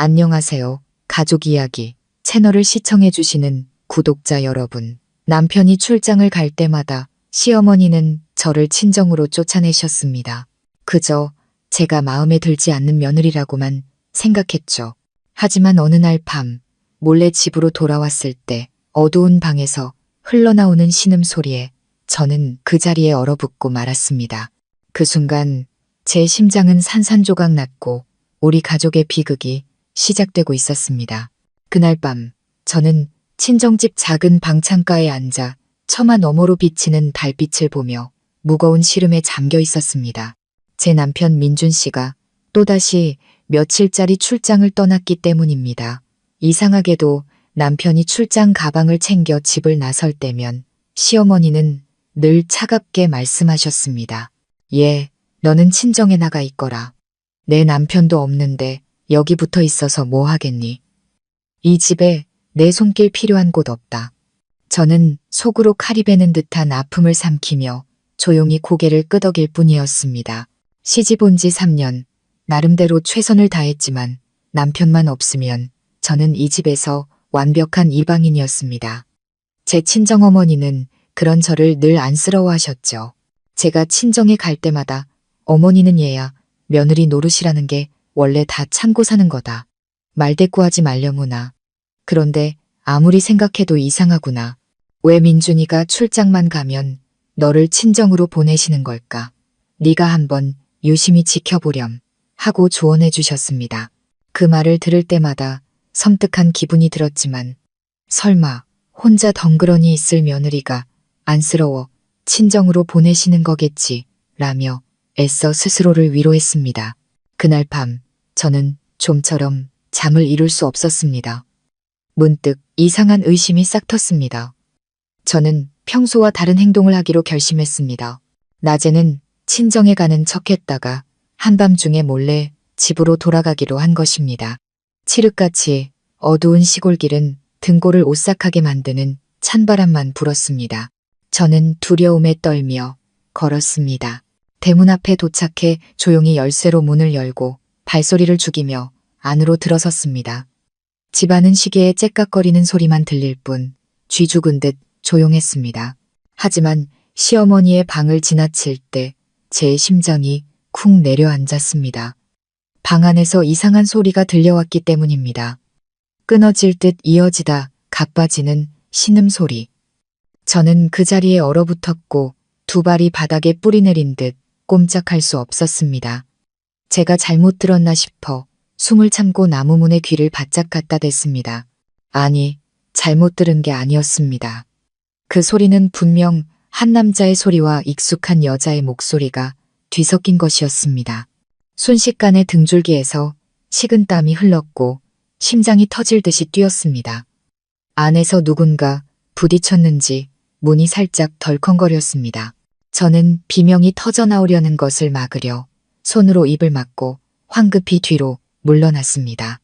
안녕하세요. 가족 이야기 채널을 시청해주시는 구독자 여러분. 남편이 출장을 갈 때마다 시어머니는 저를 친정으로 쫓아내셨습니다. 그저 제가 마음에 들지 않는 며느리라고만 생각했죠. 하지만 어느 날 밤 몰래 집으로 돌아왔을 때 어두운 방에서 흘러나오는 신음소리에 저는 그 자리에 얼어붙고 말았습니다. 그 순간 제 심장은 산산조각 났고 우리 가족의 비극이 시작되고 있었습니다. 그날 밤 저는 친정집 작은 방창가에 앉아 처마 너머로 비치는 달빛을 보며 무거운 시름에 잠겨 있었습니다. 제 남편 민준 씨가 또다시 며칠짜리 출장을 떠났기 때문입니다. 이상하게도 남편이 출장 가방을 챙겨 집을 나설 때면 시어머니는 늘 차갑게 말씀하셨습니다. 예, 너는 친정에 나가 있거라. 내 남편도 없는데 여기 붙어 있어서 뭐 하겠니? 이 집에 내 손길 필요한 곳 없다. 저는 속으로 칼이 베는 듯한 아픔을 삼키며 조용히 고개를 끄덕일 뿐이었습니다. 시집 온 지 3년, 나름대로 최선을 다했지만 남편만 없으면 저는 이 집에서 완벽한 이방인이었습니다. 제 친정어머니는 그런 저를 늘 안쓰러워하셨죠. 제가 친정에 갈 때마다 어머니는 얘야, 며느리 노릇이라는 게 원래 다 참고 사는 거다. 말대꾸하지 말려무나. 그런데 아무리 생각해도 이상하구나. 왜 민준이가 출장만 가면 너를 친정으로 보내시는 걸까? 네가 한번 유심히 지켜보렴 하고 조언해 주셨습니다. 그 말을 들을 때마다 섬뜩한 기분이 들었지만 설마 혼자 덩그러니 있을 며느리가 안쓰러워 친정으로 보내시는 거겠지 라며 애써 스스로를 위로했습니다. 그날 밤 저는 좀처럼 잠을 이룰 수 없었습니다. 문득 이상한 의심이 싹 텄습니다. 저는 평소와 다른 행동을 하기로 결심했습니다. 낮에는 친정에 가는 척했다가 한밤중에 몰래 집으로 돌아가기로 한 것입니다. 칠흑같이 어두운 시골길은 등골을 오싹하게 만드는 찬바람만 불었습니다. 저는 두려움에 떨며 걸었습니다. 대문 앞에 도착해 조용히 열쇠로 문을 열고 발소리를 죽이며 안으로 들어섰습니다. 집안은 시계의 째깍거리는 소리만 들릴 뿐 쥐 죽은 듯 조용했습니다. 하지만 시어머니의 방을 지나칠 때 제 심장이 쿵 내려앉았습니다. 방 안에서 이상한 소리가 들려왔기 때문입니다. 끊어질 듯 이어지다 가빠지는 신음소리. 저는 그 자리에 얼어붙었고 두 발이 바닥에 뿌리내린 듯 꼼짝할 수 없었습니다. 제가 잘못 들었나 싶어 숨을 참고 나무문에 귀를 바짝 갖다 댔습니다. 아니, 잘못 들은 게 아니었습니다. 그 소리는 분명 한 남자의 소리와 익숙한 여자의 목소리가 뒤섞인 것이었습니다. 순식간에 등줄기에서 식은땀이 흘렀고 심장이 터질 듯이 뛰었습니다. 안에서 누군가 부딪혔는지 문이 살짝 덜컹거렸습니다. 저는 비명이 터져나오려는 것을 막으려 손으로 입을 막고 황급히 뒤로 물러났습니다.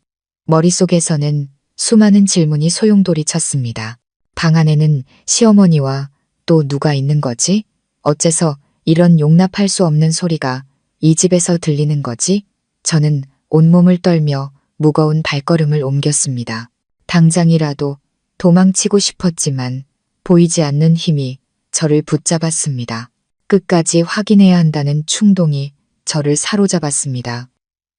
머릿속에서는 수많은 질문이 소용돌이 쳤습니다. 방 안에는 시어머니와 또 누가 있는 거지? 어째서 이런 용납할 수 없는 소리가 이 집에서 들리는 거지? 저는 온몸을 떨며 무거운 발걸음을 옮겼습니다. 당장이라도 도망치고 싶었지만 보이지 않는 힘이 저를 붙잡았습니다. 끝까지 확인해야 한다는 충동이 저를 사로잡았습니다.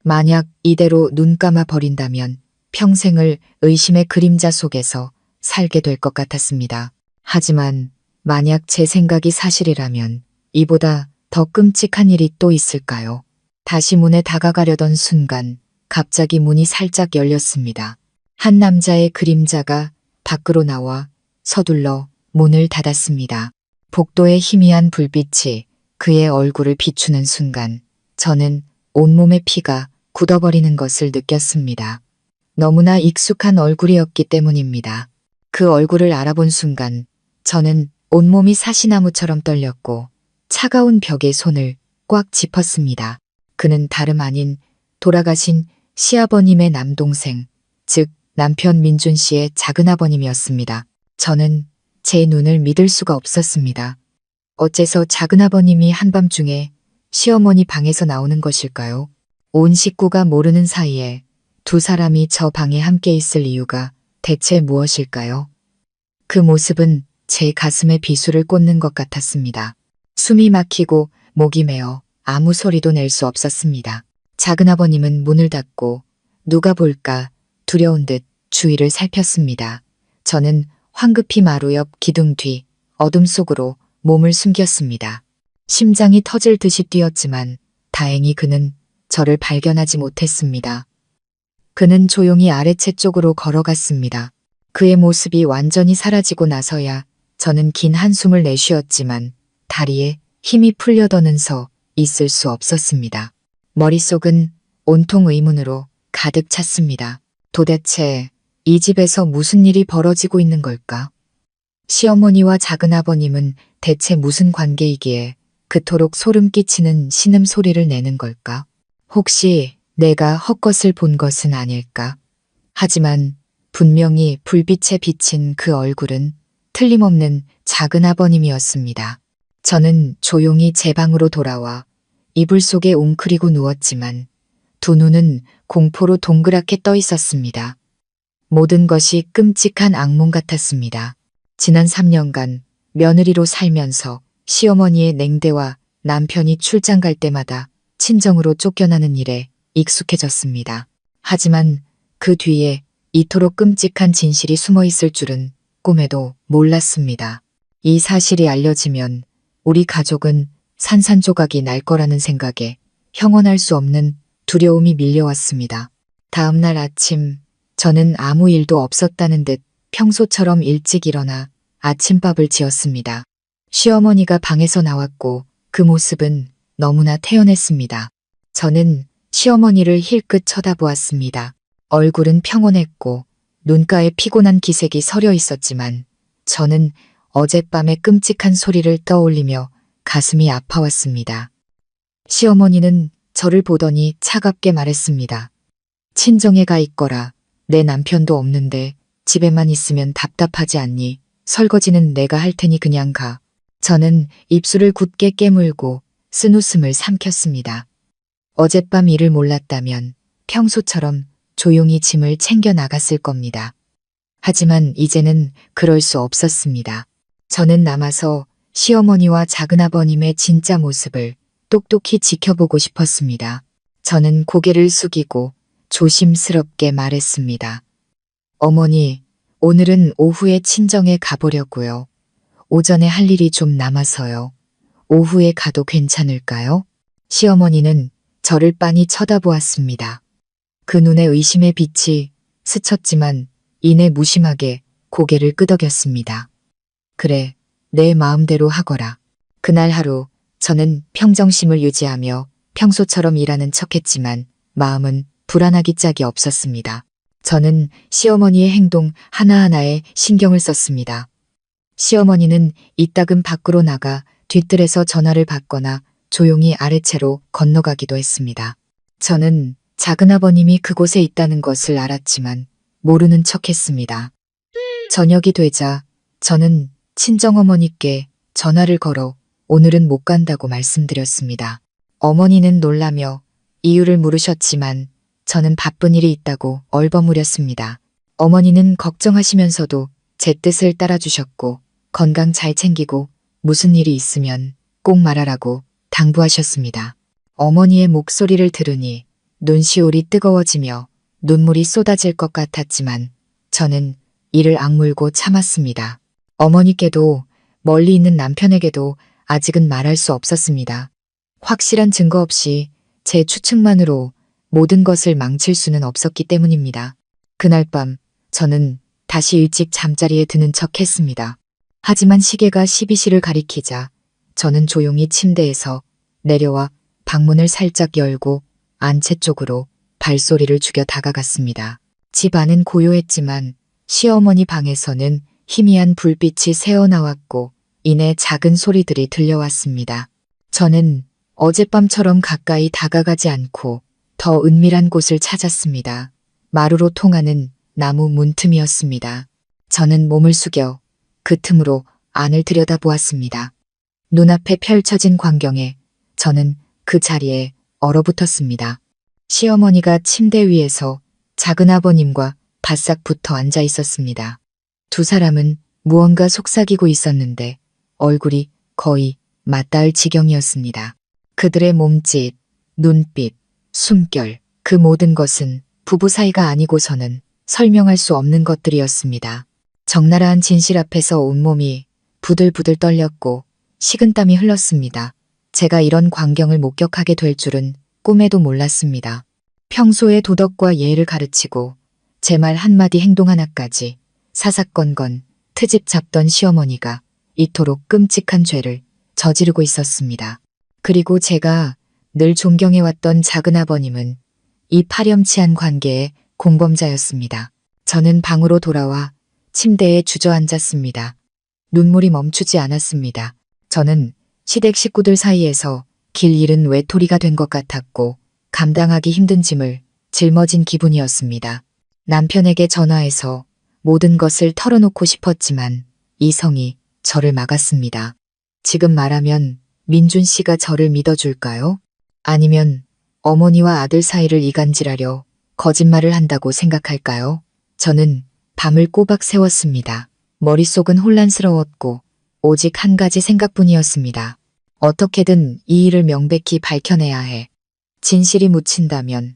만약 이대로 눈 감아 버린다면 평생을 의심의 그림자 속에서 살게 될 것 같았습니다. 하지만 만약 제 생각이 사실이라면 이보다 더 끔찍한 일이 또 있을까요? 다시 문에 다가가려던 순간 갑자기 문이 살짝 열렸습니다. 한 남자의 그림자가 밖으로 나와 서둘러 문을 닫았습니다. 복도의 희미한 불빛이 그의 얼굴을 비추는 순간 저는 온몸의 피가 굳어버리는 것을 느꼈습니다. 너무나 익숙한 얼굴이었기 때문입니다. 그 얼굴을 알아본 순간 저는 온몸이 사시나무처럼 떨렸고 차가운 벽에 손을 꽉 짚었습니다. 그는 다름 아닌 돌아가신 시아버님의 남동생, 즉 남편 민준 씨의 작은아버님이었습니다. 저는 제 눈을 믿을 수가 없었습니다. 어째서 작은아버님이 한밤중에 시어머니 방에서 나오는 것일까요? 온 식구가 모르는 사이에 두 사람이 저 방에 함께 있을 이유가 대체 무엇일까요? 그 모습은 제 가슴에 비수를 꽂는 것 같았습니다. 숨이 막히고 목이 메어 아무 소리도 낼 수 없었습니다. 작은아버님은 문을 닫고 누가 볼까 두려운 듯 주위를 살폈습니다. 저는 황급히 마루 옆 기둥 뒤 어둠 속으로 몸을 숨겼습니다. 심장이 터질 듯이 뛰었지만 다행히 그는 저를 발견하지 못했습니다. 그는 조용히 아래채 쪽으로 걸어갔습니다. 그의 모습이 완전히 사라지고 나서야 저는 긴 한숨을 내쉬었지만 다리에 힘이 풀려더는 서 있을 수 없었습니다. 머릿속은 온통 의문으로 가득 찼습니다. 도대체 이 집에서 무슨 일이 벌어지고 있는 걸까? 시어머니와 작은아버님은 대체 무슨 관계이기에 그토록 소름 끼치는 신음소리를 내는 걸까? 혹시 내가 헛것을 본 것은 아닐까? 하지만 분명히 불빛에 비친 그 얼굴은 틀림없는 작은아버님이었습니다. 저는 조용히 제 방으로 돌아와 이불 속에 웅크리고 누웠지만 두 눈은 공포로 동그랗게 떠 있었습니다. 모든 것이 끔찍한 악몽 같았습니다. 지난 3년간 며느리로 살면서 시어머니의 냉대와 남편이 출장 갈 때마다 친정으로 쫓겨나는 일에 익숙해졌습니다. 하지만 그 뒤에 이토록 끔찍한 진실이 숨어 있을 줄은 꿈에도 몰랐습니다. 이 사실이 알려지면 우리 가족은 산산조각이 날 거라는 생각에 형언할 수 없는 두려움이 밀려왔습니다. 다음 날 아침 저는 아무 일도 없었다는 듯 평소처럼 일찍 일어나 아침밥을 지었습니다. 시어머니가 방에서 나왔고 그 모습은 너무나 태연했습니다. 저는 시어머니를 힐끗 쳐다보았습니다. 얼굴은 평온했고 눈가에 피곤한 기색이 서려 있었지만 저는 어젯밤의 끔찍한 소리를 떠올리며 가슴이 아파왔습니다. 시어머니는 저를 보더니 차갑게 말했습니다. 친정에 가 있거라. 내 남편도 없는데 집에만 있으면 답답하지 않니? 설거지는 내가 할 테니 그냥 가. 저는 입술을 굳게 깨물고 쓴웃음을 삼켰습니다. 어젯밤 일을 몰랐다면 평소처럼 조용히 짐을 챙겨 나갔을 겁니다. 하지만 이제는 그럴 수 없었습니다. 저는 남아서 시어머니와 작은아버님의 진짜 모습을 똑똑히 지켜보고 싶었습니다. 저는 고개를 숙이고 조심스럽게 말했습니다. 어머니, 오늘은 오후에 친정에 가보려고요. 오전에 할 일이 좀 남아서요. 오후에 가도 괜찮을까요? 시어머니는 저를 빤히 쳐다보았습니다. 그 눈에 의심의 빛이 스쳤지만 이내 무심하게 고개를 끄덕였습니다. 그래, 내 마음대로 하거라. 그날 하루 저는 평정심을 유지하며 평소처럼 일하는 척했지만 마음은 불안하기 짝이 없었습니다. 저는 시어머니의 행동 하나하나에 신경을 썼습니다. 시어머니는 이따금 밖으로 나가 뒤뜰에서 전화를 받거나 조용히 아래채로 건너가기도 했습니다. 저는 작은아버님이 그곳에 있다는 것을 알았지만 모르는 척했습니다. 저녁이 되자 저는 친정어머니께 전화를 걸어 오늘은 못 간다고 말씀드렸습니다. 어머니는 놀라며 이유를 물으셨지만 저는 바쁜 일이 있다고 얼버무렸습니다. 어머니는 걱정하시면서도 제 뜻을 따라주셨고 건강 잘 챙기고 무슨 일이 있으면 꼭 말하라고 당부하셨습니다. 어머니의 목소리를 들으니 눈시울이 뜨거워지며 눈물이 쏟아질 것 같았지만 저는 이를 악물고 참았습니다. 어머니께도 멀리 있는 남편에게도 아직은 말할 수 없었습니다. 확실한 증거 없이 제 추측만으로 모든 것을 망칠 수는 없었기 때문입니다. 그날 밤 저는 다시 일찍 잠자리에 드는 척했습니다. 하지만 시계가 12시를 가리키자 저는 조용히 침대에서 내려와 방문을 살짝 열고 안채 쪽으로 발소리를 죽여 다가갔습니다. 집 안은 고요했지만 시어머니 방에서는 희미한 불빛이 새어나왔고 이내 작은 소리들이 들려왔습니다. 저는 어젯밤처럼 가까이 다가가지 않고 더 은밀한 곳을 찾았습니다. 마루로 통하는 나무 문틈이었습니다. 저는 몸을 숙여 그 틈으로 안을 들여다보았습니다. 눈앞에 펼쳐진 광경에 저는 그 자리에 얼어붙었습니다. 시어머니가 침대 위에서 작은아버님과 바싹 붙어 앉아 있었습니다. 두 사람은 무언가 속삭이고 있었는데 얼굴이 거의 맞닿을 지경이었습니다. 그들의 몸짓, 눈빛, 숨결, 그 모든 것은 부부 사이가 아니고서는 설명할 수 없는 것들이었습니다. 적나라한 진실 앞에서 온몸이 부들부들 떨렸고 식은땀이 흘렀습니다. 제가 이런 광경을 목격하게 될 줄은 꿈에도 몰랐습니다. 평소에 도덕과 예의를 가르치고 제 말 한마디 행동 하나까지 사사건건 트집 잡던 시어머니가 이토록 끔찍한 죄를 저지르고 있었습니다. 그리고 제가 늘 존경해왔던 작은아버님은 이 파렴치한 관계의 공범자였습니다. 저는 방으로 돌아와 침대에 주저앉았습니다. 눈물이 멈추지 않았습니다. 저는 시댁 식구들 사이에서 길 잃은 외톨이가 된 것 같았고 감당하기 힘든 짐을 짊어진 기분이었습니다. 남편에게 전화해서 모든 것을 털어놓고 싶었지만 이성이 저를 막았습니다. 지금 말하면 민준 씨가 저를 믿어줄까요? 아니면 어머니와 아들 사이를 이간질하려 거짓말을 한다고 생각할까요? 저는 밤을 꼬박 새웠습니다. 머릿속은 혼란스러웠고 오직 한 가지 생각뿐이었습니다. 어떻게든 이 일을 명백히 밝혀내야 해. 진실이 묻힌다면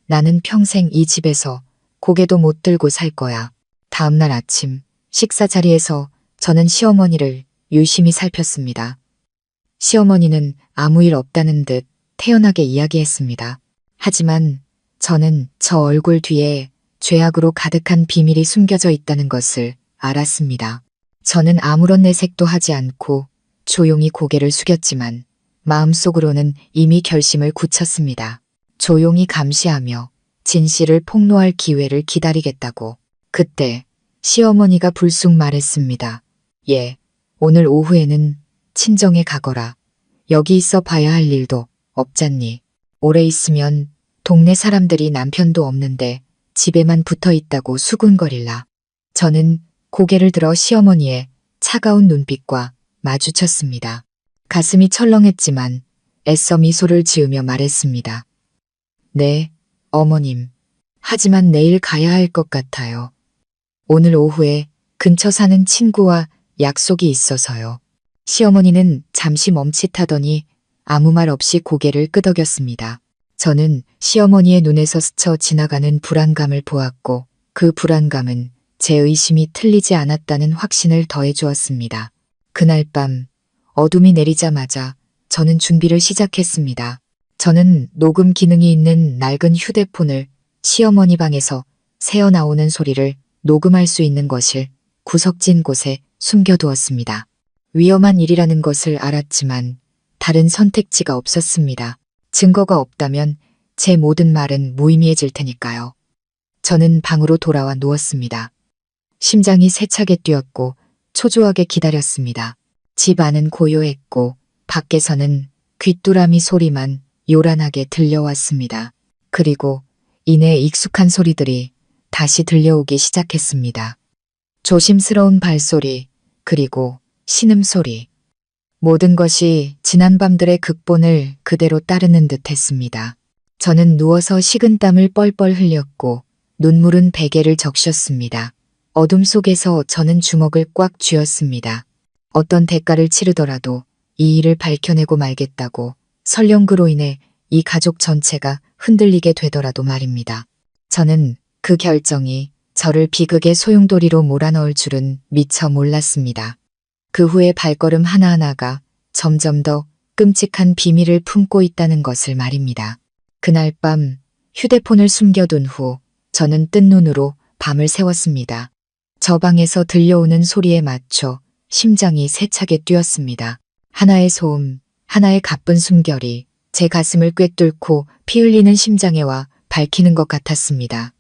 나는 평생 이 집에서 고개도 못 들고 살 거야. 다음 날 아침 식사 자리에서 저는 시어머니를 유심히 살폈습니다. 시어머니는 아무 일 없다는 듯 태연하게 이야기했습니다. 하지만 저는 저 얼굴 뒤에 죄악으로 가득한 비밀이 숨겨져 있다는 것을 알았습니다. 저는 아무런 내색도 하지 않고 조용히 고개를 숙였지만 마음속으로는 이미 결심을 굳혔습니다. 조용히 감시하며 진실을 폭로할 기회를 기다리겠다고. 그때 시어머니가 불쑥 말했습니다. 예, 오늘 오후에는 친정에 가거라. 여기 있어 봐야 할 일도 없잖니. 오래 있으면 동네 사람들이 남편도 없는데 집에만 붙어 있다고 수군거릴라. 저는 고개를 들어 시어머니의 차가운 눈빛과 마주쳤습니다. 가슴이 철렁했지만 애써 미소를 지으며 말했습니다. 네, 어머님. 하지만 내일 가야 할 것 같아요. 오늘 오후에 근처 사는 친구와 약속이 있어서요. 시어머니는 잠시 멈칫하더니 아무 말 없이 고개를 끄덕였습니다. 저는 시어머니의 눈에서 스쳐 지나가는 불안감을 보았고 그 불안감은 제 의심이 틀리지 않았다는 확신을 더해주었습니다. 그날 밤 어둠이 내리자마자 저는 준비를 시작했습니다. 저는 녹음 기능이 있는 낡은 휴대폰을 시어머니 방에서 새어나오는 소리를 녹음할 수 있는 것을 구석진 곳에 숨겨두었습니다. 위험한 일이라는 것을 알았지만 다른 선택지가 없었습니다. 증거가 없다면 제 모든 말은 무의미해질 테니까요. 저는 방으로 돌아와 누웠습니다. 심장이 세차게 뛰었고 초조하게 기다렸습니다. 집 안은 고요했고 밖에서는 귀뚜라미 소리만 요란하게 들려왔습니다. 그리고 이내 익숙한 소리들이 다시 들려오기 시작했습니다. 조심스러운 발소리, 그리고 신음소리. 모든 것이 지난 밤들의 극본을 그대로 따르는 듯 했습니다. 저는 누워서 식은땀을 뻘뻘 흘렸고 눈물은 베개를 적셨습니다. 어둠 속에서 저는 주먹을 꽉 쥐었습니다. 어떤 대가를 치르더라도 이 일을 밝혀내고 말겠다고, 설령 그로 인해 이 가족 전체가 흔들리게 되더라도 말입니다. 저는 그 결정이 저를 비극의 소용돌이로 몰아넣을 줄은 미처 몰랐습니다. 그 후에 발걸음 하나하나가 점점 더 끔찍한 비밀을 품고 있다는 것을 말입니다. 그날 밤 휴대폰을 숨겨둔 후 저는 뜬 눈으로 밤을 새웠습니다. 저 방에서 들려오는 소리에 맞춰 심장이 세차게 뛰었습니다. 하나의 소음, 하나의 가쁜 숨결이 제 가슴을 꿰뚫고 피 흘리는 심장에와 밝히는 것 같았습니다.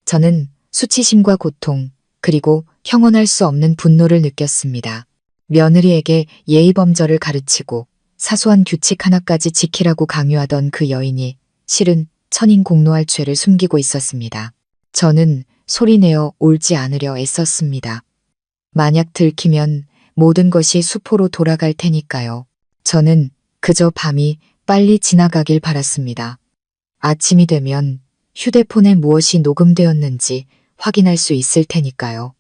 저는 수치심과 고통, 그리고 형언할 수 없는 분노를 느꼈습니다. 며느리에게 예의범절을 가르치고 사소한 규칙 하나까지 지키라고 강요하던 그 여인이 실은 천인공노할 죄를 숨기고 있었습니다. 저는 소리내어 울지 않으려 애썼습니다. 만약 들키면 모든 것이 수포로 돌아갈 테니까요. 저는 그저 밤이 빨리 지나가길 바랐습니다. 아침이 되면 휴대폰에 무엇이 녹음되었는지 확인할 수 있을 테니까요.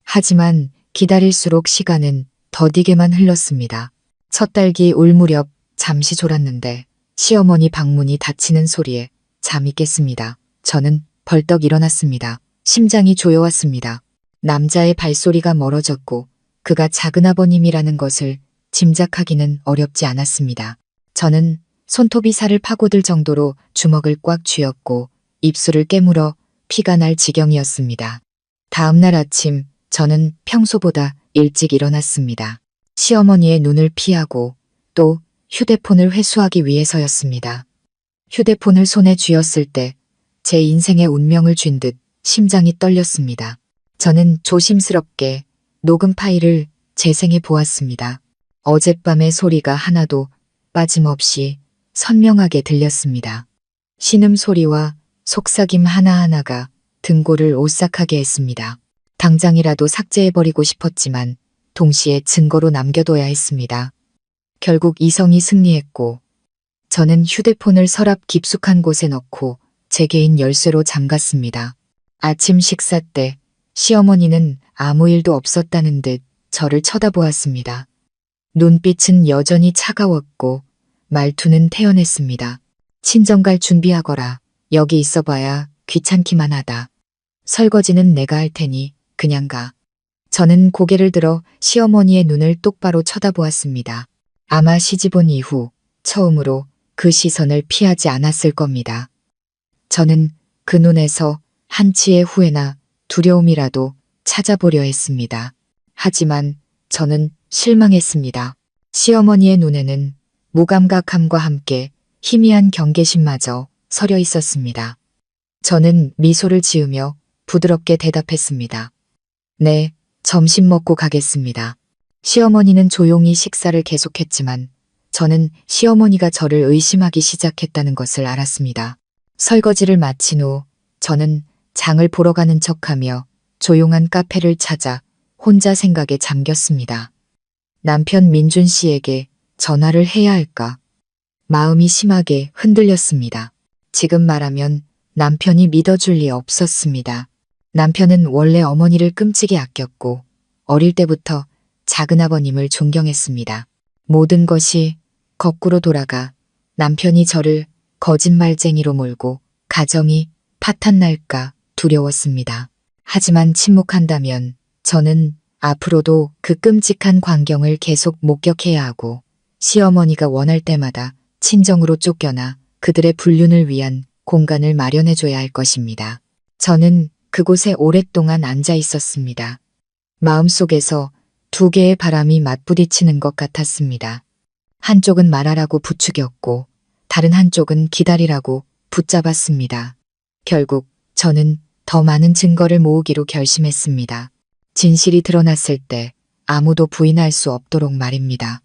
하지만 기다릴수록 시간은 더디게만 흘렀습니다. 첫 딸기 올 무렵 잠시 졸았는데 시어머니 방문이 닫히는 소리에 잠이 깼습니다. 저는 벌떡 일어났습니다. 심장이 조여왔습니다. 남자의 발소리가 멀어졌고 그가 작은아버님이라는 것을 짐작하기는 어렵지 않았습니다. 저는 손톱이 살을 파고들 정도로 주먹을 꽉 쥐었고 입술을 깨물어 피가 날 지경이었습니다. 다음 날 아침 저는 평소보다 일찍 일어났습니다. 시어머니의 눈을 피하고 또 휴대폰을 회수하기 위해서였습니다. 휴대폰을 손에 쥐었을 때 제 인생의 운명을 쥔 듯 심장이 떨렸습니다. 저는 조심스럽게 녹음 파일을 재생해 보았습니다. 어젯밤의 소리가 하나도 빠짐없이 선명하게 들렸습니다. 신음소리와 속삭임 하나하나가 등골을 오싹하게 했습니다. 당장이라도 삭제해버리고 싶었지만 동시에 증거로 남겨둬야 했습니다. 결국 이성이 승리했고 저는 휴대폰을 서랍 깊숙한 곳에 넣고 제 개인 열쇠로 잠갔습니다. 아침 식사 때 시어머니는 아무 일도 없었다는 듯 저를 쳐다보았습니다. 눈빛은 여전히 차가웠고 말투는 태연했습니다. 친정 갈 준비하거라. 여기 있어봐야 귀찮기만 하다. 설거지는 내가 할 테니 그냥 가. 저는 고개를 들어 시어머니의 눈을 똑바로 쳐다보았습니다. 아마 시집온 이후 처음으로 그 시선을 피하지 않았을 겁니다. 저는 그 눈에서 한치의 후회나 두려움이라도 찾아보려 했습니다. 하지만 저는 실망했습니다. 시어머니의 눈에는 무감각함과 함께 희미한 경계심마저 서려 있었습니다. 저는 미소를 지으며 부드럽게 대답했습니다. 네, 점심 먹고 가겠습니다. 시어머니는 조용히 식사를 계속했지만 저는 시어머니가 저를 의심하기 시작했다는 것을 알았습니다. 설거지를 마친 후 저는 장을 보러 가는 척하며 조용한 카페를 찾아 혼자 생각에 잠겼습니다. 남편 민준 씨에게 전화를 해야 할까? 마음이 심하게 흔들렸습니다. 지금 말하면 남편이 믿어줄 리 없었습니다. 남편은 원래 어머니를 끔찍이 아꼈고 어릴 때부터 작은아버님을 존경했습니다. 모든 것이 거꾸로 돌아가 남편이 저를 거짓말쟁이로 몰고 가정이 파탄날까 두려웠습니다. 하지만 침묵한다면 저는 앞으로도 그 끔찍한 광경을 계속 목격해야 하고 시어머니가 원할 때마다 친정으로 쫓겨나 그들의 불륜을 위한 공간을 마련해줘야 할 것입니다. 저는 그곳에 오랫동안 앉아 있었습니다. 마음속에서 두 개의 바람이 맞부딪히는 것 같았습니다. 한쪽은 말하라고 부추겼고 다른 한쪽은 기다리라고 붙잡았습니다. 결국 저는 더 많은 증거를 모으기로 결심했습니다. 진실이 드러났을 때 아무도 부인할 수 없도록 말입니다.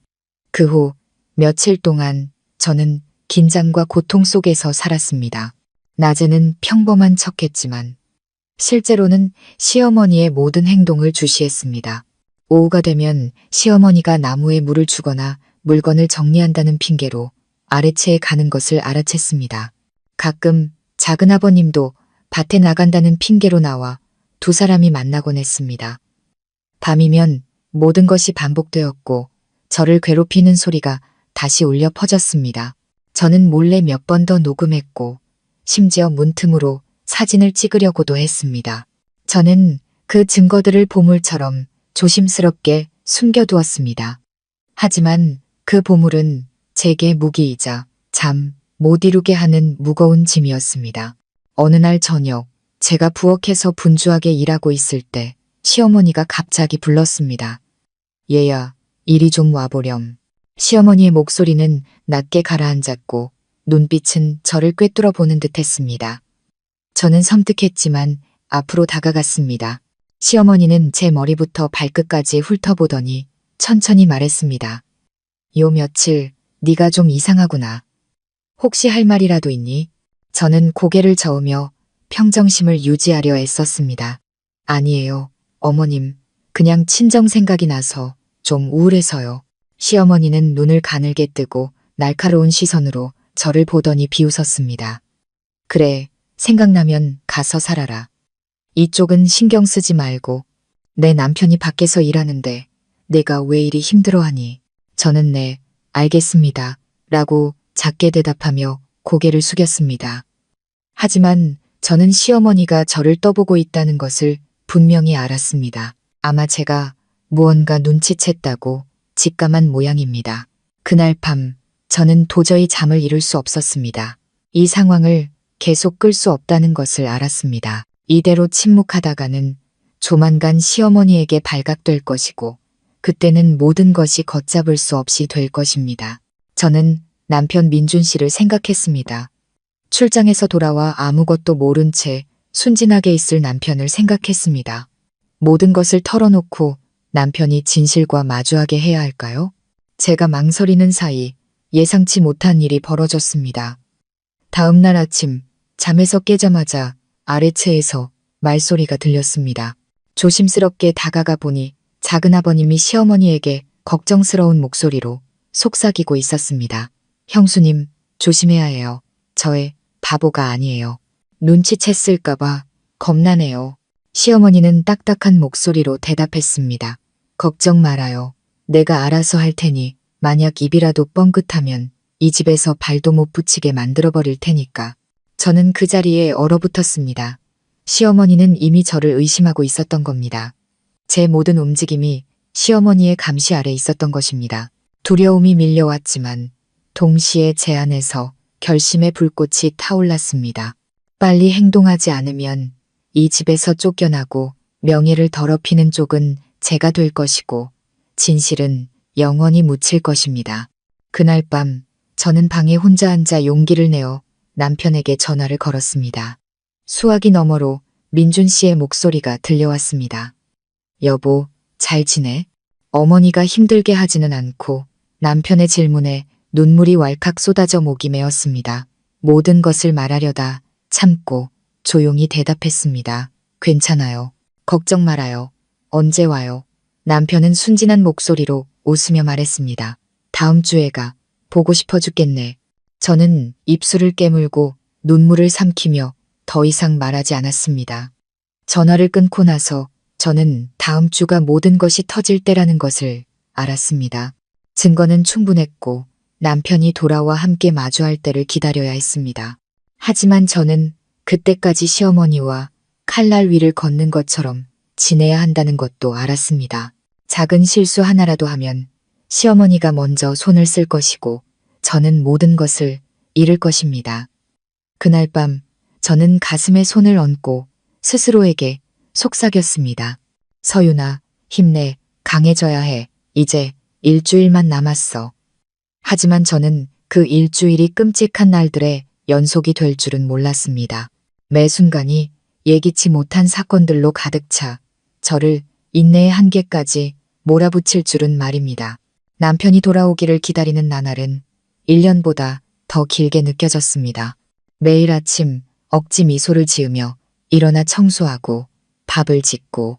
그 후 며칠 동안 저는 긴장과 고통 속에서 살았습니다. 낮에는 평범한 척했지만 실제로는 시어머니의 모든 행동을 주시했습니다. 오후가 되면 시어머니가 나무에 물을 주거나 물건을 정리한다는 핑계로 아래채에 가는 것을 알아챘습니다. 가끔 작은아버님도 밭에 나간다는 핑계로 나와 두 사람이 만나곤 했습니다. 밤이면 모든 것이 반복되었고 저를 괴롭히는 소리가 다시 울려 퍼졌습니다. 저는 몰래 몇 번 더 녹음했고 심지어 문틈으로 사진을 찍으려고도 했습니다. 저는 그 증거들을 보물처럼 조심스럽게 숨겨두었습니다. 하지만 그 보물은 제게 무기이자 잠 못 이루게 하는 무거운 짐이었습니다. 어느 날 저녁 제가 부엌에서 분주하게 일하고 있을 때 시어머니가 갑자기 불렀습니다. 얘야, 이리 좀 와보렴. 시어머니의 목소리는 낮게 가라앉았고 눈빛은 저를 꿰뚫어 보는 듯했습니다. 저는 섬뜩했지만 앞으로 다가갔습니다. 시어머니는 제 머리부터 발끝까지 훑어보더니 천천히 말했습니다. 요 며칠 네가 좀 이상하구나. 혹시 할 말이라도 있니? 저는 고개를 저으며 평정심을 유지하려 애썼습니다. 아니에요, 어머님. 그냥 친정 생각이 나서 좀 우울해서요. 시어머니는 눈을 가늘게 뜨고 날카로운 시선으로 저를 보더니 비웃었습니다. 그래, 생각나면 가서 살아라. 이쪽은 신경 쓰지 말고. 내 남편이 밖에서 일하는데 내가 왜 이리 힘들어하니? 저는 네, 알겠습니다. 라고 작게 대답하며 고개를 숙였습니다. 하지만 저는 시어머니가 저를 떠보고 있다는 것을 분명히 알았습니다. 아마 제가 무언가 눈치챘다고 직감한 모양입니다. 그날 밤 저는 도저히 잠을 이룰 수 없었습니다. 이 상황을 계속 끌 수 없다는 것을 알았습니다. 이대로 침묵하다가는 조만간 시어머니에게 발각될 것이고 그때는 모든 것이 걷잡을 수 없이 될 것입니다. 저는 남편 민준 씨를 생각했습니다. 출장에서 돌아와 아무것도 모른 채 순진하게 있을 남편을 생각했습니다. 모든 것을 털어놓고 남편이 진실과 마주하게 해야 할까요? 제가 망설이는 사이 예상치 못한 일이 벌어졌습니다. 다음 날 아침 잠에서 깨자마자 아래채에서 말소리가 들렸습니다. 조심스럽게 다가가 보니 작은아버님이 시어머니에게 걱정스러운 목소리로 속삭이고 있었습니다. 형수님, 조심해야 해요. 저의 바보가 아니에요. 눈치챘을까봐 겁나네요. 시어머니는 딱딱한 목소리로 대답했습니다. 걱정 말아요. 내가 알아서 할 테니 만약 입이라도 뻥긋하면 이 집에서 발도 못 붙이게 만들어버릴 테니까. 저는 그 자리에 얼어붙었습니다. 시어머니는 이미 저를 의심하고 있었던 겁니다. 제 모든 움직임이 시어머니의 감시 아래 있었던 것입니다. 두려움이 밀려왔지만 동시에 제 안에서 결심의 불꽃이 타올랐습니다. 빨리 행동하지 않으면 이 집에서 쫓겨나고 명예를 더럽히는 쪽은 제가 될 것이고 진실은 영원히 묻힐 것입니다. 그날 밤 저는 방에 혼자 앉아 용기를 내어 남편에게 전화를 걸었습니다. 수화기 너머로 민준 씨의 목소리가 들려왔습니다. 여보, 잘 지내? 어머니가 힘들게 하지는 않고 남편의 질문에 눈물이 왈칵 쏟아져 목이 메었습니다. 모든 것을 말하려다 참고 조용히 대답했습니다. 괜찮아요. 걱정 말아요. 언제 와요? 남편은 순진한 목소리로 웃으며 말했습니다. 다음 주에 가. 보고 싶어 죽겠네. 저는 입술을 깨물고 눈물을 삼키며 더 이상 말하지 않았습니다. 전화를 끊고 나서 저는 다음 주가 모든 것이 터질 때라는 것을 알았습니다. 증거는 충분했고 남편이 돌아와 함께 마주할 때를 기다려야 했습니다. 하지만 저는 그때까지 시어머니와 칼날 위를 걷는 것처럼 지내야 한다는 것도 알았습니다. 작은 실수 하나라도 하면 시어머니가 먼저 손을 쓸 것이고 저는 모든 것을 잃을 것입니다. 그날 밤 저는 가슴에 손을 얹고 스스로에게 속삭였습니다. 서윤아, 힘내, 강해져야 해. 이제 일주일만 남았어. 하지만 저는 그 일주일이 끔찍한 날들의 연속이 될 줄은 몰랐습니다. 매 순간이 예기치 못한 사건들로 가득 차 저를 인내의 한계까지 몰아붙일 줄은 말입니다. 남편이 돌아오기를 기다리는 나날은 1년보다 더 길게 느껴졌습니다. 매일 아침 억지 미소를 지으며 일어나 청소하고 밥을 짓고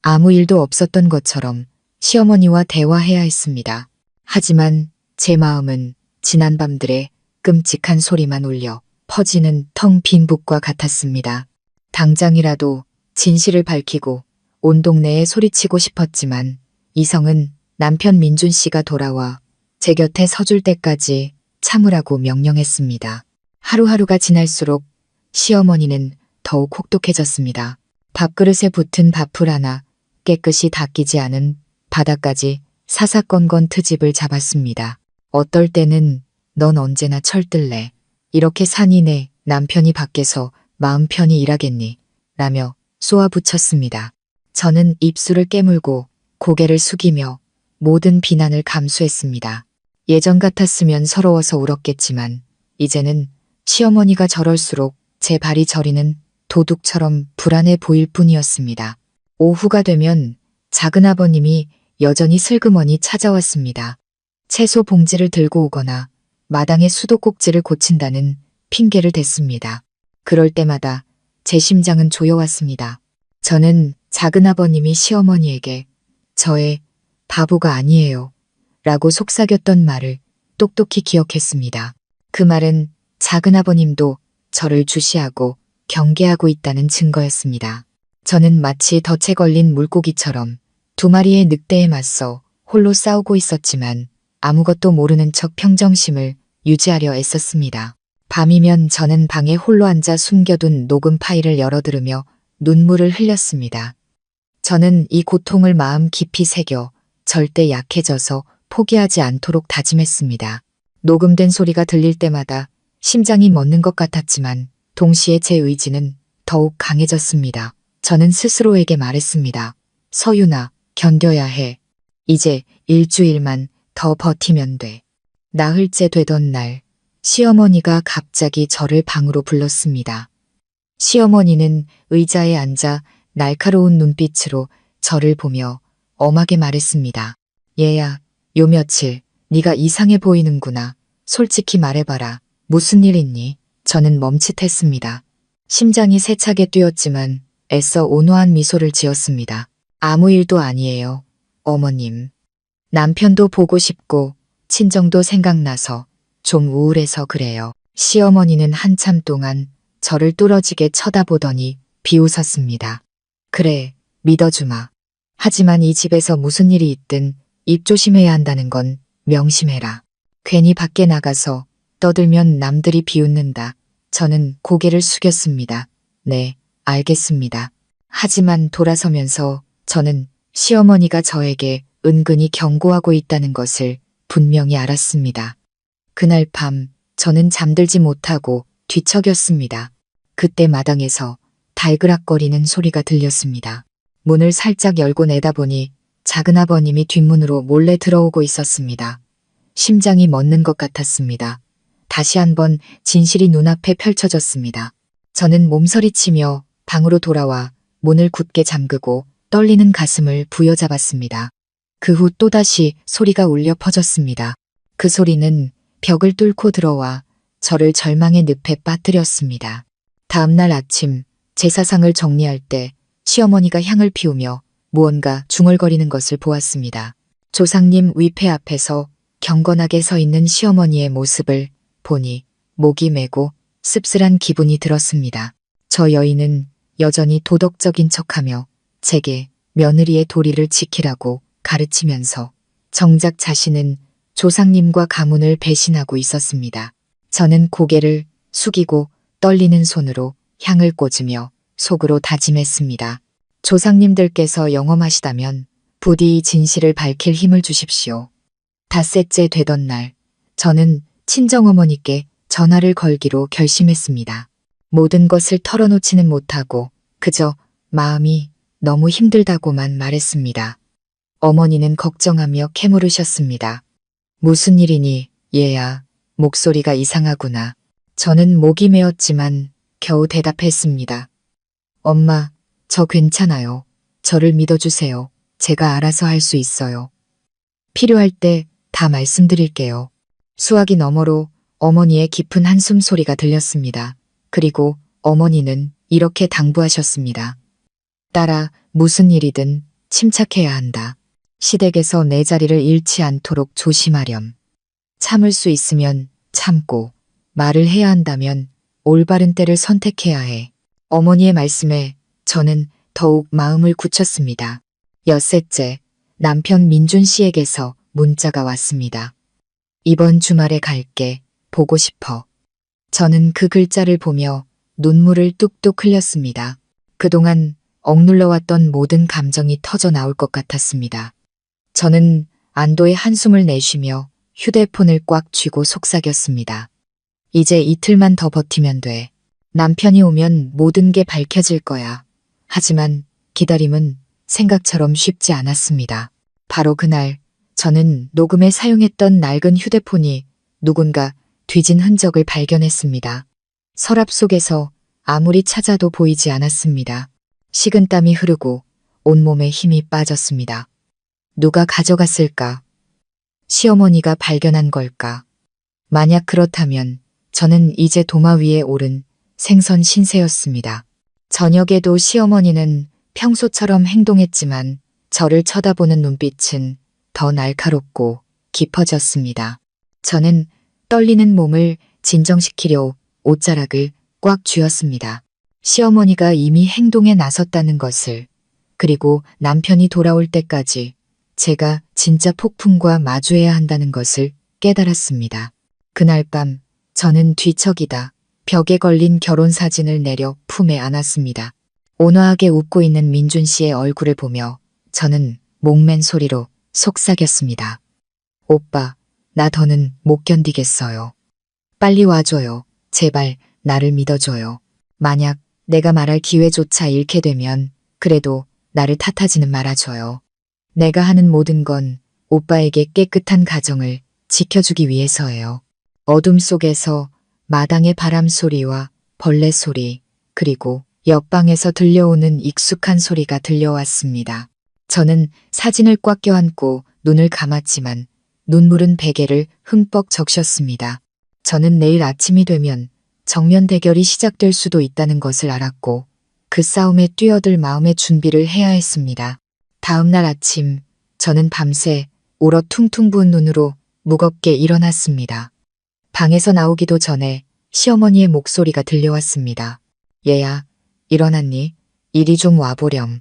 아무 일도 없었던 것처럼 시어머니와 대화해야 했습니다. 하지만 제 마음은 지난 밤들의 끔찍한 소리만 울려 퍼지는 텅 빈 북과 같았습니다. 당장이라도 진실을 밝히고 온 동네에 소리치고 싶었지만 이성은 남편 민준 씨가 돌아와 제 곁에 서줄 때까지 참으라고 명령했습니다. 하루하루가 지날수록 시어머니는 더욱 혹독해졌습니다. 밥그릇에 붙은 밥풀 하나 깨끗이 닦이지 않은 바닥까지 사사건건 트집을 잡았습니다. 어떨 때는 넌 언제나 철들래. 이렇게 산이네 남편이 밖에서 마음 편히 일하겠니? 라며 쏘아붙였습니다. 저는 입술을 깨물고 고개를 숙이며 모든 비난을 감수했습니다. 예전 같았으면 서러워서 울었겠지만 이제는 시어머니가 저럴수록 제 발이 저리는 도둑처럼 불안해 보일 뿐이었습니다. 오후가 되면 작은아버님이 여전히 슬그머니 찾아왔습니다. 채소 봉지를 들고 오거나 마당의 수도꼭지를 고친다는 핑계를 댔습니다. 그럴 때마다 제 심장은 조여왔습니다. 저는 작은아버님이 시어머니에게 저의 바보가 아니에요 라고 속삭였던 말을 똑똑히 기억했습니다. 그 말은 작은아버님도 저를 주시하고 경계하고 있다는 증거였습니다. 저는 마치 덫에 걸린 물고기처럼 두 마리의 늑대에 맞서 홀로 싸우고 있었지만 아무것도 모르는 척 평정심을 유지하려 애썼습니다. 밤이면 저는 방에 홀로 앉아 숨겨둔 녹음 파일을 열어들으며 눈물을 흘렸습니다. 저는 이 고통을 마음 깊이 새겨 절대 약해져서 포기하지 않도록 다짐했습니다. 녹음된 소리가 들릴 때마다 심장이 멎는 것 같았지만 동시에 제 의지는 더욱 강해졌습니다. 저는 스스로에게 말했습니다. 서윤아, 견뎌야 해. 이제 일주일만 더 버티면 돼. 나흘째 되던 날, 시어머니가 갑자기 저를 방으로 불렀습니다. 시어머니는 의자에 앉아 날카로운 눈빛으로 저를 보며 엄하게 말했습니다. 얘야, 요 며칠 네가 이상해 보이는구나. 솔직히 말해봐라. 무슨 일 있니? 저는 멈칫했습니다. 심장이 세차게 뛰었지만 애써 온화한 미소를 지었습니다. 아무 일도 아니에요. 어머님. 남편도 보고 싶고 친정도 생각나서 좀 우울해서 그래요. 시어머니는 한참 동안 저를 뚫어지게 쳐다보더니 비웃었습니다. 그래, 믿어주마. 하지만 이 집에서 무슨 일이 있든 입 조심해야 한다는 건 명심해라. 괜히 밖에 나가서 떠들면 남들이 비웃는다. 저는 고개를 숙였습니다. 네, 알겠습니다. 하지만 돌아서면서 저는 시어머니가 저에게 은근히 경고하고 있다는 것을 분명히 알았습니다. 그날 밤 저는 잠들지 못하고 뒤척였습니다. 그때 마당에서 달그락거리는 소리가 들렸습니다. 문을 살짝 열고 내다보니 작은아버님이 뒷문으로 몰래 들어오고 있었습니다. 심장이 멎는 것 같았습니다. 다시 한번 진실이 눈앞에 펼쳐졌습니다. 저는 몸서리치며 방으로 돌아와 문을 굳게 잠그고 떨리는 가슴을 부여잡았습니다. 그 후 또다시 소리가 울려 퍼졌습니다. 그 소리는 벽을 뚫고 들어와 저를 절망의 늪에 빠뜨렸습니다. 다음날 아침 제사상을 정리할 때 시어머니가 향을 피우며 무언가 중얼거리는 것을 보았습니다. 조상님 위패 앞에서 경건하게 서 있는 시어머니의 모습을 보니 목이 메고 씁쓸한 기분이 들었습니다. 저 여인은 여전히 도덕적인 척하며 제게 며느리의 도리를 지키라고 가르치면서 정작 자신은 조상님과 가문을 배신하고 있었습니다. 저는 고개를 숙이고 떨리는 손으로 향을 꽂으며 속으로 다짐했습니다. 조상님들께서 영험하시다면 부디 이 진실을 밝힐 힘을 주십시오. 닷새째 되던 날, 저는 친정어머니께 전화를 걸기로 결심했습니다. 모든 것을 털어놓지는 못하고 그저 마음이 너무 힘들다고만 말했습니다. 어머니는 걱정하며 캐물으셨습니다. 무슨 일이니, 얘야. 목소리가 이상하구나. 저는 목이 메었지만 겨우 대답했습니다. 엄마, 저 괜찮아요. 저를 믿어주세요. 제가 알아서 할 수 있어요. 필요할 때 다 말씀드릴게요. 수화기 너머로 어머니의 깊은 한숨 소리가 들렸습니다. 그리고 어머니는 이렇게 당부하셨습니다. 딸아, 무슨 일이든 침착해야 한다. 시댁에서 내 자리를 잃지 않도록 조심하렴. 참을 수 있으면 참고 말을 해야 한다면 올바른 때를 선택해야 해. 어머니의 말씀에 저는 더욱 마음을 굳혔습니다. 엿새째 남편 민준 씨에게서 문자가 왔습니다. 이번 주말에 갈게. 보고 싶어. 저는 그 글자를 보며 눈물을 뚝뚝 흘렸습니다. 그동안 억눌러왔던 모든 감정이 터져 나올 것 같았습니다. 저는 안도의 한숨을 내쉬며 휴대폰을 꽉 쥐고 속삭였습니다. 이제 이틀만 더 버티면 돼. 남편이 오면 모든 게 밝혀질 거야. 하지만 기다림은 생각처럼 쉽지 않았습니다. 바로 그날 저는 녹음에 사용했던 낡은 휴대폰이 누군가 뒤진 흔적을 발견했습니다. 서랍 속에서 아무리 찾아도 보이지 않았습니다. 식은땀이 흐르고 온몸에 힘이 빠졌습니다. 누가 가져갔을까? 시어머니가 발견한 걸까? 만약 그렇다면 저는 이제 도마 위에 오른 생선 신세였습니다. 저녁에도 시어머니는 평소처럼 행동했지만 저를 쳐다보는 눈빛은 더 날카롭고 깊어졌습니다. 저는 떨리는 몸을 진정시키려 옷자락을 꽉 쥐었습니다. 시어머니가 이미 행동에 나섰다는 것을, 그리고 남편이 돌아올 때까지 제가 진짜 폭풍과 마주해야 한다는 것을 깨달았습니다. 그날 밤 저는 뒤척이다 벽에 걸린 결혼사진을 내려 품에 안았습니다. 온화하게 웃고 있는 민준 씨의 얼굴을 보며 저는 목맨 소리로 속삭였습니다. 오빠, 나 더는 못 견디겠어요. 빨리 와줘요. 제발 나를 믿어줘요. 만약 내가 말할 기회조차 잃게 되면 그래도 나를 탓하지는 말아줘요. 내가 하는 모든 건 오빠에게 깨끗한 가정을 지켜주기 위해서예요. 어둠 속에서 마당의 바람 소리와 벌레 소리, 그리고 옆방에서 들려오는 익숙한 소리가 들려왔습니다. 저는 사진을 꽉 껴안고 눈을 감았지만 눈물은 베개를 흠뻑 적셨습니다. 저는 내일 아침이 되면 정면 대결이 시작될 수도 있다는 것을 알았고 그 싸움에 뛰어들 마음의 준비를 해야 했습니다. 다음 날 아침 저는 밤새 울어 퉁퉁 부은 눈으로 무겁게 일어났습니다. 방에서 나오기도 전에 시어머니의 목소리가 들려왔습니다. 얘야, 일어났니? 이리 좀 와보렴.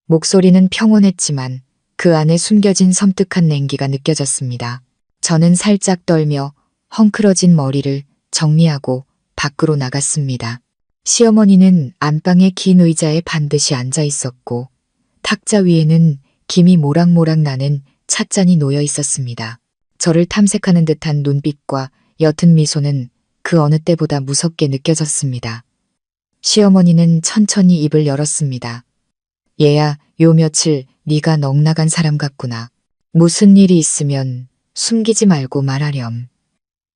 목소리는 평온했지만 그 안에 숨겨진 섬뜩한 냉기가 느껴졌습니다. 저는 살짝 떨며 헝클어진 머리를 정리하고 밖으로 나갔습니다. 시어머니는 안방의 긴 의자에 반드시 앉아 있었고 탁자 위에는 김이 모락모락 나는 찻잔이 놓여 있었습니다. 저를 탐색하는 듯한 눈빛과 옅은 미소는 그 어느 때보다 무섭게 느껴졌습니다. 시어머니는 천천히 입을 열었습니다. 얘야, 요 며칠 네가 넋나간 사람 같구나. 무슨 일이 있으면 숨기지 말고 말하렴.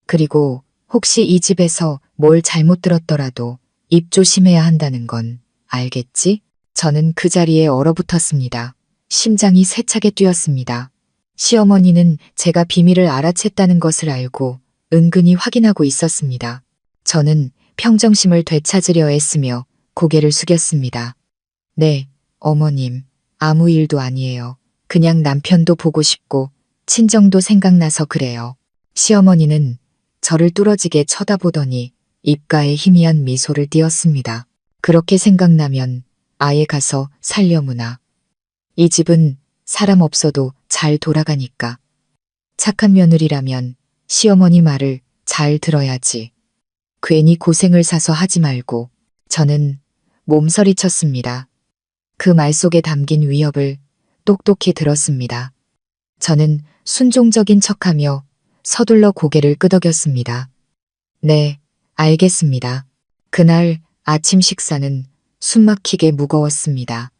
그리고 혹시 이 집에서 뭘 잘못 들었더라도 입 조심해야 한다는 건 알겠지? 저는 그 자리에 얼어붙었습니다. 심장이 세차게 뛰었습니다. 시어머니는 제가 비밀을 알아챘다는 것을 알고 은근히 확인하고 있었습니다. 저는 평정심을 되찾으려 애쓰며 고개를 숙였습니다. 네, 어머님, 아무 일도 아니에요. 그냥 남편도 보고 싶고 친정도 생각나서 그래요. 시어머니는 저를 뚫어지게 쳐다보더니 입가에 희미한 미소를 띄었습니다. 그렇게 생각나면 아예 가서 살려무나. 이 집은 사람 없어도 잘 돌아가니까. 착한 며느리라면 시어머니 말을 잘 들어야지. 괜히 고생을 사서 하지 말고. 저는 몸서리쳤습니다. 그 말 속에 담긴 위협을 똑똑히 들었습니다. 저는 순종적인 척하며 서둘러 고개를 끄덕였습니다. 네, 알겠습니다. 그날 아침 식사는 숨막히게 무거웠습니다.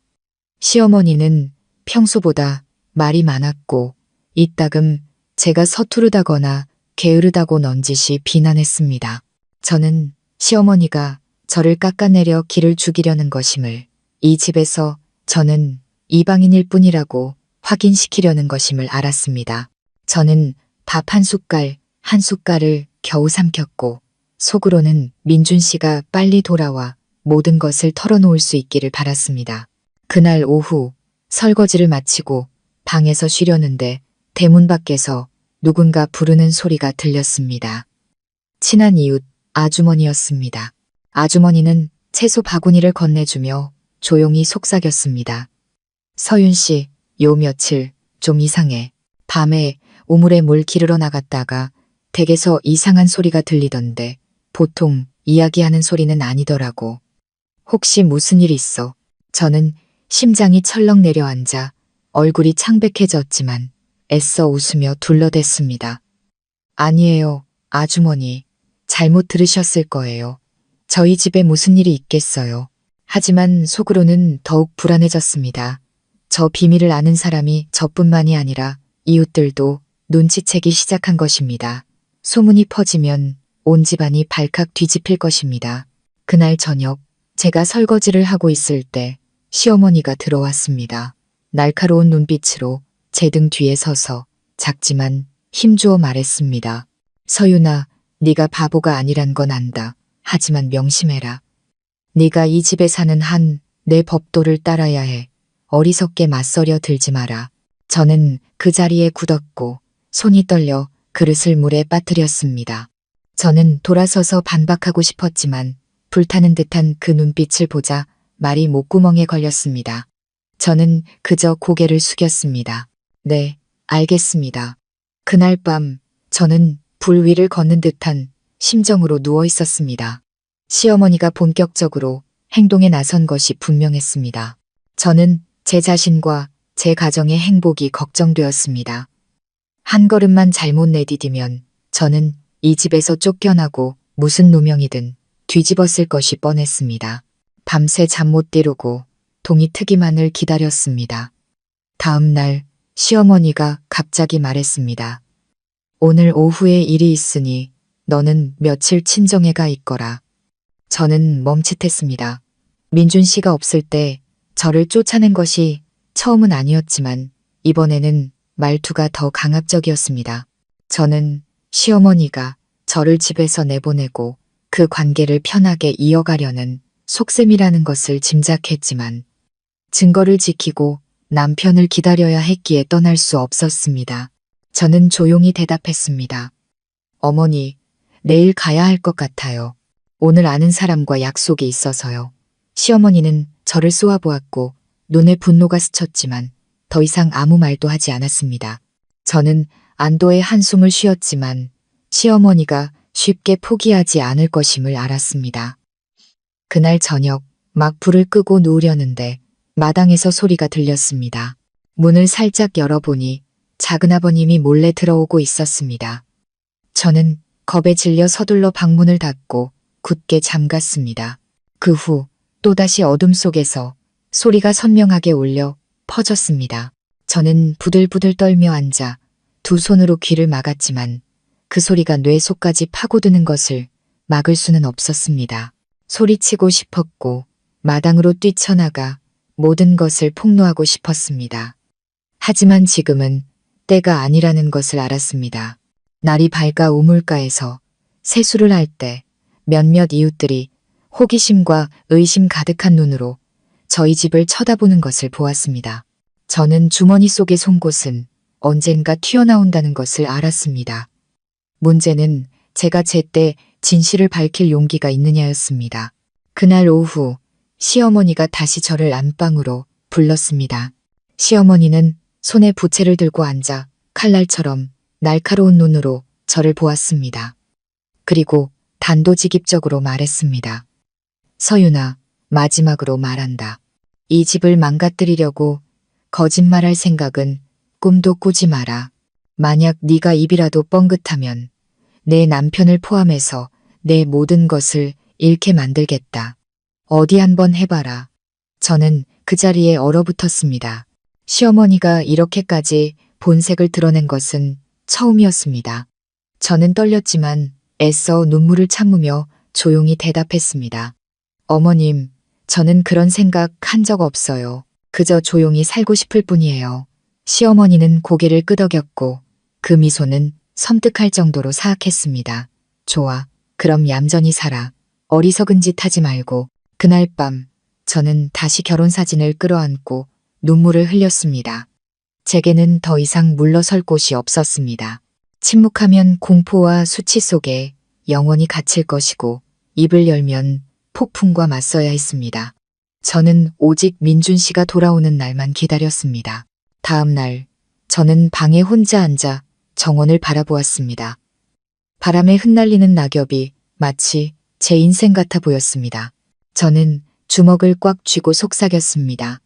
시어머니는 평소보다 말이 많았고 이따금 제가 서투르다거나 게으르다고 넌지시 비난했습니다. 저는 시어머니가 저를 깎아내려 기를 죽이려는 것임을, 이 집에서 저는 이방인일 뿐이라고 확인시키려는 것임을 알았습니다. 저는 밥 한 숟갈 한 숟갈을 겨우 삼켰고 속으로는 민준 씨가 빨리 돌아와 모든 것을 털어놓을 수 있기를 바랐습니다. 그날 오후 설거지를 마치고 방에서 쉬려는데 대문 밖에서 누군가 부르는 소리가 들렸습니다. 친한 이웃 아주머니였습니다. 아주머니는 채소 바구니를 건네주며 조용히 속삭였습니다. 서윤 씨, 요 며칠 좀 이상해. 밤에 우물에 물 기르러 나갔다가 댁에서 이상한 소리가 들리던데 보통 이야기하는 소리는 아니더라고. 혹시 무슨 일 있어? 저는 심장이 철렁 내려앉아 얼굴이 창백해졌지만 애써 웃으며 둘러댔습니다. 아니에요, 아주머니. 잘못 들으셨을 거예요. 저희 집에 무슨 일이 있겠어요. 하지만 속으로는 더욱 불안해졌습니다. 저 비밀을 아는 사람이 저뿐만이 아니라 이웃들도 눈치채기 시작한 것입니다. 소문이 퍼지면 온 집안이 발칵 뒤집힐 것입니다. 그날 저녁 제가 설거지를 하고 있을 때 시어머니가 들어왔습니다. 날카로운 눈빛으로 제 등 뒤에 서서 작지만 힘주어 말했습니다. 서윤아, 네가 바보가 아니란 건 안다. 하지만 명심해라. 네가 이 집에 사는 한 내 법도를 따라야 해. 어리석게 맞서려 들지 마라. 저는 그 자리에 굳었고 손이 떨려 그릇을 물에 빠뜨렸습니다. 저는 돌아서서 반박하고 싶었지만 불타는 듯한 그 눈빛을 보자 말이 목구멍에 걸렸습니다. 저는 그저 고개를 숙였습니다. 네, 알겠습니다. 그날 밤 저는 불 위를 걷는 듯한 심정으로 누워 있었습니다. 시어머니가 본격적으로 행동에 나선 것이 분명했습니다. 저는 제 자신과 제 가정의 행복이 걱정되었습니다. 한 걸음만 잘못 내디디면 저는 이 집에서 쫓겨나고 무슨 누명이든 뒤집었을 것이 뻔했습니다. 밤새 잠 못 이루고 동이 트기만을 기다렸습니다. 다음 날 시어머니가 갑자기 말했습니다. 오늘 오후에 일이 있으니 너는 며칠 친정에 가 있거라. 저는 멈칫했습니다. 민준 씨가 없을 때 저를 쫓아낸 것이 처음은 아니었지만 이번에는 말투가 더 강압적이었습니다. 저는 시어머니가 저를 집에서 내보내고 그 관계를 편하게 이어가려는 속셈이라는 것을 짐작했지만 증거를 지키고 남편을 기다려야 했기에 떠날 수 없었습니다. 저는 조용히 대답했습니다. 어머니, 내일 가야 할 것 같아요. 오늘 아는 사람과 약속이 있어서요. 시어머니는 저를 쏘아보았고 눈에 분노가 스쳤지만 더 이상 아무 말도 하지 않았습니다. 저는 안도의 한숨을 쉬었지만 시어머니가 쉽게 포기하지 않을 것임을 알았습니다. 그날 저녁 막 불을 끄고 누우려는데 마당에서 소리가 들렸습니다. 문을 살짝 열어보니 작은아버님이 몰래 들어오고 있었습니다. 저는 겁에 질려 서둘러 방문을 닫고 굳게 잠갔습니다. 그 후 또다시 어둠 속에서 소리가 선명하게 울려 퍼졌습니다. 저는 부들부들 떨며 앉아 두 손으로 귀를 막았지만 그 소리가 뇌 속까지 파고드는 것을 막을 수는 없었습니다. 소리치고 싶었고 마당으로 뛰쳐나가 모든 것을 폭로하고 싶었습니다. 하지만 지금은 때가 아니라는 것을 알았습니다. 날이 밝아 우물가에서 세수를 할 때 몇몇 이웃들이 호기심과 의심 가득한 눈으로 저희 집을 쳐다보는 것을 보았습니다. 저는 주머니 속의 송곳은 언젠가 튀어나온다는 것을 알았습니다. 문제는 제가 제때 진실을 밝힐 용기가 있느냐였습니다. 그날 오후 시어머니가 다시 저를 안방으로 불렀습니다. 시어머니는 손에 부채를 들고 앉아 칼날처럼 날카로운 눈으로 저를 보았습니다. 그리고 단도직입적으로 말했습니다. 서윤아, 마지막으로 말한다. 이 집을 망가뜨리려고 거짓말할 생각은 꿈도 꾸지 마라. 만약 네가 입이라도 뻥긋하면 내 남편을 포함해서 내 모든 것을 잃게 만들겠다. 어디 한번 해봐라. 저는 그 자리에 얼어붙었습니다. 시어머니가 이렇게까지 본색을 드러낸 것은 처음이었습니다. 저는 떨렸지만 애써 눈물을 참으며 조용히 대답했습니다. 어머님, 저는 그런 생각 한 적 없어요. 그저 조용히 살고 싶을 뿐이에요. 시어머니는 고개를 끄덕였고 그 미소는 섬뜩할 정도로 사악했습니다. 좋아, 그럼 얌전히 살아. 어리석은 짓 하지 말고. 그날 밤 저는 다시 결혼사진을 끌어안고 눈물을 흘렸습니다. 제게는 더 이상 물러설 곳이 없었습니다. 침묵하면 공포와 수치 속에 영원히 갇힐 것이고 입을 열면 폭풍과 맞서야 했습니다. 저는 오직 민준 씨가 돌아오는 날만 기다렸습니다. 다음 날 저는 방에 혼자 앉아 정원을 바라보았습니다. 바람에 흩날리는 낙엽이 마치 제 인생 같아 보였습니다. 저는 주먹을 꽉 쥐고 속삭였습니다.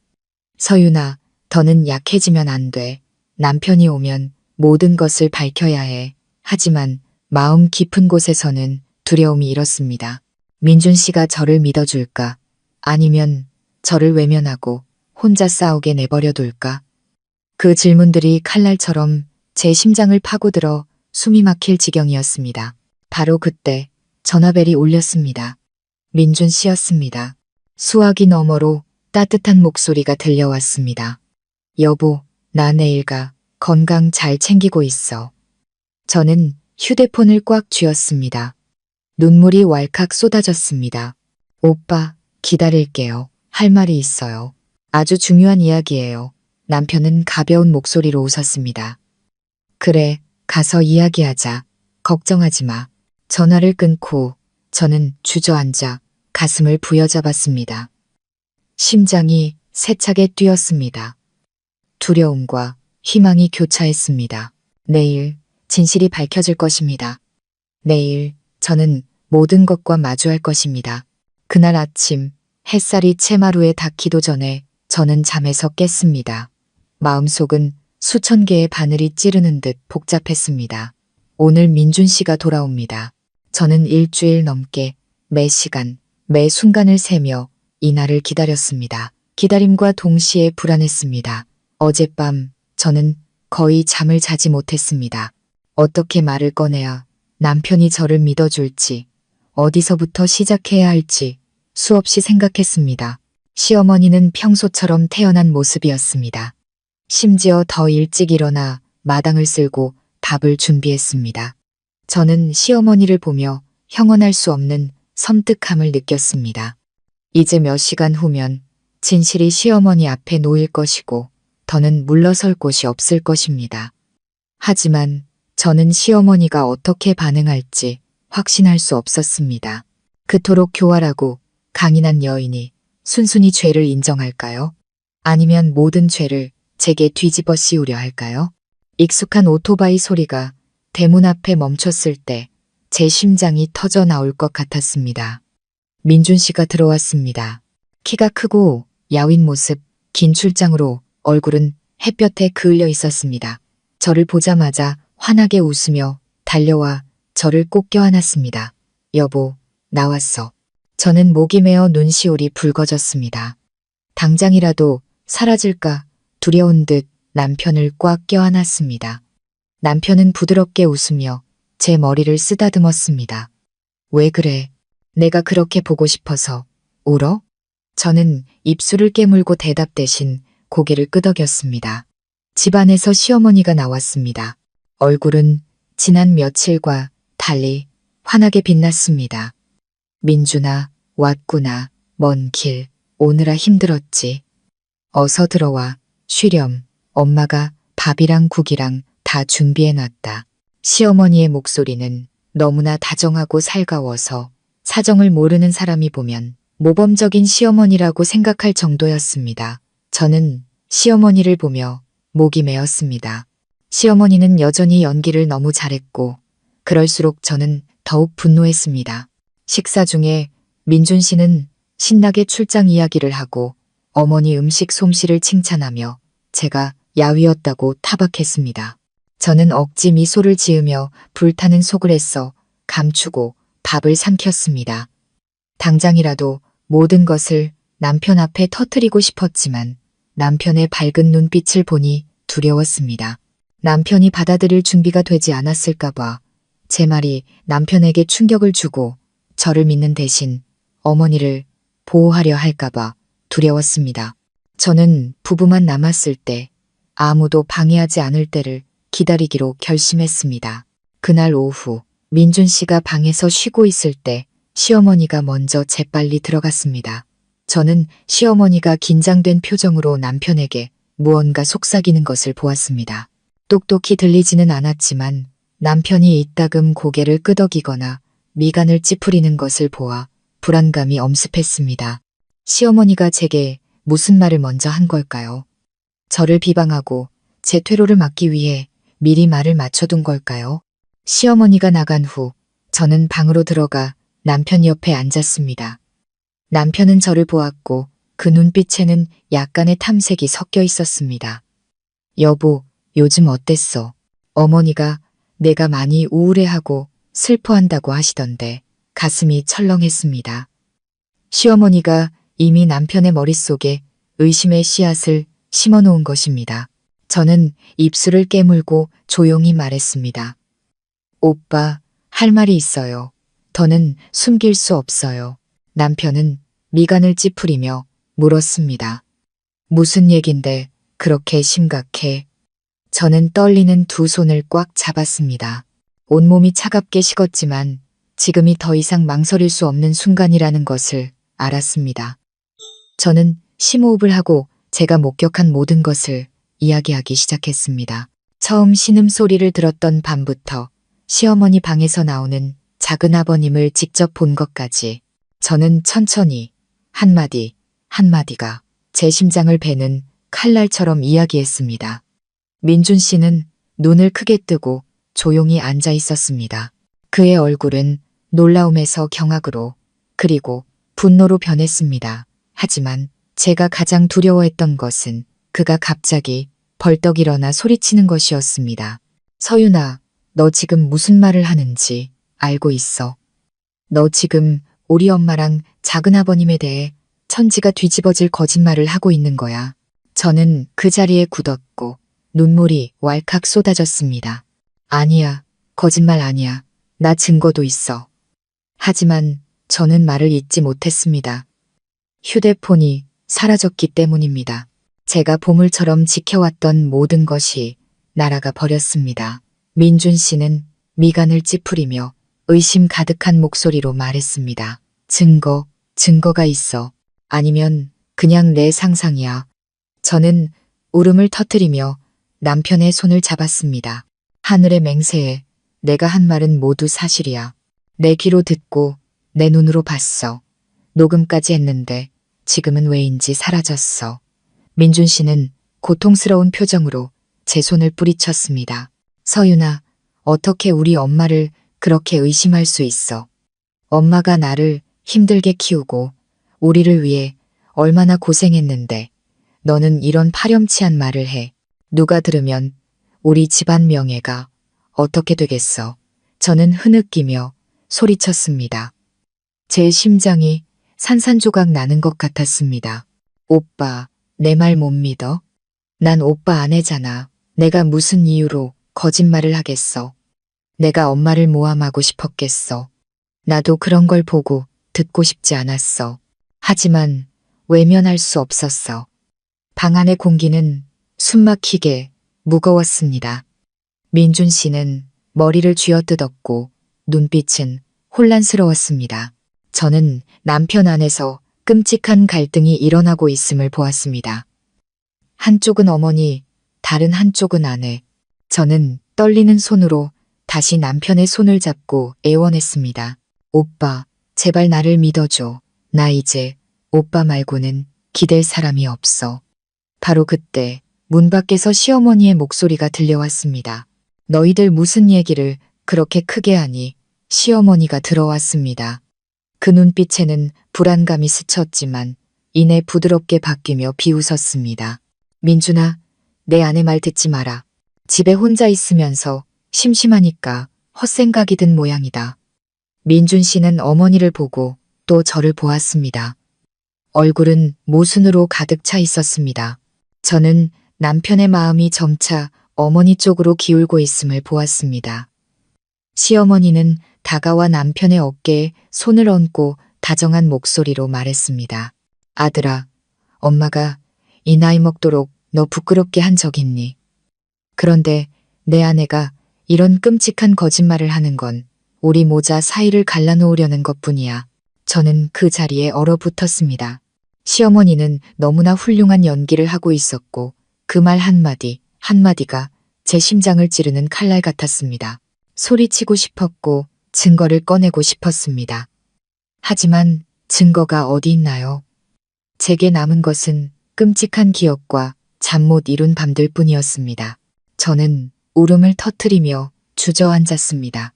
서윤아, 더는 약해지면 안 돼. 남편이 오면 모든 것을 밝혀야 해. 하지만 마음 깊은 곳에서는 두려움이 일었습니다. 민준 씨가 저를 믿어줄까? 아니면 저를 외면하고 혼자 싸우게 내버려 둘까? 그 질문들이 칼날처럼 제 심장을 파고들어 숨이 막힐 지경이었습니다. 바로 그때 전화벨이 울렸습니다. 민준 씨였습니다. 수화기 너머로 따뜻한 목소리가 들려왔습니다. 여보, 나 내일 가. 건강 잘 챙기고 있어. 저는 휴대폰을 꽉 쥐었습니다. 눈물이 왈칵 쏟아졌습니다. 오빠, 기다릴게요. 할 말이 있어요. 아주 중요한 이야기예요. 남편은 가벼운 목소리로 웃었습니다. 그래, 가서 이야기하자. 걱정하지 마. 전화를 끊고 저는 주저앉아 가슴을 부여잡았습니다. 심장이 세차게 뛰었습니다. 두려움과 희망이 교차했습니다. 내일 진실이 밝혀질 것입니다. 내일 저는 모든 것과 마주할 것입니다. 그날 아침 햇살이 채마루에 닿기도 전에 저는 잠에서 깼습니다. 마음속은 수천 개의 바늘이 찌르는 듯 복잡했습니다. 오늘 민준 씨가 돌아옵니다. 저는 일주일 넘게 매 시간, 매 순간을 세며 이 날을 기다렸습니다. 기다림과 동시에 불안했습니다. 어젯밤 저는 거의 잠을 자지 못했습니다. 어떻게 말을 꺼내야 남편이 저를 믿어줄지, 어디서부터 시작해야 할지 수없이 생각했습니다. 시어머니는 평소처럼 태어난 모습이었습니다. 심지어 더 일찍 일어나 마당을 쓸고 밥을 준비했습니다. 저는 시어머니를 보며 형언할 수 없는 섬뜩함을 느꼈습니다. 이제 몇 시간 후면 진실이 시어머니 앞에 놓일 것이고 더는 물러설 곳이 없을 것입니다. 하지만 저는 시어머니가 어떻게 반응할지 확신할 수 없었습니다. 그토록 교활하고 강인한 여인이 순순히 죄를 인정할까요? 아니면 모든 죄를 제게 뒤집어 씌우려 할까요? 익숙한 오토바이 소리가 대문 앞에 멈췄을 때 제 심장이 터져 나올 것 같았습니다. 민준 씨가 들어왔습니다. 키가 크고 야윈 모습, 긴 출장으로 얼굴은 햇볕에 그을려 있었습니다. 저를 보자마자 환하게 웃으며 달려와 저를 꼭 껴안았습니다. 여보, 나왔어. 저는 목이 메어 눈시울이 붉어졌습니다. 당장이라도 사라질까 두려운 듯 남편을 꽉 껴안았습니다. 남편은 부드럽게 웃으며 제 머리를 쓰다듬었습니다. 왜 그래? 내가 그렇게 보고 싶어서 울어? 저는 입술을 깨물고 대답 대신 고개를 끄덕였습니다. 집안에서 시어머니가 나왔습니다. 얼굴은 지난 며칠과 달리 환하게 빛났습니다. 민준아, 왔구나. 먼 길 오느라 힘들었지. 어서 들어와. 쉬렴. 엄마가 밥이랑 국이랑 다 준비해놨다. 시어머니의 목소리는 너무나 다정하고 살가워서 사정을 모르는 사람이 보면 모범적인 시어머니라고 생각할 정도였습니다. 저는 시어머니를 보며 목이 메었습니다. 시어머니는 여전히 연기를 너무 잘했고 그럴수록 저는 더욱 분노했습니다. 식사 중에 민준 씨는 신나게 출장 이야기를 하고 어머니 음식 솜씨를 칭찬하며 제가 야위었다고 타박했습니다. 저는 억지 미소를 지으며 불타는 속을 애써 감추고 밥을 삼켰습니다. 당장이라도 모든 것을 남편 앞에 터뜨리고 싶었지만 남편의 밝은 눈빛을 보니 두려웠습니다. 남편이 받아들일 준비가 되지 않았을까봐 제 말이 남편에게 충격을 주고 저를 믿는 대신 어머니를 보호하려 할까봐 두려웠습니다. 저는 부부만 남았을 때 아무도 방해하지 않을 때를 기다리기로 결심했습니다. 그날 오후 민준 씨가 방에서 쉬고 있을 때 시어머니가 먼저 재빨리 들어갔습니다. 저는 시어머니가 긴장된 표정으로 남편에게 무언가 속삭이는 것을 보았습니다. 똑똑히 들리지는 않았지만 남편이 이따금 고개를 끄덕이거나 미간을 찌푸리는 것을 보아 불안감이 엄습했습니다. 시어머니가 제게 무슨 말을 먼저 한 걸까요? 저를 비방하고 제 퇴로를 막기 위해 미리 말을 맞춰둔 걸까요? 시어머니가 나간 후 저는 방으로 들어가 남편 옆에 앉았습니다. 남편은 저를 보았고 그 눈빛에는 약간의 탐색이 섞여 있었습니다. 여보, 요즘 어땠어? 어머니가 내가 많이 우울해하고 슬퍼한다고 하시던데 가슴이 철렁했습니다. 시어머니가 이미 남편의 머릿속에 의심의 씨앗을 심어놓은 것입니다. 저는 입술을 깨물고 조용히 말했습니다. 오빠, 할 말이 있어요. 더는 숨길 수 없어요. 남편은 미간을 찌푸리며 물었습니다. 무슨 얘긴데 그렇게 심각해? 저는 떨리는 두 손을 꽉 잡았습니다. 온몸이 차갑게 식었지만 지금이 더 이상 망설일 수 없는 순간이라는 것을 알았습니다. 저는 심호흡을 하고 제가 목격한 모든 것을 이야기하기 시작했습니다. 처음 신음소리를 들었던 밤부터 시어머니 방에서 나오는 작은 아버님을 직접 본 것까지 저는 천천히 한마디 한마디가 제 심장을 베는 칼날처럼 이야기했습니다. 민준 씨는 눈을 크게 뜨고 조용히 앉아 있었습니다. 그의 얼굴은 놀라움에서 경악으로 그리고 분노로 변했습니다. 하지만 제가 가장 두려워했던 것은 그가 갑자기 벌떡 일어나 소리치는 것이었습니다. 서윤아, 너 지금 무슨 말을 하는지 알고 있어. 너 지금 우리 엄마랑 작은아버님에 대해 천지가 뒤집어질 거짓말을 하고 있는 거야. 저는 그 자리에 굳었고 눈물이 왈칵 쏟아졌습니다. 아니야, 거짓말 아니야. 나 증거도 있어. 하지만 저는 말을 잇지 못했습니다. 휴대폰이 사라졌기 때문입니다. 제가 보물처럼 지켜왔던 모든 것이 날아가 버렸습니다. 민준 씨는 미간을 찌푸리며 의심 가득한 목소리로 말했습니다. 증거가 있어. 아니면 그냥 내 상상이야. 저는 울음을 터뜨리며 남편의 손을 잡았습니다. 하늘의 맹세에 내가 한 말은 모두 사실이야. 내 귀로 듣고 내 눈으로 봤어. 녹음까지 했는데 지금은 왜인지 사라졌어. 민준 씨는 고통스러운 표정으로 제 손을 뿌리쳤습니다. 서윤아, 어떻게 우리 엄마를 그렇게 의심할 수 있어? 엄마가 나를 힘들게 키우고 우리를 위해 얼마나 고생했는데 너는 이런 파렴치한 말을 해. 누가 들으면 우리 집안 명예가 어떻게 되겠어? 저는 흐느끼며 소리쳤습니다. 제 심장이 산산조각 나는 것 같았습니다. 오빠, 내 말 못 믿어? 난 오빠 아내잖아. 내가 무슨 이유로 거짓말을 하겠어. 내가 엄마를 모함하고 싶었겠어. 나도 그런 걸 보고 듣고 싶지 않았어. 하지만 외면할 수 없었어. 방 안의 공기는 숨막히게 무거웠습니다. 민준 씨는 머리를 쥐어뜯었고 눈빛은 혼란스러웠습니다. 저는 남편 안에서 끔찍한 갈등이 일어나고 있음을 보았습니다. 한쪽은 어머니, 다른 한쪽은 아내. 저는 떨리는 손으로 다시 남편의 손을 잡고 애원했습니다. 오빠, 제발 나를 믿어줘. 나 이제 오빠 말고는 기댈 사람이 없어. 바로 그때 문 밖에서 시어머니의 목소리가 들려왔습니다. 너희들 무슨 얘기를 그렇게 크게 하니? 시어머니가 들어왔습니다. 그 눈빛에는 불안감이 스쳤지만 이내 부드럽게 바뀌며 비웃었습니다. 민준아, 내 아내 말 듣지 마라. 집에 혼자 있으면서 심심하니까 헛생각이 든 모양이다. 민준 씨는 어머니를 보고 또 저를 보았습니다. 얼굴은 모순으로 가득 차 있었습니다. 저는 남편의 마음이 점차 어머니 쪽으로 기울고 있음을 보았습니다. 시어머니는 다가와 남편의 어깨에 손을 얹고 다정한 목소리로 말했습니다. 아들아, 엄마가 이 나이 먹도록 너 부끄럽게 한 적 있니? 그런데 내 아내가 이런 끔찍한 거짓말을 하는 건 우리 모자 사이를 갈라놓으려는 것뿐이야. 저는 그 자리에 얼어붙었습니다. 시어머니는 너무나 훌륭한 연기를 하고 있었고 그 말 한마디 한마디가 제 심장을 찌르는 칼날 같았습니다. 소리치고 싶었고 증거를 꺼내고 싶었습니다. 하지만 증거가 어디 있나요? 제게 남은 것은 끔찍한 기억과 잠 못 이룬 밤들 뿐이었습니다. 저는 울음을 터뜨리며 주저앉았습니다.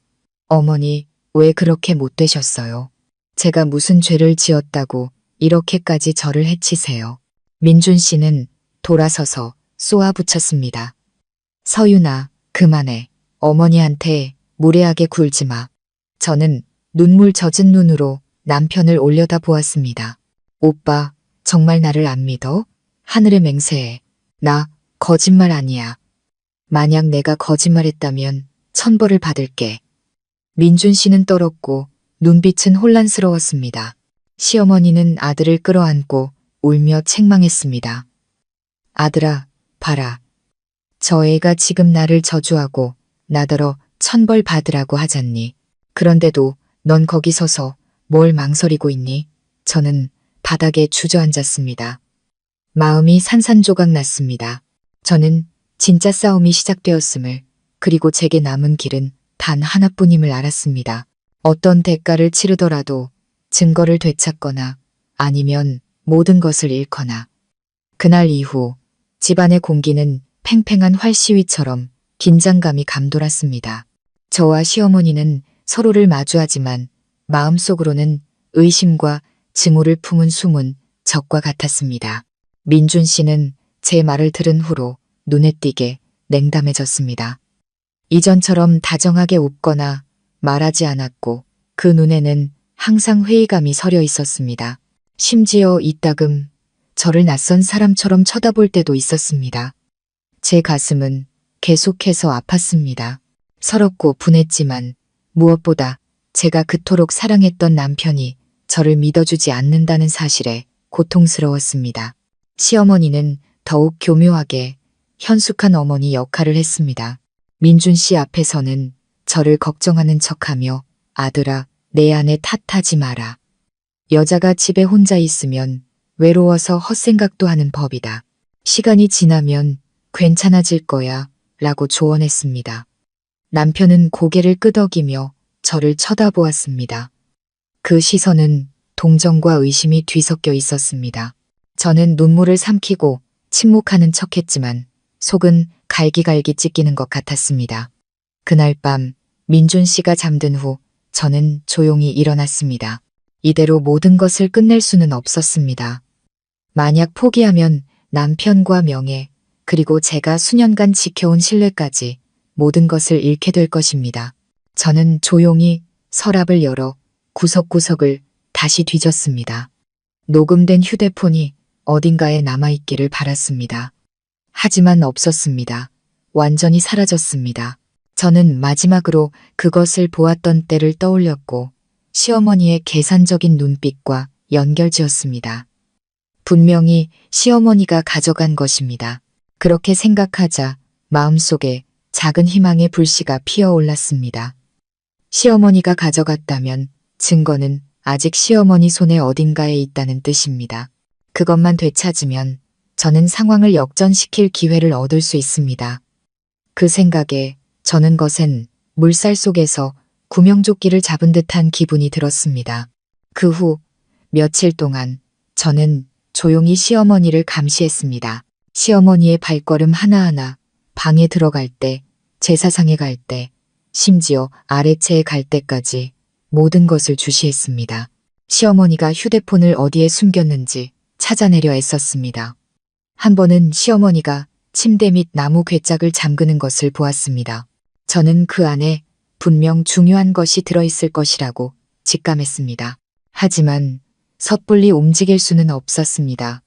어머니, 왜 그렇게 못되셨어요? 제가 무슨 죄를 지었다고 이렇게까지 저를 해치세요? 민준 씨는 돌아서서 쏘아붙였습니다. 서윤아, 그만해. 어머니한테 무례하게 굴지 마. 저는 눈물 젖은 눈으로 남편을 올려다 보았습니다. 오빠, 정말 나를 안 믿어? 하늘의 맹세해. 나 거짓말 아니야. 만약 내가 거짓말했다면 천벌을 받을게. 민준 씨는 떨었고 눈빛은 혼란스러웠습니다. 시어머니는 아들을 끌어안고 울며 책망했습니다. 아들아, 봐라. 저 애가 지금 나를 저주하고 나더러 천벌 받으라고 하잖니. 그런데도 넌 거기 서서 뭘 망설이고 있니? 저는 바닥에 주저앉았습니다. 마음이 산산조각 났습니다. 저는 진짜 싸움이 시작되었음을, 그리고 제게 남은 길은 단 하나뿐임을 알았습니다. 어떤 대가를 치르더라도 증거를 되찾거나 아니면 모든 것을 잃거나. 그날 이후 집안의 공기는 팽팽한 활시위처럼 긴장감이 감돌았습니다. 저와 시어머니는 서로를 마주하지만 마음속으로는 의심과 증오를 품은 숨은 적과 같았습니다. 민준 씨는 제 말을 들은 후로 눈에 띄게 냉담해졌습니다. 이전처럼 다정하게 웃거나 말하지 않았고 그 눈에는 항상 회의감이 서려 있었습니다. 심지어 이따금 저를 낯선 사람처럼 쳐다볼 때도 있었습니다. 제 가슴은 계속해서 아팠습니다. 서럽고 분했지만 무엇보다 제가 그토록 사랑했던 남편이 저를 믿어주지 않는다는 사실에 고통스러웠습니다. 시어머니는 더욱 교묘하게 현숙한 어머니 역할을 했습니다. 민준 씨 앞에서는 저를 걱정하는 척하며 아들아, 내 안에 탓하지 마라. 여자가 집에 혼자 있으면 외로워서 헛생각도 하는 법이다. 시간이 지나면 괜찮아질 거야 라고 조언했습니다. 남편은 고개를 끄덕이며 저를 쳐다보았습니다. 그 시선은 동정과 의심이 뒤섞여 있었습니다. 저는 눈물을 삼키고 침묵하는 척했지만 속은 갈기갈기 찢기는 것 같았습니다. 그날 밤 민준 씨가 잠든 후 저는 조용히 일어났습니다. 이대로 모든 것을 끝낼 수는 없었습니다. 만약 포기하면 남편과 명예, 그리고 제가 수년간 지켜온 신뢰까지 모든 것을 잃게 될 것입니다. 저는 조용히 서랍을 열어 구석구석을 다시 뒤졌습니다. 녹음된 휴대폰이 어딘가에 남아있기를 바랐습니다. 하지만 없었습니다. 완전히 사라졌습니다. 저는 마지막으로 그것을 보았던 때를 떠올렸고 시어머니의 계산적인 눈빛과 연결지었습니다. 분명히 시어머니가 가져간 것입니다. 그렇게 생각하자 마음속에 작은 희망의 불씨가 피어올랐습니다. 시어머니가 가져갔다면 증거는 아직 시어머니 손에 어딘가에 있다는 뜻입니다. 그것만 되찾으면 저는 상황을 역전시킬 기회를 얻을 수 있습니다. 그 생각에 저는 거센 물살 속에서 구명조끼를 잡은 듯한 기분이 들었습니다. 그 후 며칠 동안 저는 조용히 시어머니를 감시했습니다. 시어머니의 발걸음 하나하나, 방에 들어갈 때, 제사상에 갈 때, 심지어 아래채에 갈 때까지 모든 것을 주시했습니다. 시어머니가 휴대폰을 어디에 숨겼는지 찾아내려 애썼습니다. 한 번은 시어머니가 침대 밑 나무 괴짝을 잠그는 것을 보았습니다. 저는 그 안에 분명 중요한 것이 들어있을 것이라고 직감했습니다. 하지만 섣불리 움직일 수는 없었습니다.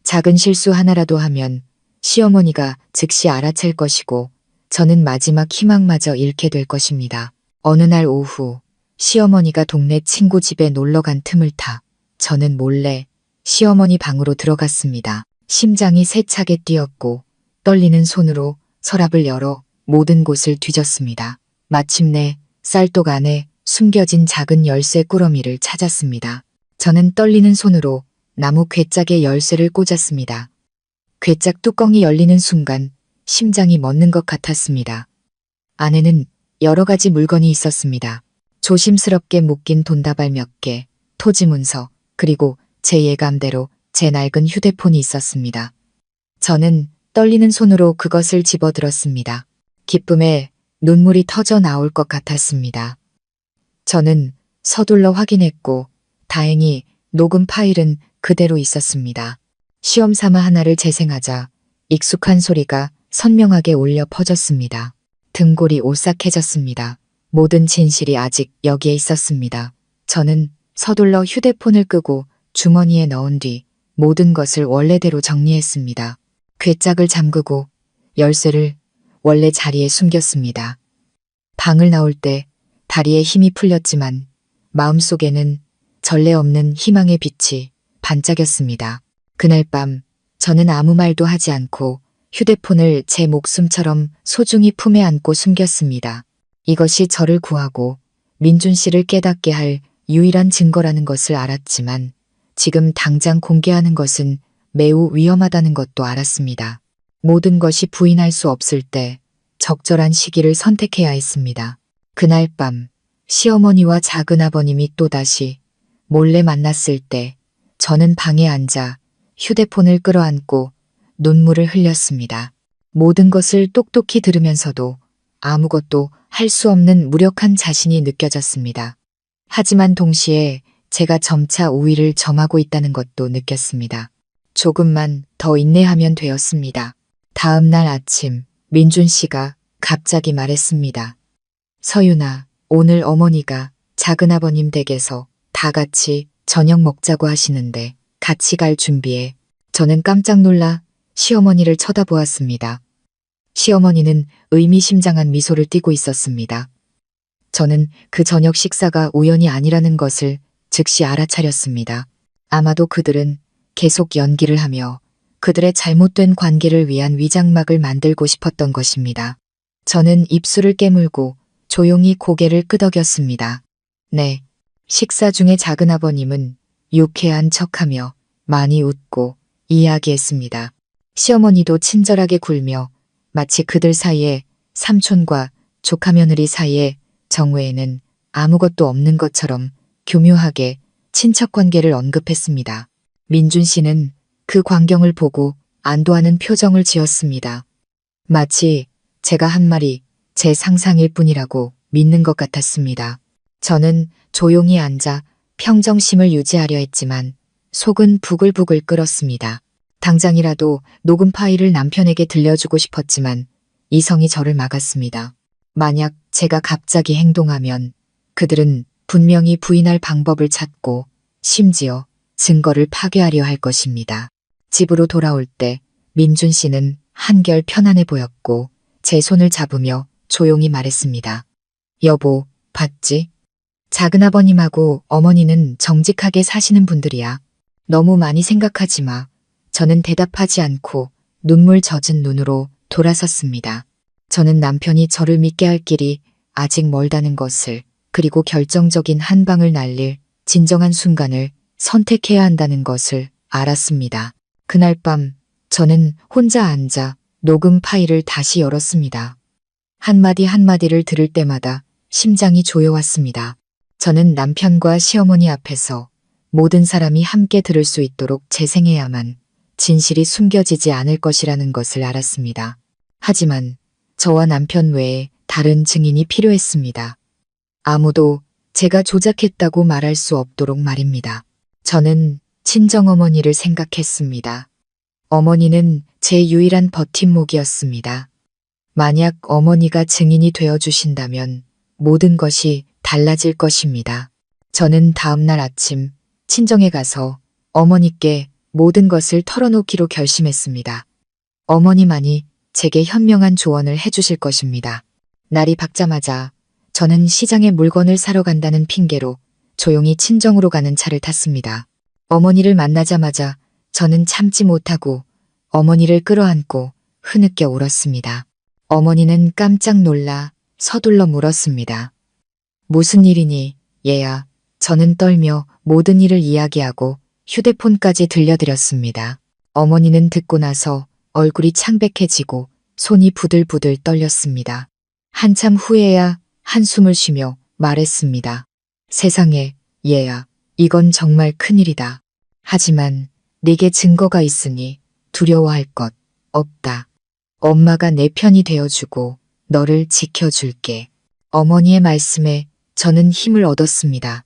작은 실수 하나라도 하면 시어머니가 즉시 알아챌 것이고 저는 마지막 희망마저 잃게 될 것입니다. 어느 날 오후 시어머니가 동네 친구 집에 놀러 간 틈을 타 저는 몰래 시어머니 방으로 들어갔습니다. 심장이 세차게 뛰었고 떨리는 손으로 서랍을 열어 모든 곳을 뒤졌습니다. 마침내 쌀독 안에 숨겨진 작은 열쇠 꾸러미를 찾았습니다. 저는 떨리는 손으로 나무 괴짝에 열쇠를 꽂았습니다. 괴짝 뚜껑이 열리는 순간 심장이 멎는 것 같았습니다. 안에는 여러 가지 물건이 있었습니다. 조심스럽게 묶인 돈다발 몇 개, 토지 문서, 그리고 제 예감대로 제 낡은 휴대폰이 있었습니다. 저는 떨리는 손으로 그것을 집어들었습니다. 기쁨에 눈물이 터져 나올 것 같았습니다. 저는 서둘러 확인했고 다행히 녹음 파일은 그대로 있었습니다. 시험 삼아 하나를 재생하자 익숙한 소리가 선명하게 울려 퍼졌습니다. 등골이 오싹해졌습니다. 모든 진실이 아직 여기에 있었습니다. 저는 서둘러 휴대폰을 끄고 주머니에 넣은 뒤 모든 것을 원래대로 정리했습니다. 괴짝을 잠그고 열쇠를 원래 자리에 숨겼습니다. 방을 나올 때 다리에 힘이 풀렸지만 마음속에는 전례 없는 희망의 빛이 반짝였습니다. 그날 밤 저는 아무 말도 하지 않고 휴대폰을 제 목숨처럼 소중히 품에 안고 숨겼습니다. 이것이 저를 구하고 민준 씨를 깨닫게 할 유일한 증거라는 것을 알았지만 지금 당장 공개하는 것은 매우 위험하다는 것도 알았습니다. 모든 것이 부인할 수 없을 때 적절한 시기를 선택해야 했습니다. 그날 밤 시어머니와 작은아버님이 또다시 몰래 만났을 때 저는 방에 앉아 휴대폰을 끌어안고 눈물을 흘렸습니다. 모든 것을 똑똑히 들으면서도 아무것도 할 수 없는 무력한 자신이 느껴졌습니다. 하지만 동시에 제가 점차 우위를 점하고 있다는 것도 느꼈습니다. 조금만 더 인내하면 되었습니다. 다음 날 아침 민준 씨가 갑자기 말했습니다. 서윤아, 오늘 어머니가 작은아버님 댁에서 다 같이 저녁 먹자고 하시는데 같이 갈 준비해. 저는 깜짝 놀라 시어머니를 쳐다보았습니다. 시어머니는 의미심장한 미소를 띠고 있었습니다. 저는 그 저녁 식사가 우연이 아니라는 것을 즉시 알아차렸습니다. 아마도 그들은 계속 연기를 하며 그들의 잘못된 관계를 위한 위장막을 만들고 싶었던 것입니다. 저는 입술을 깨물고 조용히 고개를 끄덕였습니다. 네, 식사 중에 작은아버님은 유쾌한 척하며 많이 웃고 이야기했습니다. 시어머니도 친절하게 굴며 마치 그들 사이에 삼촌과 조카며느리 사이에 정외에는 아무것도 없는 것처럼 교묘하게 친척관계를 언급했습니다. 민준 씨는 그 광경을 보고 안도하는 표정을 지었습니다. 마치 제가 한 말이 제 상상일 뿐이라고 믿는 것 같았습니다. 저는 조용히 앉아 평정심을 유지하려 했지만 속은 부글부글 끓었습니다. 당장이라도 녹음 파일을 남편에게 들려주고 싶었지만 이성이 저를 막았습니다. 만약 제가 갑자기 행동하면 그들은 분명히 부인할 방법을 찾고 심지어 증거를 파괴하려 할 것입니다. 집으로 돌아올 때 민준 씨는 한결 편안해 보였고 제 손을 잡으며 조용히 말했습니다. 여보, 봤지? 작은아버님하고 어머니는 정직하게 사시는 분들이야. 너무 많이 생각하지 마. 저는 대답하지 않고 눈물 젖은 눈으로 돌아섰습니다. 저는 남편이 저를 믿게 할 길이 아직 멀다는 것을, 그리고 결정적인 한 방을 날릴 진정한 순간을 선택해야 한다는 것을 알았습니다. 그날 밤 저는 혼자 앉아 녹음 파일을 다시 열었습니다. 한마디 한마디를 들을 때마다 심장이 조여왔습니다. 저는 남편과 시어머니 앞에서 모든 사람이 함께 들을 수 있도록 재생해야만 진실이 숨겨지지 않을 것이라는 것을 알았습니다. 하지만 저와 남편 외에 다른 증인이 필요했습니다. 아무도 제가 조작했다고 말할 수 없도록 말입니다. 저는 친정어머니를 생각했습니다. 어머니는 제 유일한 버팀목이었습니다. 만약 어머니가 증인이 되어주신다면 모든 것이 달라질 것입니다. 저는 다음 날 아침 친정에 가서 어머니께 모든 것을 털어놓기로 결심했습니다. 어머니만이 제게 현명한 조언을 해주실 것입니다. 날이 밝자마자 저는 시장에 물건을 사러 간다는 핑계로 조용히 친정으로 가는 차를 탔습니다. 어머니를 만나자마자 저는 참지 못하고 어머니를 끌어안고 흐느껴 울었습니다. 어머니는 깜짝 놀라 서둘러 물었습니다. 무슨 일이니, 얘야? 저는 떨며 모든 일을 이야기하고 휴대폰까지 들려드렸습니다. 어머니는 듣고 나서 얼굴이 창백해지고 손이 부들부들 떨렸습니다. 한참 후에야 한숨을 쉬며 말했습니다. 세상에, 얘야, 이건 정말 큰일이다. 하지만 네게 증거가 있으니 두려워할 것 없다. 엄마가 내 편이 되어주고 너를 지켜줄게. 어머니의 말씀에 저는 힘을 얻었습니다.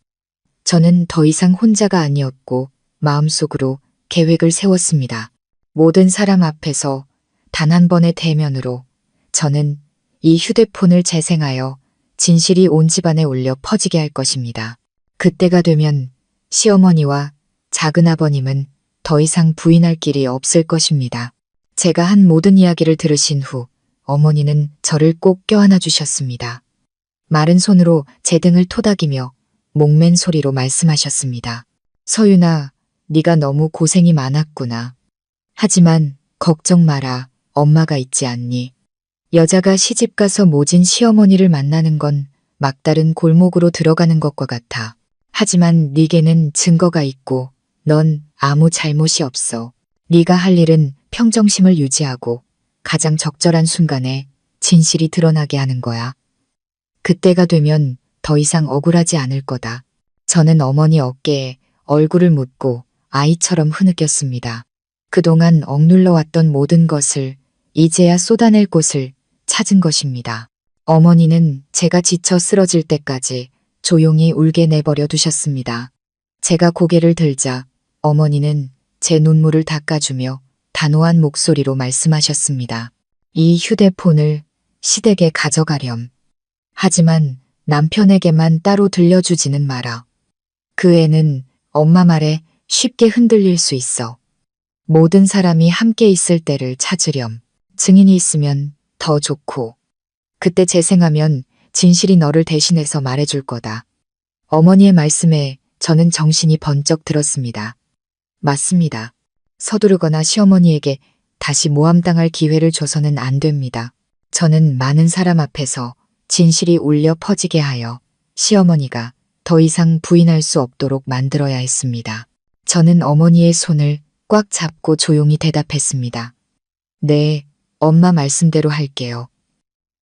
저는 더 이상 혼자가 아니었고 마음속으로 계획을 세웠습니다. 모든 사람 앞에서 단 한 번의 대면으로 저는 이 휴대폰을 재생하여 진실이 온 집안에 울려 퍼지게 할 것입니다. 그때가 되면 시어머니와 작은아버님은 더 이상 부인할 길이 없을 것입니다. 제가 한 모든 이야기를 들으신 후 어머니는 저를 꼭 껴안아 주셨습니다. 마른 손으로 제 등을 토닥이며 목맨 소리로 말씀하셨습니다. 서윤아, 네가 너무 고생이 많았구나. 하지만 걱정 마라. 엄마가 있지 않니? 여자가 시집가서 모진 시어머니를 만나는 건 막다른 골목으로 들어가는 것과 같아. 하지만 네게는 증거가 있고 넌 아무 잘못이 없어. 네가 할 일은 평정심을 유지하고 가장 적절한 순간에 진실이 드러나게 하는 거야. 그때가 되면 더 이상 억울하지 않을 거다. 저는 어머니 어깨에 얼굴을 묻고 아이처럼 흐느꼈습니다. 그동안 억눌러 왔던 모든 것을 이제야 쏟아낼 곳을 찾은 것입니다. 어머니는 제가 지쳐 쓰러질 때까지 조용히 울게 내버려 두셨습니다. 제가 고개를 들자 어머니는 제 눈물을 닦아주며 단호한 목소리로 말씀하셨습니다. 이 휴대폰을 시댁에 가져가렴. 하지만 남편에게만 따로 들려주지는 마라. 그 애는 엄마 말에 쉽게 흔들릴 수 있어. 모든 사람이 함께 있을 때를 찾으렴. 증인이 있으면 더 좋고. 그때 재생하면 진실이 너를 대신해서 말해줄 거다. 어머니의 말씀에 저는 정신이 번쩍 들었습니다. 맞습니다. 서두르거나 시어머니에게 다시 모함당할 기회를 줘서는 안 됩니다. 저는 많은 사람 앞에서 진실이 울려 퍼지게 하여 시어머니가 더 이상 부인할 수 없도록 만들어야 했습니다. 저는 어머니의 손을 꽉 잡고 조용히 대답했습니다. 네, 엄마 말씀대로 할게요.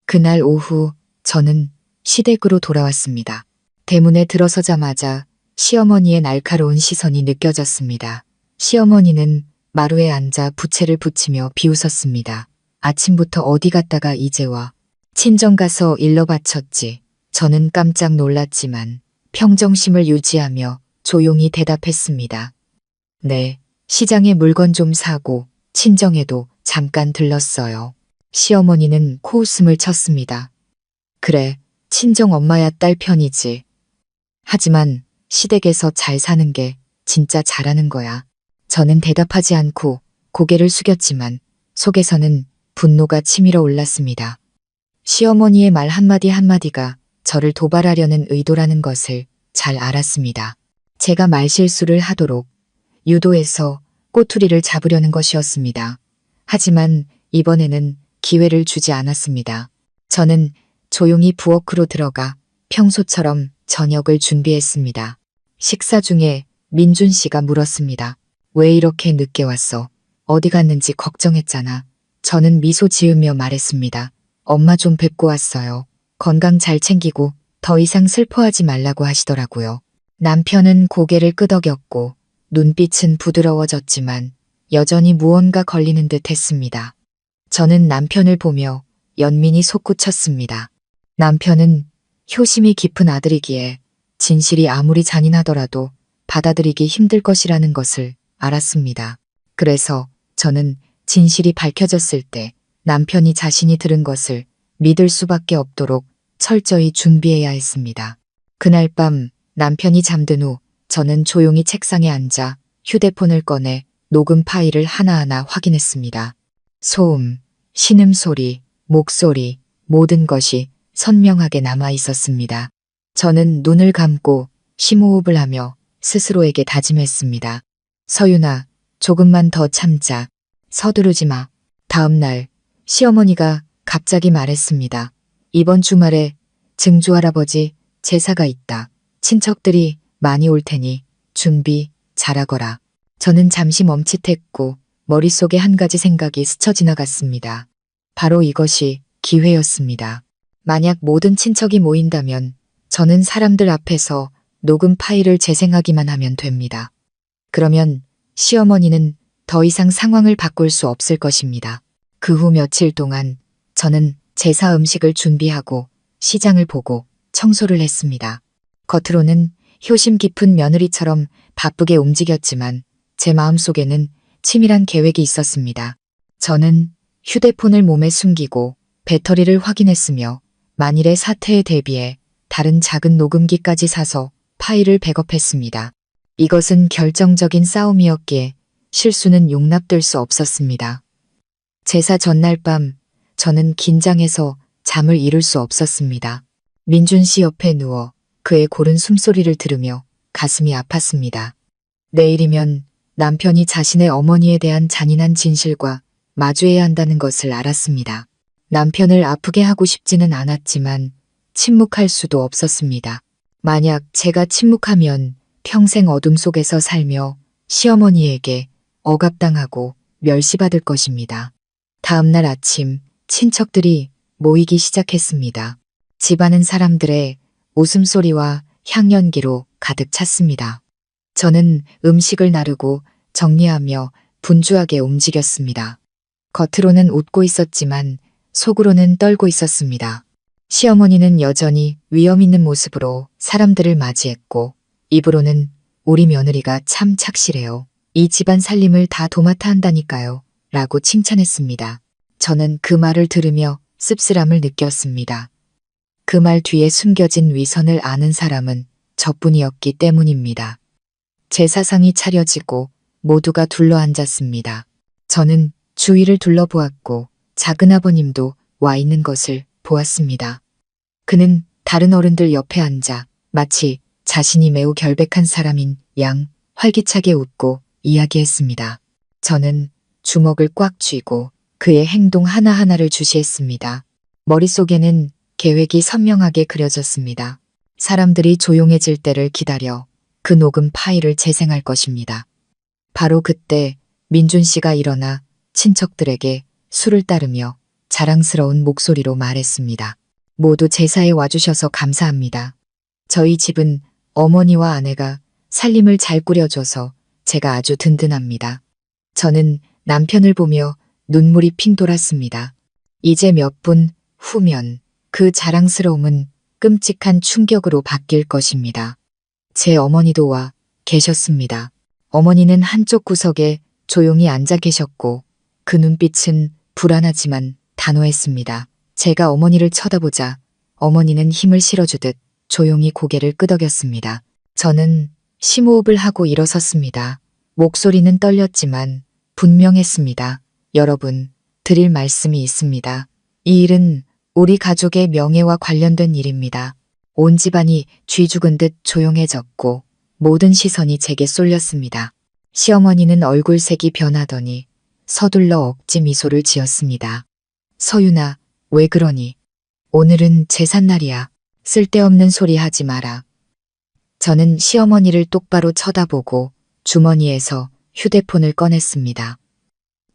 그날 오후 저는 시댁으로 돌아왔습니다. 대문에 들어서자마자 시어머니의 날카로운 시선이 느껴졌습니다. 시어머니는 마루에 앉아 부채를 붙이며 비웃었습니다. 아침부터 어디 갔다가 이제 와. 친정 가서 일러 바쳤지. 저는 깜짝 놀랐지만 평정심을 유지하며 조용히 대답했습니다. 네, 시장에 물건 좀 사고 친정에도 잠깐 들렀어요. 시어머니는 코웃음을 쳤습니다. 그래, 친정 엄마야 딸 편이지. 하지만 시댁에서 잘 사는 게 진짜 잘하는 거야. 저는 대답하지 않고 고개를 숙였지만 속에서는 분노가 치밀어 올랐습니다. 시어머니의 말 한마디 한마디가 저를 도발하려는 의도라는 것을 잘 알았습니다. 제가 말실수를 하도록 유도해서 꼬투리를 잡으려는 것이었습니다. 하지만 이번에는 기회를 주지 않았습니다. 저는 조용히 부엌으로 들어가 평소처럼 저녁을 준비했습니다. 식사 중에 민준 씨가 물었습니다. 왜 이렇게 늦게 왔어? 어디 갔는지 걱정했잖아. 저는 미소 지으며 말했습니다. 엄마 좀 뵙고 왔어요. 건강 잘 챙기고 더 이상 슬퍼하지 말라고 하시더라고요. 남편은 고개를 끄덕였고 눈빛은 부드러워졌지만 여전히 무언가 걸리는 듯 했습니다. 저는 남편을 보며 연민이 솟구쳤습니다. 남편은 효심이 깊은 아들이기에 진실이 아무리 잔인하더라도 받아들이기 힘들 것이라는 것을 알았습니다. 그래서 저는 진실이 밝혀졌을 때 남편이 자신이 들은 것을 믿을 수밖에 없도록 철저히 준비해야 했습니다. 그날 밤 남편이 잠든 후 저는 조용히 책상에 앉아 휴대폰을 꺼내 녹음 파일을 하나하나 확인했습니다. 소음, 신음소리, 목소리, 모든 것이 선명하게 남아 있었습니다. 저는 눈을 감고 심호흡을 하며 스스로에게 다짐했습니다. 서윤아, 조금만 더 참자. 서두르지 마. 다음 날 시어머니가 갑자기 말했습니다. 이번 주말에 증조할아버지 제사가 있다. 친척들이 많이 올 테니 준비 잘하거라. 저는 잠시 멈칫했고 머릿속에 한 가지 생각이 스쳐 지나갔습니다. 바로 이것이 기회였습니다. 만약 모든 친척이 모인다면 저는 사람들 앞에서 녹음 파일을 재생하기만 하면 됩니다. 그러면 시어머니는 더 이상 상황을 바꿀 수 없을 것입니다. 그 후 며칠 동안 저는 제사 음식을 준비하고 시장을 보고 청소를 했습니다. 겉으로는 효심 깊은 며느리처럼 바쁘게 움직였지만 제 마음속에는 치밀한 계획이 있었습니다. 저는 휴대폰을 몸에 숨기고 배터리를 확인했으며 만일의 사태에 대비해 다른 작은 녹음기까지 사서 파일을 백업했습니다. 이것은 결정적인 싸움이었기에 실수는 용납될 수 없었습니다. 제사 전날 밤 저는 긴장해서 잠을 이룰 수 없었습니다. 민준 씨 옆에 누워 그의 고른 숨소리를 들으며 가슴이 아팠습니다. 내일이면 남편이 자신의 어머니에 대한 잔인한 진실과 마주해야 한다는 것을 알았습니다. 남편을 아프게 하고 싶지는 않았지만 침묵할 수도 없었습니다. 만약 제가 침묵하면 평생 어둠 속에서 살며 시어머니에게 억압당하고 멸시받을 것입니다. 다음 날 아침 친척들이 모이기 시작했습니다. 집안은 사람들의 웃음소리와 향연기로 가득 찼습니다. 저는 음식을 나르고 정리하며 분주하게 움직였습니다. 겉으로는 웃고 있었지만 속으로는 떨고 있었습니다. 시어머니는 여전히 위험 있는 모습으로 사람들을 맞이했고 입으로는 우리 며느리가 참 착실해요. 이 집안 살림을 다 도맡아 한다니까요. 라고 칭찬했습니다. 저는 그 말을 들으며 씁쓸함을 느꼈습니다. 그 말 뒤에 숨겨진 위선을 아는 사람은 저뿐이었기 때문입니다. 제사상이 차려지고 모두가 둘러앉았습니다. 저는 주위를 둘러보았고 작은아버님도 와 있는 것을 보았습니다. 그는 다른 어른들 옆에 앉아 마치 자신이 매우 결백한 사람인 양 활기차게 웃고 이야기했습니다. 저는 주먹을 꽉 쥐고 그의 행동 하나하나를 주시했습니다. 머릿속에는 계획이 선명하게 그려졌습니다. 사람들이 조용해질 때를 기다려 그 녹음 파일을 재생할 것입니다. 바로 그때 민준 씨가 일어나 친척들에게 술을 따르며 자랑스러운 목소리로 말했습니다. 모두 제사에 와주셔서 감사합니다. 저희 집은 어머니와 아내가 살림을 잘 꾸려줘서 제가 아주 든든합니다. 저는 남편을 보며 눈물이 핑 돌았습니다. 이제 몇 분 후면 그 자랑스러움은 끔찍한 충격으로 바뀔 것입니다. 제 어머니도 와 계셨습니다. 어머니는 한쪽 구석에 조용히 앉아 계셨고 그 눈빛은 불안하지만 단호했습니다. 제가 어머니를 쳐다보자 어머니는 힘을 실어주듯 조용히 고개를 끄덕였습니다. 저는 심호흡을 하고 일어섰습니다. 목소리는 떨렸지만 분명했습니다. 여러분, 드릴 말씀이 있습니다. 이 일은 우리 가족의 명예와 관련된 일입니다. 온 집안이 쥐 죽은 듯 조용해졌고 모든 시선이 제게 쏠렸습니다. 시어머니는 얼굴색이 변하더니 서둘러 억지 미소를 지었습니다. 서윤아, 왜 그러니? 오늘은 제삿날이야. 쓸데없는 소리 하지 마라. 저는 시어머니를 똑바로 쳐다보고 주머니에서 휴대폰을 꺼냈습니다.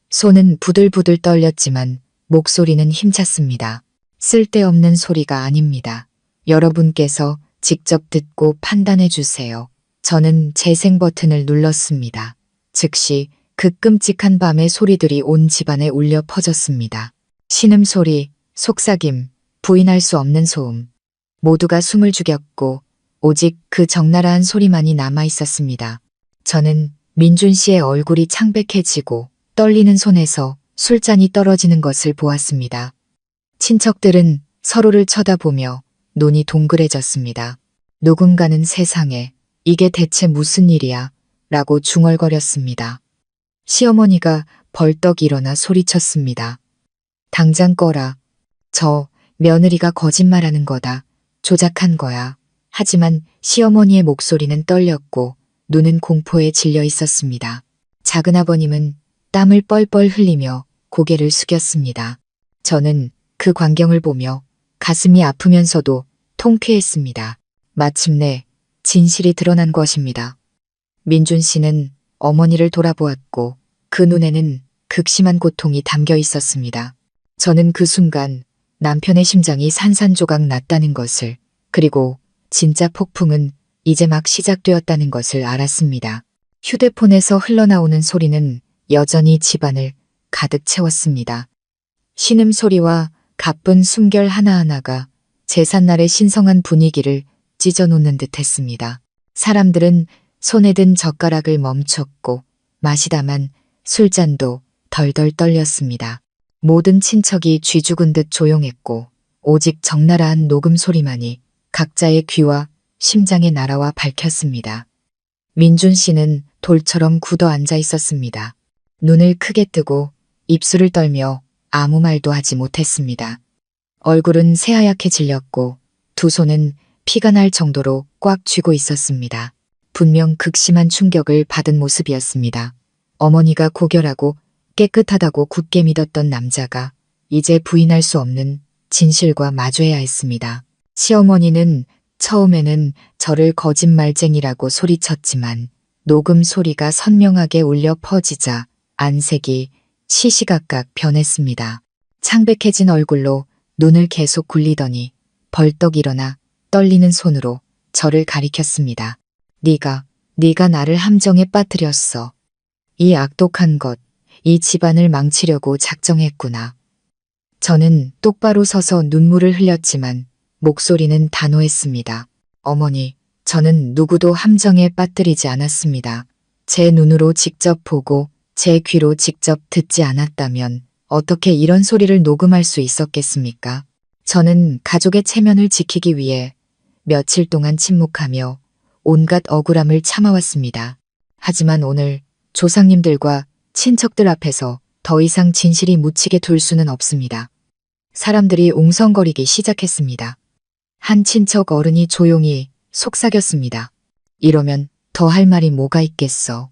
손은 부들부들 떨렸지만 목소리는 힘찼습니다. 쓸데없는 소리가 아닙니다. 여러분께서 직접 듣고 판단해 주세요. 저는 재생 버튼을 눌렀습니다. 즉시 그 끔찍한 밤의 소리들이 온 집안에 울려 퍼졌습니다. 신음소리, 속삭임, 부인할 수 없는 소음. 모두가 숨을 죽였고 오직 그 적나라한 소리만이 남아 있었습니다. 저는 민준 씨의 얼굴이 창백해지고 떨리는 손에서 술잔이 떨어지는 것을 보았습니다. 친척들은 서로를 쳐다보며 눈이 동그래졌습니다. 누군가는 세상에 이게 대체 무슨 일이야? 라고 중얼거렸습니다. 시어머니가 벌떡 일어나 소리쳤습니다. 당장 꺼라. 저 며느리가 거짓말하는 거다. 조작한 거야. 하지만 시어머니의 목소리는 떨렸고 눈은 공포에 질려 있었습니다. 작은아버님은 땀을 뻘뻘 흘리며 고개를 숙였습니다. 저는 그 광경을 보며 가슴이 아프면서도 통쾌했습니다. 마침내 진실이 드러난 것입니다. 민준 씨는 어머니를 돌아보았고 그 눈에는 극심한 고통이 담겨 있었습니다. 저는 그 순간 남편의 심장이 산산조각 났다는 것을, 그리고 진짜 폭풍은 이제 막 시작되었다는 것을 알았습니다. 휴대폰에서 흘러나오는 소리는 여전히 집안을 가득 채웠습니다. 신음소리와 가쁜 숨결 하나하나가 제삿날의 신성한 분위기를 찢어놓는 듯 했습니다. 사람들은 손에 든 젓가락을 멈췄고 마시다만 술잔도 덜덜 떨렸습니다. 모든 친척이 쥐 죽은 듯 조용했고 오직 적나라한 녹음 소리만이 각자의 귀와 심장에 날아와 밝혔습니다. 민준 씨는 돌처럼 굳어 앉아 있었습니다. 눈을 크게 뜨고 입술을 떨며 아무 말도 하지 못했습니다. 얼굴은 새하얗게 질렸고 두 손은 피가 날 정도로 꽉 쥐고 있었습니다. 분명 극심한 충격을 받은 모습이었습니다. 어머니가 고결하고 깨끗하다고 굳게 믿었던 남자가 이제 부인할 수 없는 진실과 마주해야 했습니다. 시어머니는 처음에는 저를 거짓말쟁이라고 소리쳤지만 녹음 소리가 선명하게 울려 퍼지자 안색이 시시각각 변했습니다. 창백해진 얼굴로 눈을 계속 굴리더니 벌떡 일어나 떨리는 손으로 저를 가리켰습니다. 네가 나를 함정에 빠뜨렸어. 이 악독한 것, 이 집안을 망치려고 작정했구나. 저는 똑바로 서서 눈물을 흘렸지만 목소리는 단호했습니다. 어머니, 저는 누구도 함정에 빠뜨리지 않았습니다. 제 눈으로 직접 보고 제 귀로 직접 듣지 않았다면 어떻게 이런 소리를 녹음할 수 있었겠습니까? 저는 가족의 체면을 지키기 위해 며칠 동안 침묵하며 온갖 억울함을 참아왔습니다. 하지만 오늘 조상님들과 친척들 앞에서 더 이상 진실이 묻히게 둘 수는 없습니다. 사람들이 웅성거리기 시작했습니다. 한 친척 어른이 조용히 속삭였습니다. 이러면 더 할 말이 뭐가 있겠어.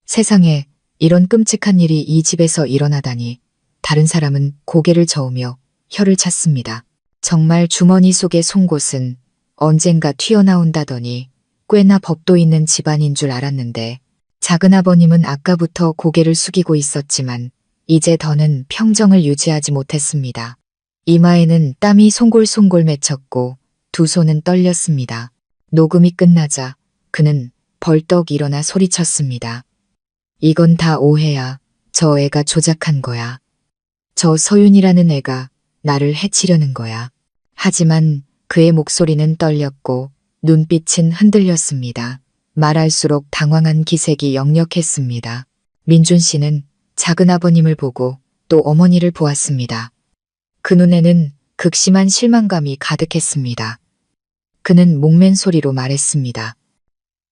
세상에 이런 끔찍한 일이 이 집에서 일어나다니. 다른 사람은 고개를 저으며 혀를 찼습니다. 정말 주머니 속의 송곳은 언젠가 튀어나온다더니 꽤나 법도 있는 집안인 줄 알았는데 작은아버님은 아까부터 고개를 숙이고 있었지만 이제 더는 평정을 유지하지 못했습니다. 이마에는 땀이 송골송골 맺혔고 두 손은 떨렸습니다. 녹음이 끝나자 그는 벌떡 일어나 소리쳤습니다. 이건 다 오해야. 저 애가 조작한 거야. 저 서윤이라는 애가 나를 해치려는 거야. 하지만 그의 목소리는 떨렸고 눈빛은 흔들렸습니다. 말할수록 당황한 기색이 역력했습니다. 민준 씨는 작은아버님을 보고 또 어머니를 보았습니다. 그 눈에는 극심한 실망감이 가득했습니다. 그는 목맨 소리로 말했습니다.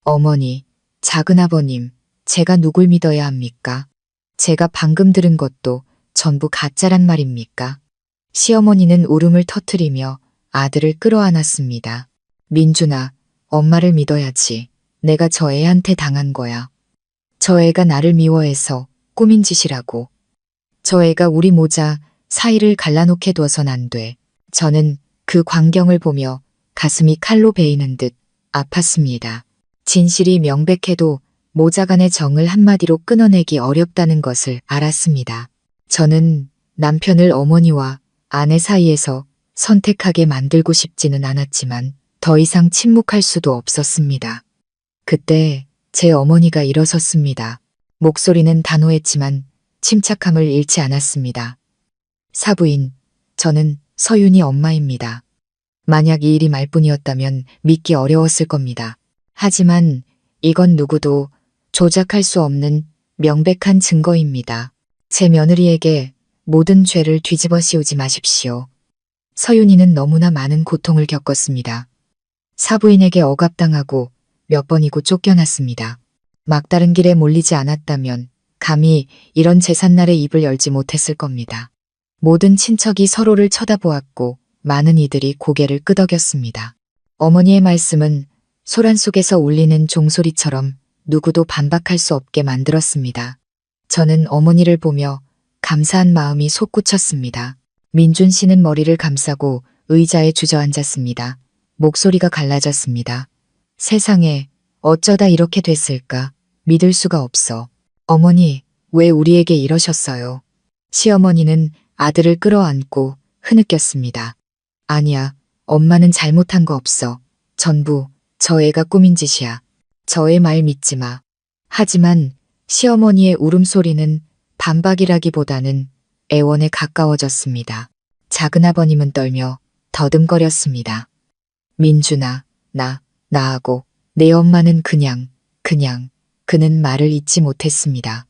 어머니, 작은아버님, 제가 누굴 믿어야 합니까? 제가 방금 들은 것도 전부 가짜란 말입니까? 시어머니는 울음을 터뜨리며 아들을 끌어안았습니다. 민준아, 엄마를 믿어야지. 내가 저 애한테 당한 거야. 저 애가 나를 미워해서 꾸민 짓이라고. 저 애가 우리 모자 사이를 갈라놓게 둬선 안 돼. 저는 그 광경을 보며 가슴이 칼로 베이는 듯 아팠습니다. 진실이 명백해도 모자간의 정을 한마디로 끊어내기 어렵다는 것을 알았습니다. 저는 남편을 어머니와 아내 사이에서 선택하게 만들고 싶지는 않았지만 더 이상 침묵할 수도 없었습니다. 그때 제 어머니가 일어섰습니다. 목소리는 단호했지만 침착함을 잃지 않았습니다. 사부인, 저는 서윤이 엄마입니다. 만약 이 일이 말뿐이었다면 믿기 어려웠을 겁니다. 하지만 이건 누구도 조작할 수 없는 명백한 증거입니다. 제 며느리에게 모든 죄를 뒤집어 씌우지 마십시오. 서윤이는 너무나 많은 고통을 겪었습니다. 사부인에게 억압당하고 몇 번이고 쫓겨났습니다. 막다른 길에 몰리지 않았다면 감히 이런 제삿날에 입을 열지 못했을 겁니다. 모든 친척이 서로를 쳐다보았고 많은 이들이 고개를 끄덕였습니다. 어머니의 말씀은 소란 속에서 울리는 종소리처럼 누구도 반박할 수 없게 만들었습니다. 저는 어머니를 보며 감사한 마음이 솟구쳤습니다. 민준 씨는 머리를 감싸고 의자에 주저앉았습니다. 목소리가 갈라졌습니다. 세상에 어쩌다 이렇게 됐을까? 믿을 수가 없어. 어머니, 왜 우리에게 이러셨어요? 시어머니는 아들을 끌어안고 흐느꼈습니다. 아니야, 엄마는 잘못한 거 없어. 전부 저 애가 꾸민 짓이야. 저의 말 믿지 마. 하지만 시어머니의 울음소리는 반박이라기보다는 애원에 가까워졌습니다. 작은아버님은 떨며 더듬거렸습니다. 민준아, 나하고 내 엄마는 그냥 그는 말을 잇지 못했습니다.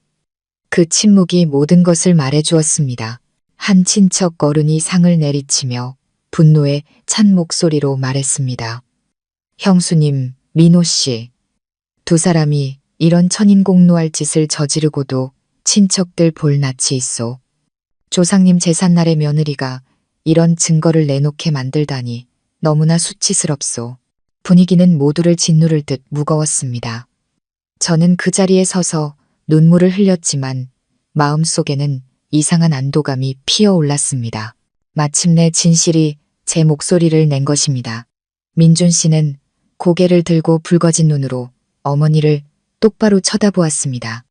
그 침묵이 모든 것을 말해주었습니다. 한 친척 어른이 상을 내리치며 분노에 찬 목소리로 말했습니다. 형수님, 민호 씨. 두 사람이 이런 천인공노할 짓을 저지르고도 친척들 볼 낯이 있소. 조상님 제삿날의 며느리가 이런 증거를 내놓게 만들다니 너무나 수치스럽소. 분위기는 모두를 짓누를 듯 무거웠습니다. 저는 그 자리에 서서 눈물을 흘렸지만 마음속에는 이상한 안도감이 피어올랐습니다. 마침내 진실이 제 목소리를 낸 것입니다. 민준 씨는 고개를 들고 붉어진 눈으로 어머니를 똑바로 쳐다보았습니다.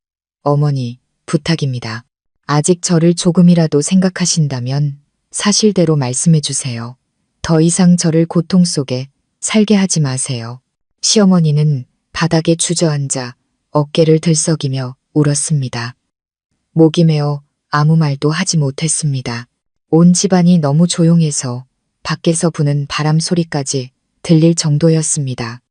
어머니, 부탁입니다. 아직 저를 조금이라도 생각하신다면 사실대로 말씀해 주세요. 더 이상 저를 고통 속에 살게 하지 마세요. 시어머니는 바닥에 주저앉아 어깨를 들썩이며 울었습니다. 목이 메어 아무 말도 하지 못했습니다. 온 집안이 너무 조용해서 밖에서 부는 바람 소리까지 들릴 정도였습니다.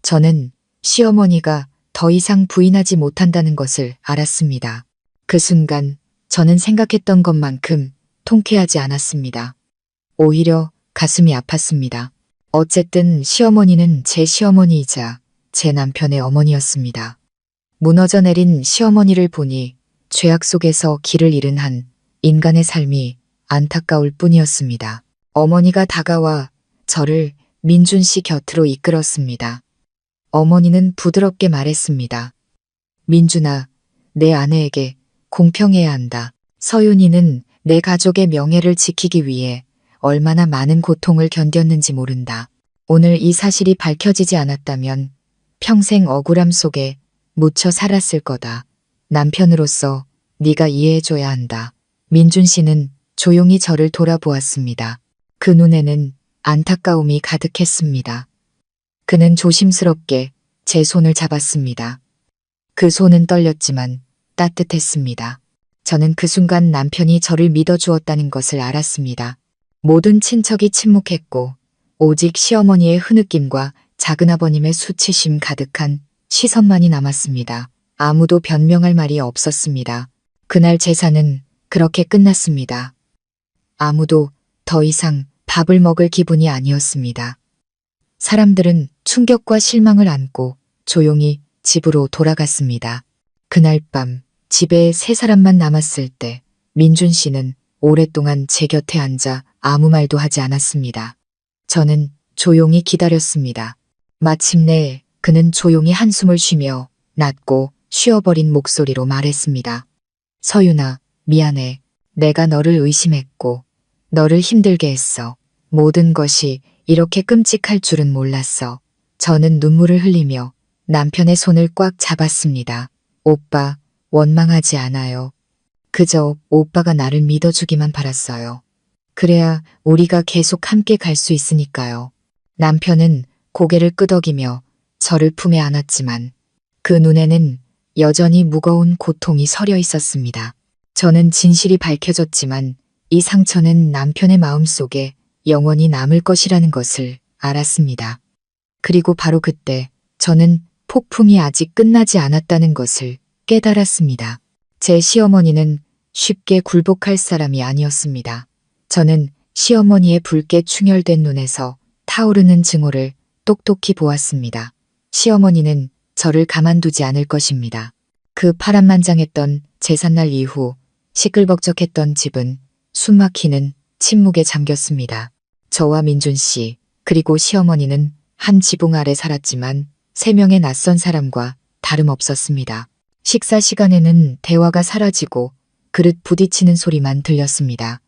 저는 시어머니가 더 이상 부인하지 못한다는 것을 알았습니다. 그 순간 저는 생각했던 것만큼 통쾌하지 않았습니다. 오히려 가슴이 아팠습니다. 어쨌든 시어머니는 제 시어머니이자 제 남편의 어머니였습니다. 무너져 내린 시어머니를 보니 죄악 속에서 길을 잃은 한 인간의 삶이 안타까울 뿐이었습니다. 어머니가 다가와 저를 민준 씨 곁으로 이끌었습니다. 어머니는 부드럽게 말했습니다. 민준아, 내 아내에게 공평해야 한다. 서윤이는 내 가족의 명예를 지키기 위해 얼마나 많은 고통을 견뎠는지 모른다. 오늘 이 사실이 밝혀지지 않았다면 평생 억울함 속에 묻혀 살았을 거다. 남편으로서 네가 이해해줘야 한다. 민준 씨는 조용히 저를 돌아보았습니다. 그 눈에는 안타까움이 가득했습니다. 그는 조심스럽게 제 손을 잡았습니다. 그 손은 떨렸지만 따뜻했습니다. 저는 그 순간 남편이 저를 믿어주었다는 것을 알았습니다. 모든 친척이 침묵했고 오직 시어머니의 흐느낌과 작은아버님의 수치심 가득한 시선만이 남았습니다. 아무도 변명할 말이 없었습니다. 그날 제사는 그렇게 끝났습니다. 아무도 더 이상 밥을 먹을 기분이 아니었습니다. 사람들은 충격과 실망을 안고 조용히 집으로 돌아갔습니다. 그날 밤 집에 세 사람만 남았을 때 민준 씨는 오랫동안 제 곁에 앉아 아무 말도 하지 않았습니다. 저는 조용히 기다렸습니다. 마침내 그는 조용히 한숨을 쉬며 낮고 쉬어버린 목소리로 말했습니다. 서윤아, 미안해. 내가 너를 의심했고 너를 힘들게 했어. 모든 것이 이렇게 끔찍할 줄은 몰랐어. 저는 눈물을 흘리며 남편의 손을 꽉 잡았습니다. 오빠, 원망하지 않아요. 그저 오빠가 나를 믿어주기만 바랐어요. 그래야 우리가 계속 함께 갈 수 있으니까요. 남편은 고개를 끄덕이며 저를 품에 안았지만 그 눈에는 여전히 무거운 고통이 서려 있었습니다. 저는 진실이 밝혀졌지만 이 상처는 남편의 마음속에 영원히 남을 것이라는 것을 알았습니다. 그리고 바로 그때 저는 폭풍이 아직 끝나지 않았다는 것을 깨달았습니다. 제 시어머니는 쉽게 굴복할 사람이 아니었습니다. 저는 시어머니의 붉게 충혈된 눈에서 타오르는 증오를 똑똑히 보았습니다. 시어머니는 저를 가만두지 않을 것입니다. 그 파란만장했던 제삿날 이후 시끌벅적했던 집은 숨막히는 침묵에 잠겼습니다. 저와 민준 씨, 그리고 시어머니는 한 지붕 아래 살았지만 3명의 낯선 사람과 다름없었습니다. 식사 시간에는 대화가 사라지고 그릇 부딪히는 소리만 들렸습니다.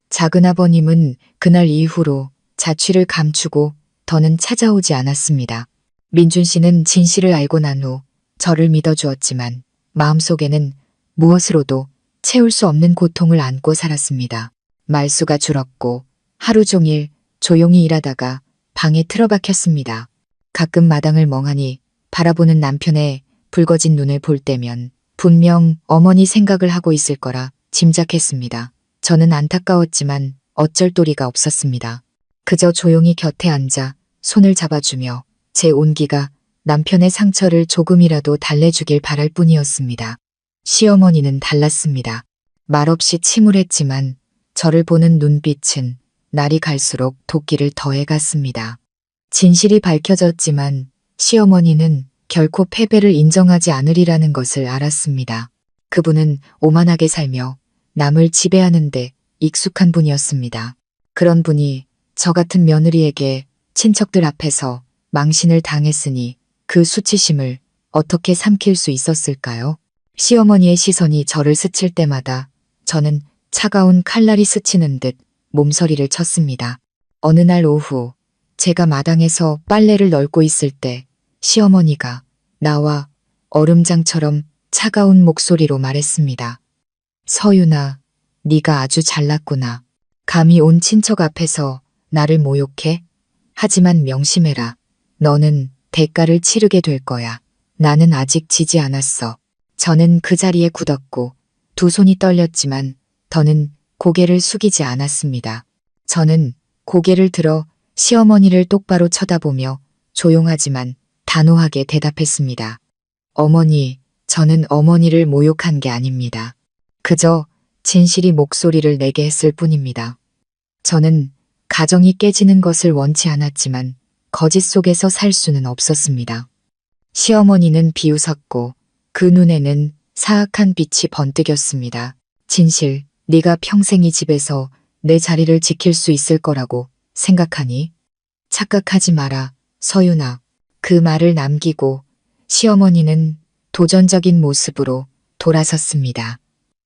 작은아버님은 그날 이후로 자취를 감추고 더는 찾아오지 않았습니다. 민준 씨는 진실을 알고 난 후 저를 믿어주었지만 마음속에는 무엇으로도 채울 수 없는 고통을 안고 살았습니다. 말수가 줄었고 하루 종일 조용히 일하다가 방에 틀어박혔습니다. 가끔 마당을 멍하니 바라보는 남편의 붉어진 눈을 볼 때면 분명 어머니 생각을 하고 있을 거라 짐작했습니다. 저는 안타까웠지만 어쩔 도리가 없었습니다. 그저 조용히 곁에 앉아 손을 잡아주며 제 온기가 남편의 상처를 조금이라도 달래주길 바랄 뿐이었습니다. 시어머니는 달랐습니다. 말없이 침울했지만 저를 보는 눈빛은 날이 갈수록 도끼를 더해갔습니다. 진실이 밝혀졌지만 시어머니는 결코 패배를 인정하지 않으리라는 것을 알았습니다. 그분은 오만하게 살며 남을 지배하는 데 익숙한 분이었습니다. 그런 분이 저 같은 며느리에게 친척들 앞에서 망신을 당했으니 그 수치심을 어떻게 삼킬 수 있었을까요? 시어머니의 시선이 저를 스칠 때마다 저는 차가운 칼날이 스치는 듯 몸서리를 쳤습니다. 어느 날 오후 제가 마당에서 빨래를 널고 있을 때 시어머니가 나와 얼음장처럼 차가운 목소리로 말했습니다. 서윤아, 네가 아주 잘났구나. 감히 온 친척 앞에서 나를 모욕해? 하지만 명심해라. 너는 대가를 치르게 될 거야. 나는 아직 지지 않았어. 저는 그 자리에 굳었고 두 손이 떨렸지만 더는 고개를 숙이지 않았습니다. 저는 고개를 들어 시어머니를 똑바로 쳐다보며 조용하지만 단호하게 대답했습니다. 어머니, 저는 어머니를 모욕한 게 아닙니다. 그저 진실이 목소리를 내게 했을 뿐입니다. 저는 가정이 깨지는 것을 원치 않았지만 거짓 속에서 살 수는 없었습니다. 시어머니는 비웃었고 그 눈에는 사악한 빛이 번뜩였습니다. 진실, 네가 평생 이 집에서 내 자리를 지킬 수 있을 거라고 생각하니? 착각하지 마라, 서윤아. 그 말을 남기고 시어머니는 도전적인 모습으로 돌아섰습니다.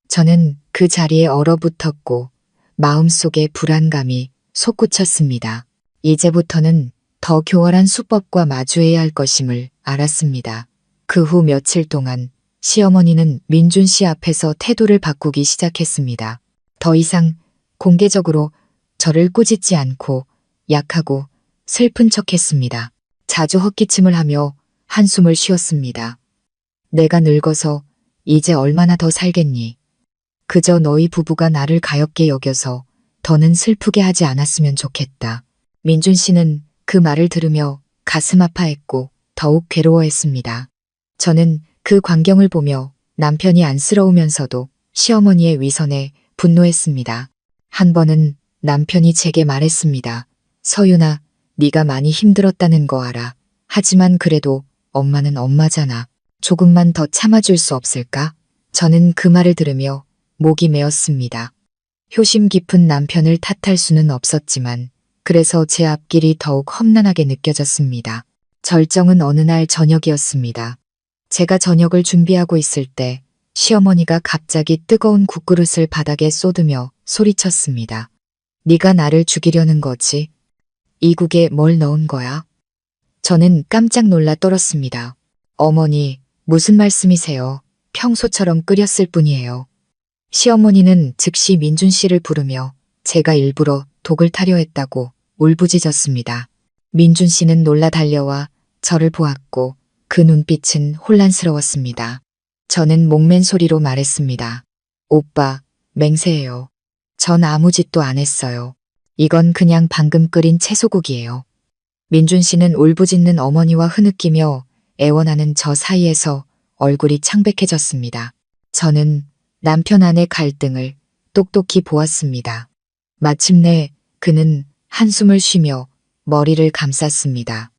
저는 그 자리에 얼어붙었고 마음속에 불안감이 솟구쳤습니다. 이제부터는 더 교활한 수법과 마주해야 할 것임을 알았습니다. 그 후 며칠 동안 시어머니는 민준 씨 앞에서 태도를 바꾸기 시작했습니다. 더 이상 공개적으로 저를 꾸짖지 않고 약하고 슬픈 척했습니다. 자주 헛기침을 하며 한숨을 쉬었습니다. 내가 늙어서 이제 얼마나 더 살겠니? 그저 너희 부부가 나를 가엾게 여겨서 더는 슬프게 하지 않았으면 좋겠다. 민준 씨는 그 말을 들으며 가슴 아파했고 더욱 괴로워했습니다. 저는 그 광경을 보며 남편이 안쓰러우면서도 시어머니의 위선에 분노했습니다. 한 번은 남편이 제게 말했습니다. 서윤아, 네가 많이 힘들었다는 거 알아. 하지만 그래도 엄마는 엄마잖아. 조금만 더 참아줄 수 없을까? 저는 그 말을 들으며 목이 메었습니다. 효심 깊은 남편을 탓할 수는 없었지만 그래서 제 앞길이 더욱 험난하게 느껴졌습니다. 절정은 어느 날 저녁이었습니다. 제가 저녁을 준비하고 있을 때 시어머니가 갑자기 뜨거운 국그릇을 바닥에 쏟으며 소리쳤습니다. 네가 나를 죽이려는 거지? 이 국에 뭘 넣은 거야? 저는 깜짝 놀라 떨었습니다. 어머니, 무슨 말씀이세요? 평소처럼 끓였을 뿐이에요. 시어머니는 즉시 민준 씨를 부르며 제가 일부러 독을 타려 했다고 울부짖었습니다. 민준 씨는 놀라 달려와 저를 보았고 그 눈빛은 혼란스러웠습니다. 저는 목맨 소리로 말했습니다. 오빠, 맹세해요. 전 아무 짓도 안 했어요. 이건 그냥 방금 끓인 채소국이에요. 민준 씨는 울부짖는 어머니와 흐느끼며 애원하는 저 사이에서 얼굴이 창백해졌습니다. 저는 남편 안의 갈등을 똑똑히 보았습니다. 마침내 그는 한숨을 쉬며 머리를 감쌌습니다.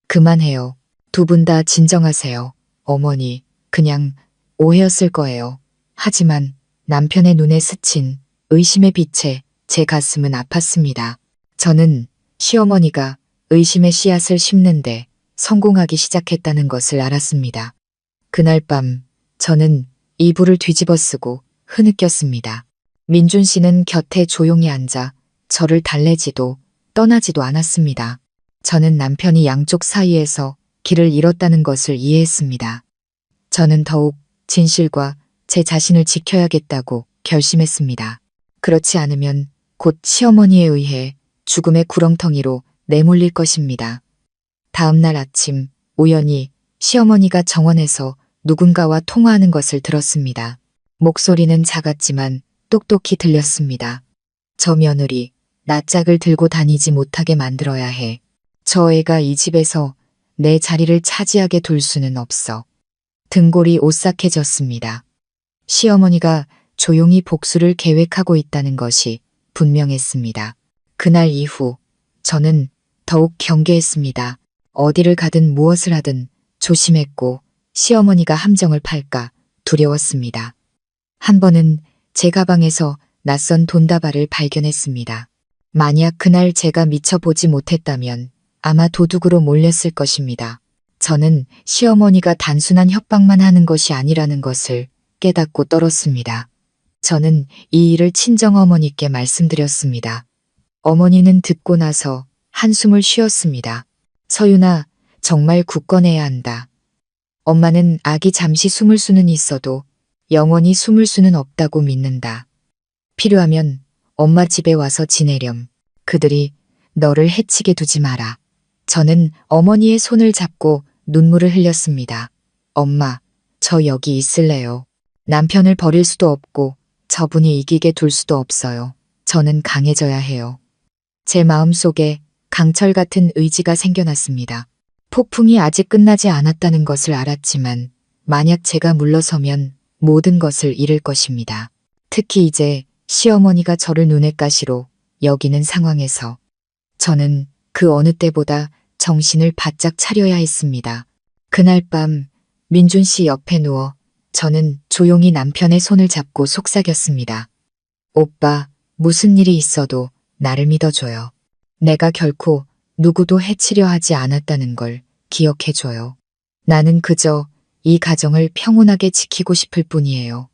그만해요. 두 분 다 진정하세요. 어머니, 그냥 오해였을 거예요. 하지만 남편의 눈에 스친 의심의 빛에 제 가슴은 아팠습니다. 저는 시어머니가 의심의 씨앗을 심는데 성공하기 시작했다는 것을 알았습니다. 그날 밤 저는 이불을 뒤집어 쓰고 흐느꼈습니다. 민준 씨는 곁에 조용히 앉아 저를 달래지도 떠나지도 않았습니다. 저는 남편이 양쪽 사이에서 길을 잃었다는 것을 이해했습니다. 저는 더욱 진실과 제 자신을 지켜야겠다고 결심했습니다. 그렇지 않으면 곧 시어머니에 의해 죽음의 구렁텅이로 내몰릴 것입니다. 다음 날 아침 우연히 시어머니가 정원에서 누군가와 통화하는 것을 들었습니다. 목소리는 작았지만 똑똑히 들렸습니다. 저 며느리, 낯짝을 들고 다니지 못하게 만들어야 해. 저 애가 이 집에서 내 자리를 차지하게 둘 수는 없어. 등골이 오싹해졌습니다. 시어머니가 조용히 복수를 계획하고 있다는 것이 분명했습니다. 그날 이후 저는 더욱 경계했습니다. 어디를 가든 무엇을 하든 조심했고 시어머니가 함정을 팔까 두려웠습니다. 한 번은 제 가방에서 낯선 돈다발을 발견했습니다. 만약 그날 제가 미쳐보지 못했다면 아마 도둑으로 몰렸을 것입니다. 저는 시어머니가 단순한 협박만 하는 것이 아니라는 것을 깨닫고 떨었습니다. 저는 이 일을 친정어머니께 말씀드렸습니다. 어머니는 듣고 나서 한숨을 쉬었습니다. 서윤아, 정말 굳건해야 한다. 엄마는 아기 잠시 숨을 수는 있어도 영원히 숨을 수는 없다고 믿는다. 필요하면 엄마 집에 와서 지내렴. 그들이 너를 해치게 두지 마라. 저는 어머니의 손을 잡고 눈물을 흘렸습니다. 엄마, 저 여기 있을래요. 남편을 버릴 수도 없고 저분이 이기게 둘 수도 없어요. 저는 강해져야 해요. 제 마음속에 강철 같은 의지가 생겨났습니다. 폭풍이 아직 끝나지 않았다는 것을 알았지만 만약 제가 물러서면 모든 것을 잃을 것입니다. 특히 이제 시어머니가 저를 눈엣 가시로 여기는 상황에서 저는 그 어느 때보다 정신을 바짝 차려야 했습니다. 그날 밤 민준 씨 옆에 누워 저는 조용히 남편의 손을 잡고 속삭였습니다. 오빠, 무슨 일이 있어도 나를 믿어줘요. 내가 결코 누구도 해치려 하지 않았다는 걸 기억해줘요. 나는 그저 이 가정을 평온하게 지키고 싶을 뿐이에요.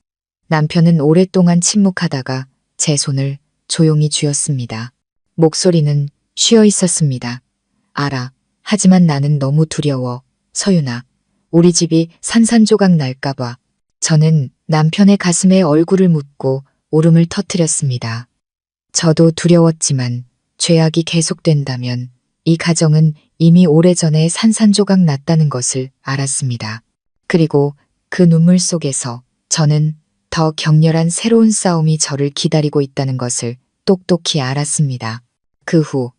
남편은 오랫동안 침묵하다가 제 손을 조용히 쥐었습니다. 목소리는 쉬어 있었습니다. 알아. 하지만 나는 너무 두려워. 서윤아, 우리 집이 산산조각 날까봐. 저는 남편의 가슴에 얼굴을 묻고 울음을 터뜨렸습니다. 저도 두려웠지만 죄악이 계속된다면 이 가정은 이미 오래전에 산산조각 났다는 것을 알았습니다. 그리고 그 눈물 속에서 저는 더 격렬한 새로운 싸움이 저를 기다리고 있다는 것을 똑똑히 알았습니다. 그 후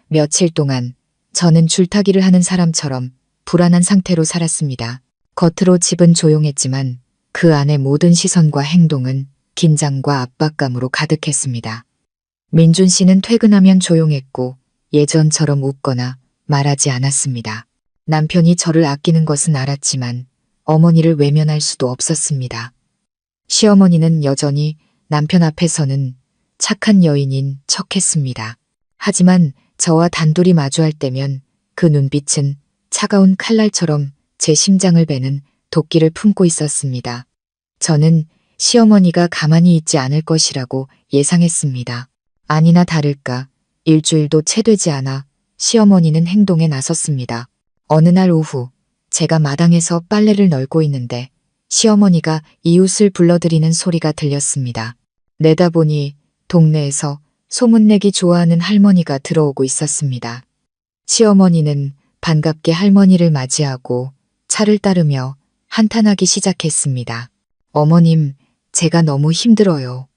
며칠 동안 저는 줄타기를 하는 사람처럼 불안한 상태로 살았습니다. 겉으로 집은 조용했지만 그 안의 모든 시선과 행동은 긴장과 압박감으로 가득했습니다. 민준 씨는 퇴근하면 조용했고 예전처럼 웃거나 말하지 않았습니다. 남편이 저를 아끼는 것은 알았지만 어머니를 외면할 수도 없었습니다. 시어머니는 여전히 남편 앞에서는 착한 여인인 척했습니다. 하지만 저와 단둘이 마주할 때면 그 눈빛은 차가운 칼날처럼 제 심장을 베는 도끼를 품고 있었습니다. 저는 시어머니가 가만히 있지 않을 것이라고 예상했습니다. 아니나 다를까 일주일도 채 되지 않아 시어머니는 행동에 나섰습니다. 어느 날 오후 제가 마당에서 빨래를 널고 있는데 시어머니가 이웃을 불러들이는 소리가 들렸습니다. 내다보니 동네에서 소문내기 좋아하는 할머니가 들어오고 있었습니다. 시어머니는 반갑게 할머니를 맞이하고 차를 따르며 한탄하기 시작했습니다. 어머님, 제가 너무 힘들어요.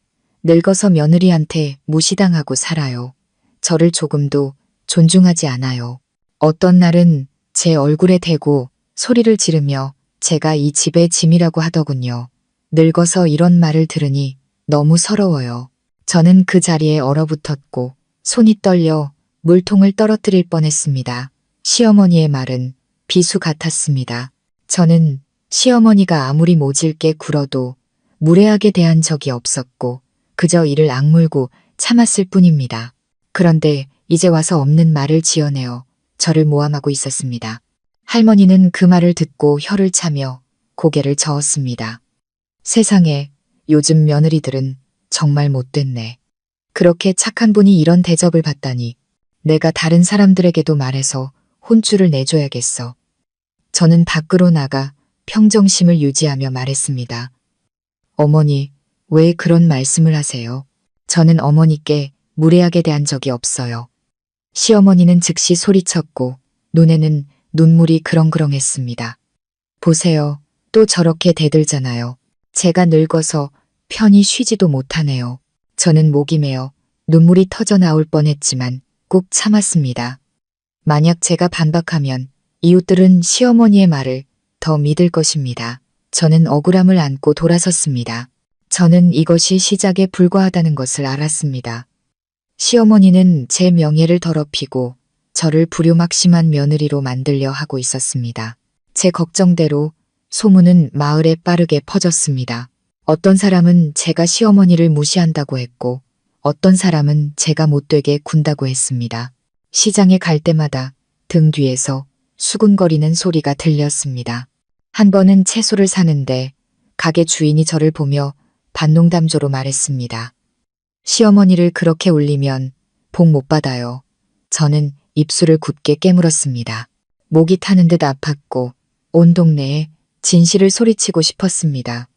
늙어서 며느리한테 무시당하고 살아요. 저를 조금도 존중하지 않아요. 어떤 날은 제 얼굴에 대고 소리를 지르며 제가 이 집의 짐이라고 하더군요. 늙어서 이런 말을 들으니 너무 서러워요. 저는 그 자리에 얼어붙었고 손이 떨려 물통을 떨어뜨릴 뻔했습니다. 시어머니의 말은 비수 같았습니다. 저는 시어머니가 아무리 모질게 굴어도 무례하게 대한 적이 없었고 그저 이를 악물고 참았을 뿐입니다. 그런데 이제 와서 없는 말을 지어내어 저를 모함하고 있었습니다. 할머니는 그 말을 듣고 혀를 차며 고개를 저었습니다. 세상에, 요즘 며느리들은 정말 못됐네. 그렇게 착한 분이 이런 대접을 받다니 내가 다른 사람들에게도 말해서 혼쭐을 내줘야겠어. 저는 밖으로 나가 평정심을 유지하며 말했습니다. 어머니, 왜 그런 말씀을 하세요? 저는 어머니께 무례하게 대한 적이 없어요. 시어머니는 즉시 소리쳤고 눈에는 눈물이 그렁그렁했습니다. 보세요. 또 저렇게 대들잖아요. 제가 늙어서 편히 쉬지도 못하네요. 저는 목이 메어 눈물이 터져 나올 뻔했지만 꾹 참았습니다. 만약 제가 반박하면 이웃들은 시어머니의 말을 더 믿을 것입니다. 저는 억울함을 안고 돌아섰습니다. 저는 이것이 시작에 불과하다는 것을 알았습니다. 시어머니는 제 명예를 더럽히고 저를 불효막심한 며느리로 만들려 하고 있었습니다. 제 걱정대로 소문은 마을에 빠르게 퍼졌습니다. 어떤 사람은 제가 시어머니를 무시한다고 했고 어떤 사람은 제가 못되게 군다고 했습니다. 시장에 갈 때마다 등 뒤에서 수군거리는 소리가 들렸습니다. 한 번은 채소를 사는데 가게 주인이 저를 보며 반농담조로 말했습니다. 시어머니를 그렇게 울리면 복 못 받아요. 저는 입술을 굳게 깨물었습니다. 목이 타는 듯 아팠고 온 동네에 진실을 소리치고 싶었습니다.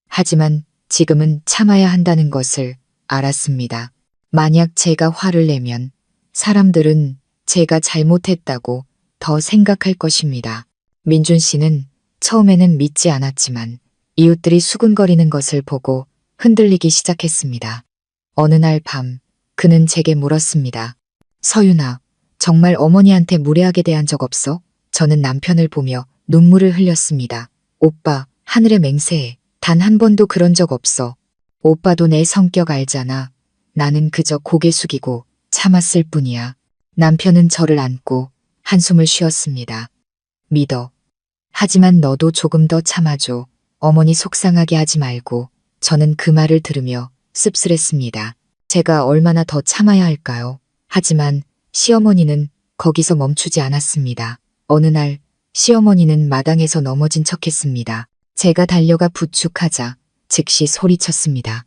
하지만 지금은 참아야 한다는 것을 알았습니다. 만약 제가 화를 내면 사람들은 제가 잘못했다고 더 생각할 것입니다. 민준 씨는 처음에는 믿지 않았지만 이웃들이 수군거리는 것을 보고 흔들리기 시작했습니다. 어느 날 밤 그는 제게 물었습니다. 서윤아, 정말 어머니한테 무례하게 대한 적 없어? 저는 남편을 보며 눈물을 흘렸습니다. 오빠, 하늘의 맹세해. 단 한 번도 그런 적 없어. 오빠도 내 성격 알잖아. 나는 그저 고개 숙이고 참았을 뿐이야. 남편은 저를 안고 한숨을 쉬었습니다. 믿어. 하지만 너도 조금 더 참아줘. 어머니 속상하게 하지 말고. 저는 그 말을 들으며 씁쓸했습니다. 제가 얼마나 더 참아야 할까요? 하지만 시어머니는 거기서 멈추지 않았습니다. 어느 날 시어머니는 마당에서 넘어진 척했습니다. 제가 달려가 부축하자 즉시 소리쳤습니다.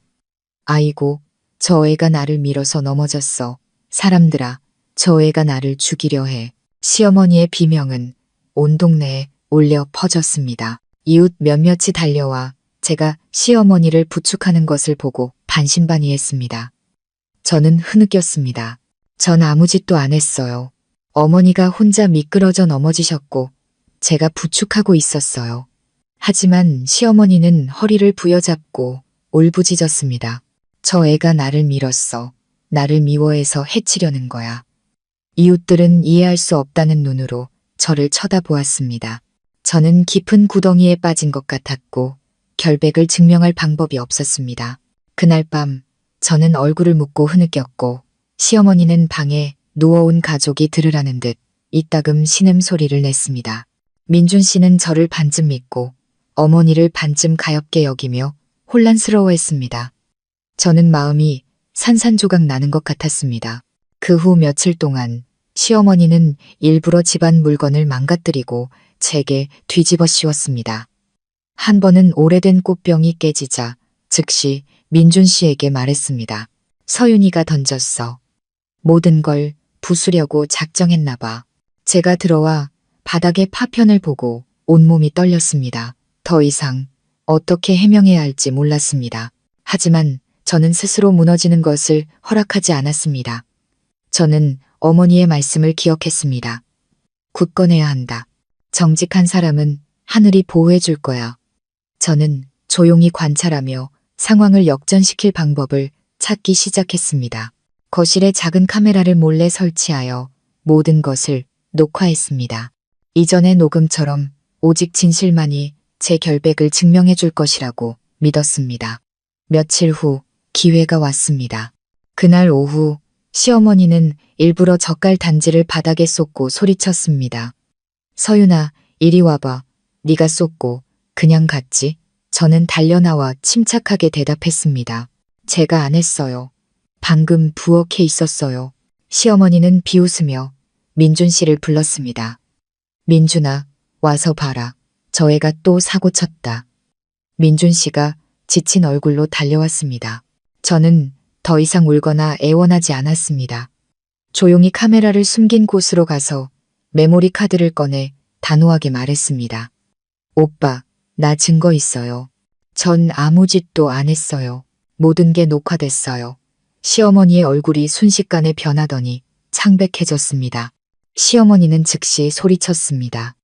아이고, 저 애가 나를 밀어서 넘어졌어. 사람들아, 저 애가 나를 죽이려 해. 시어머니의 비명은 온 동네에 울려 퍼졌습니다. 이웃 몇몇이 달려와 제가 시어머니를 부축하는 것을 보고 반신반의했습니다. 저는 흐느꼈습니다. 전 아무 짓도 안 했어요. 어머니가 혼자 미끄러져 넘어지셨고 제가 부축하고 있었어요. 하지만 시어머니는 허리를 부여잡고 울부짖었습니다. 저 애가 나를 밀었어. 나를 미워해서 해치려는 거야. 이웃들은 이해할 수 없다는 눈으로 저를 쳐다보았습니다. 저는 깊은 구덩이에 빠진 것 같았고 결백을 증명할 방법이 없었습니다. 그날 밤 저는 얼굴을 묶고 흐느꼈고 시어머니는 방에 누워온 가족이 들으라는 듯 이따금 신음소리를 냈습니다. 민준 씨는 저를 반쯤 믿고 어머니를 반쯤 가엾게 여기며 혼란스러워했습니다. 저는 마음이 산산조각 나는 것 같았습니다. 그 후 며칠 동안 시어머니는 일부러 집안 물건을 망가뜨리고 제게 뒤집어 씌웠습니다. 한 번은 오래된 꽃병이 깨지자 즉시 민준 씨에게 말했습니다. 서윤이가 던졌어. 모든 걸 부수려고 작정했나 봐. 제가 들어와 바닥에 파편을 보고 온몸이 떨렸습니다. 더 이상 어떻게 해명해야 할지 몰랐습니다. 하지만 저는 스스로 무너지는 것을 허락하지 않았습니다. 저는 어머니의 말씀을 기억했습니다. 굳건해야 한다. 정직한 사람은 하늘이 보호해 줄 거야. 저는 조용히 관찰하며 상황을 역전시킬 방법을 찾기 시작했습니다. 거실에 작은 카메라를 몰래 설치하여 모든 것을 녹화했습니다. 이전의 녹음처럼 오직 진실만이 제 결백을 증명해 줄 것이라고 믿었습니다. 며칠 후 기회가 왔습니다. 그날 오후 시어머니는 일부러 젓갈 단지를 바닥에 쏟고 소리쳤습니다. 서윤아, 이리 와봐. 네가 쏟고 그냥 갔지? 저는 달려나와 침착하게 대답했습니다. 제가 안 했어요. 방금 부엌에 있었어요. 시어머니는 비웃으며 민준 씨를 불렀습니다. 민준아, 와서 봐라. 저 애가 또 사고 쳤다. 민준 씨가 지친 얼굴로 달려왔습니다. 저는 더 이상 울거나 애원하지 않았습니다. 조용히 카메라를 숨긴 곳으로 가서 메모리 카드를 꺼내 단호하게 말했습니다. 오빠, 나 증거 있어요. 전 아무 짓도 안 했어요. 모든 게 녹화됐어요. 시어머니의 얼굴이 순식간에 변하더니 창백해졌습니다. 시어머니는 즉시 소리쳤습니다.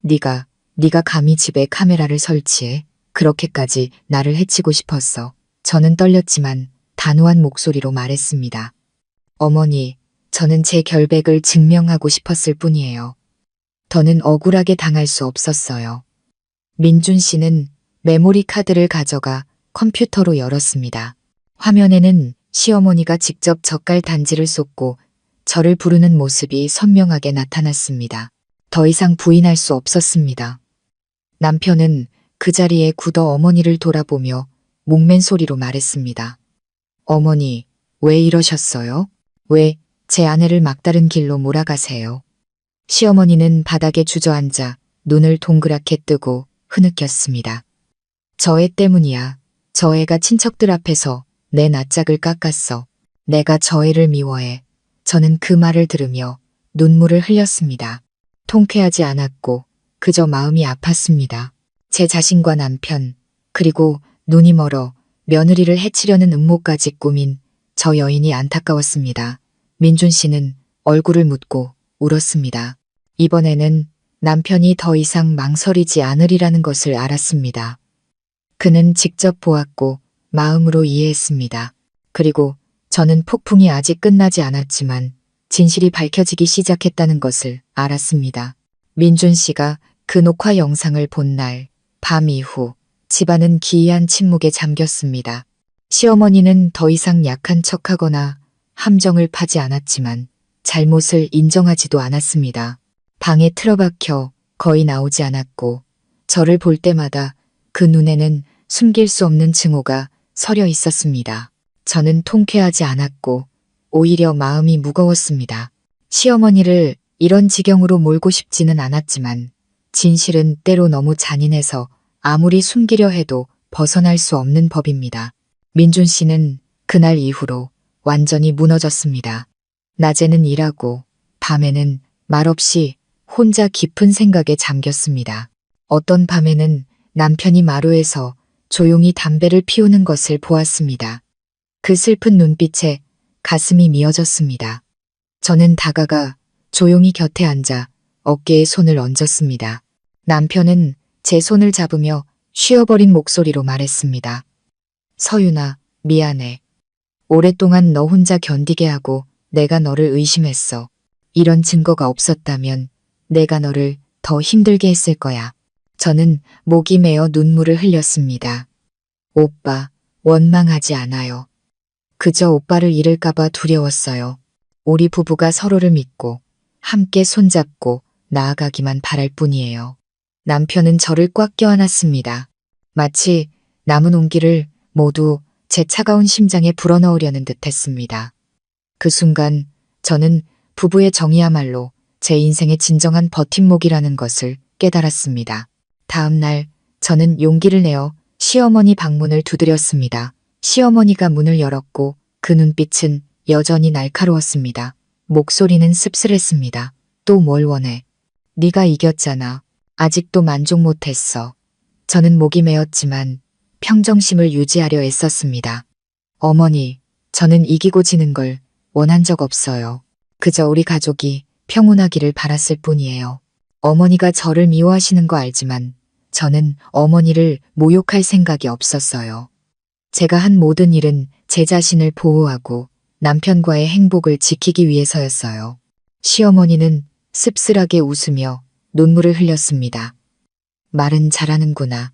네가 감히 집에 카메라를 설치해? 그렇게까지 나를 해치고 싶었어. 저는 떨렸지만 단호한 목소리로 말했습니다. 어머니, 저는 제 결백을 증명하고 싶었을 뿐이에요. 더는 억울하게 당할 수 없었어요. 민준 씨는 메모리 카드를 가져가 컴퓨터로 열었습니다. 화면에는 시어머니가 직접 젓갈 단지를 쏟고 저를 부르는 모습이 선명하게 나타났습니다. 더 이상 부인할 수 없었습니다. 남편은 그 자리에 굳어 어머니를 돌아보며 목맨 소리로 말했습니다. 어머니, 왜 이러셨어요? 왜 제 아내를 막다른 길로 몰아가세요? 시어머니는 바닥에 주저앉아 눈을 동그랗게 뜨고 흐느꼈습니다. 저 애 때문이야. 저 애가 친척들 앞에서 내 낯짝을 깎았어. 내가 저 애를 미워해. 저는 그 말을 들으며 눈물을 흘렸습니다. 통쾌하지 않았고 그저 마음이 아팠습니다. 제 자신과 남편, 그리고 눈이 멀어 며느리를 해치려는 음모까지 꾸민 저 여인이 안타까웠습니다. 민준 씨는 얼굴을 묻고 울었습니다. 이번에는 남편이 더 이상 망설이지 않으리라는 것을 알았습니다. 그는 직접 보았고 마음으로 이해했습니다. 그리고 저는 폭풍이 아직 끝나지 않았지만 진실이 밝혀지기 시작했다는 것을 알았습니다. 민준 씨가 그 녹화 영상을 본 날 밤 이후 집안은 기이한 침묵에 잠겼습니다. 시어머니는 더 이상 약한 척하거나 함정을 파지 않았지만 잘못을 인정하지도 않았습니다. 방에 틀어박혀 거의 나오지 않았고 저를 볼 때마다 그 눈에는 숨길 수 없는 증오가 서려 있었습니다. 저는 통쾌하지 않았고 오히려 마음이 무거웠습니다. 시어머니를 이런 지경으로 몰고 싶지는 않았지만 진실은 때로 너무 잔인해서 아무리 숨기려 해도 벗어날 수 없는 법입니다. 민준 씨는 그날 이후로 완전히 무너졌습니다. 낮에는 일하고 밤에는 말없이 혼자 깊은 생각에 잠겼습니다. 어떤 밤에는 남편이 마루에서 조용히 담배를 피우는 것을 보았습니다. 그 슬픈 눈빛에 가슴이 미어졌습니다. 저는 다가가 조용히 곁에 앉아 어깨에 손을 얹었습니다. 남편은 제 손을 잡으며 쉬어버린 목소리로 말했습니다. 서윤아, 미안해. 오랫동안 너 혼자 견디게 하고 내가 너를 의심했어. 이런 증거가 없었다면 내가 너를 더 힘들게 했을 거야. 저는 목이 메어 눈물을 흘렸습니다. 오빠, 원망하지 않아요. 그저 오빠를 잃을까봐 두려웠어요. 우리 부부가 서로를 믿고 함께 손잡고 나아가기만 바랄 뿐이에요. 남편은 저를 꽉 껴안았습니다. 마치 남은 온기를 모두 제 차가운 심장에 불어넣으려는 듯 했습니다. 그 순간 저는 부부의 정이야말로 제 인생의 진정한 버팀목이라는 것을 깨달았습니다. 다음 날 저는 용기를 내어 시어머니 방문을 두드렸습니다. 시어머니가 문을 열었고 그 눈빛은 여전히 날카로웠습니다. 목소리는 씁쓸했습니다. 또 뭘 원해? 네가 이겼잖아. 아직도 만족 못했어. 저는 목이 메었지만 평정심을 유지하려 애썼습니다. 어머니, 저는 이기고 지는 걸 원한 적 없어요. 그저 우리 가족이 평온하기를 바랐을 뿐이에요. 어머니가 저를 미워하시는 거 알지만 저는 어머니를 모욕할 생각이 없었어요. 제가 한 모든 일은 제 자신을 보호하고 남편과의 행복을 지키기 위해서였어요. 시어머니는 씁쓸하게 웃으며 눈물을 흘렸습니다. 말은 잘하는구나.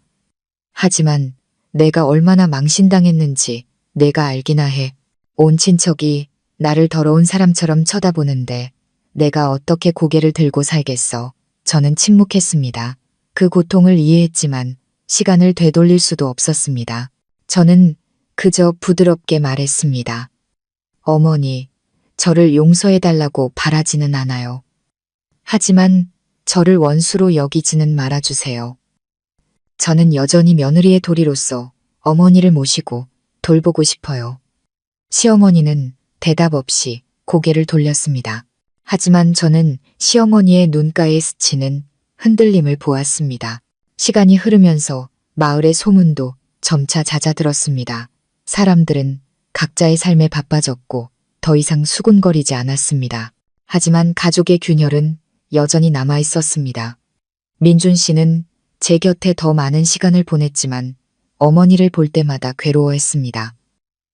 하지만 내가 얼마나 망신당했는지 내가 알기나 해. 온 친척이 나를 더러운 사람처럼 쳐다보는데 내가 어떻게 고개를 들고 살겠어. 저는 침묵했습니다. 그 고통을 이해했지만 시간을 되돌릴 수도 없었습니다. 저는 그저 부드럽게 말했습니다. 어머니, 저를 용서해달라고 바라지는 않아요. 하지만 저를 원수로 여기지는 말아주세요. 저는 여전히 며느리의 도리로서 어머니를 모시고 돌보고 싶어요. 시어머니는 대답 없이 고개를 돌렸습니다. 하지만 저는 시어머니의 눈가에 스치는 흔들림을 보았습니다. 시간이 흐르면서 마을의 소문도 점차 잦아들었습니다. 사람들은 각자의 삶에 바빠졌고 더 이상 수군거리지 않았습니다. 하지만 가족의 균열은 여전히 남아 있었습니다. 민준 씨는 제 곁에 더 많은 시간을 보냈지만 어머니를 볼 때마다 괴로워했습니다.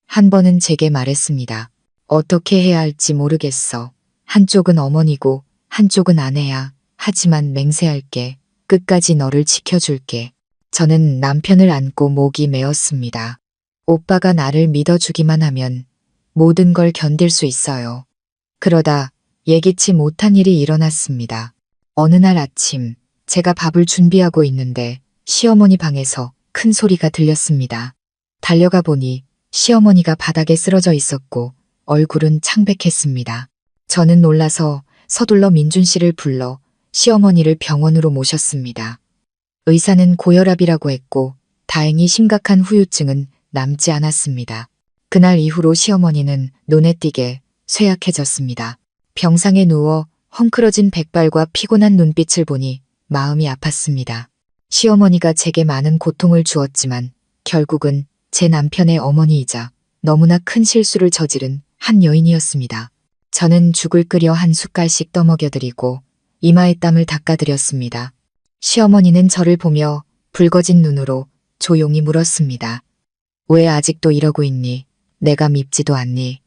한 번은 제게 말했습니다. 어떻게 해야 할지 모르겠어. 한쪽은 어머니고 한쪽은 아내야. 하지만 맹세할게. 끝까지 너를 지켜줄게. 저는 남편을 안고 목이 메었습니다. 오빠가 나를 믿어주기만 하면 모든 걸 견딜 수 있어요. 그러다 예기치 못한 일이 일어났습니다. 어느 날 아침 제가 밥을 준비하고 있는데 시어머니 방에서 큰 소리가 들렸습니다. 달려가 보니 시어머니가 바닥에 쓰러져 있었고 얼굴은 창백했습니다. 저는 놀라서 서둘러 민준 씨를 불러 시어머니를 병원으로 모셨습니다. 의사는 고혈압이라고 했고 다행히 심각한 후유증은 남지 않았습니다. 그날 이후로 시어머니는 눈에 띄게 쇠약해졌습니다. 병상에 누워 헝클어진 백발과 피곤한 눈빛을 보니 마음이 아팠습니다. 시어머니가 제게 많은 고통을 주었지만 결국은 제 남편의 어머니이자 너무나 큰 실수를 저지른 한 여인이었습니다. 저는 죽을 끓여 한 숟갈씩 떠먹여드리고 이마에 땀을 닦아드렸습니다. 시어머니는 저를 보며 붉어진 눈으로 조용히 물었습니다. 왜 아직도 이러고 있니? 내가 밉지도 않니?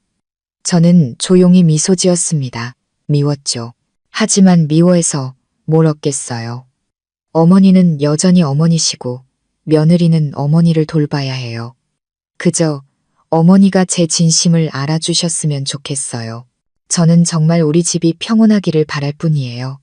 저는 조용히 미소 지었습니다. 미웠죠. 하지만 미워해서 뭘 얻겠어요. 어머니는 여전히 어머니시고 며느리는 어머니를 돌봐야 해요. 그저 어머니가 제 진심을 알아주셨으면 좋겠어요. 저는 정말 우리 집이 평온하기를 바랄 뿐이에요.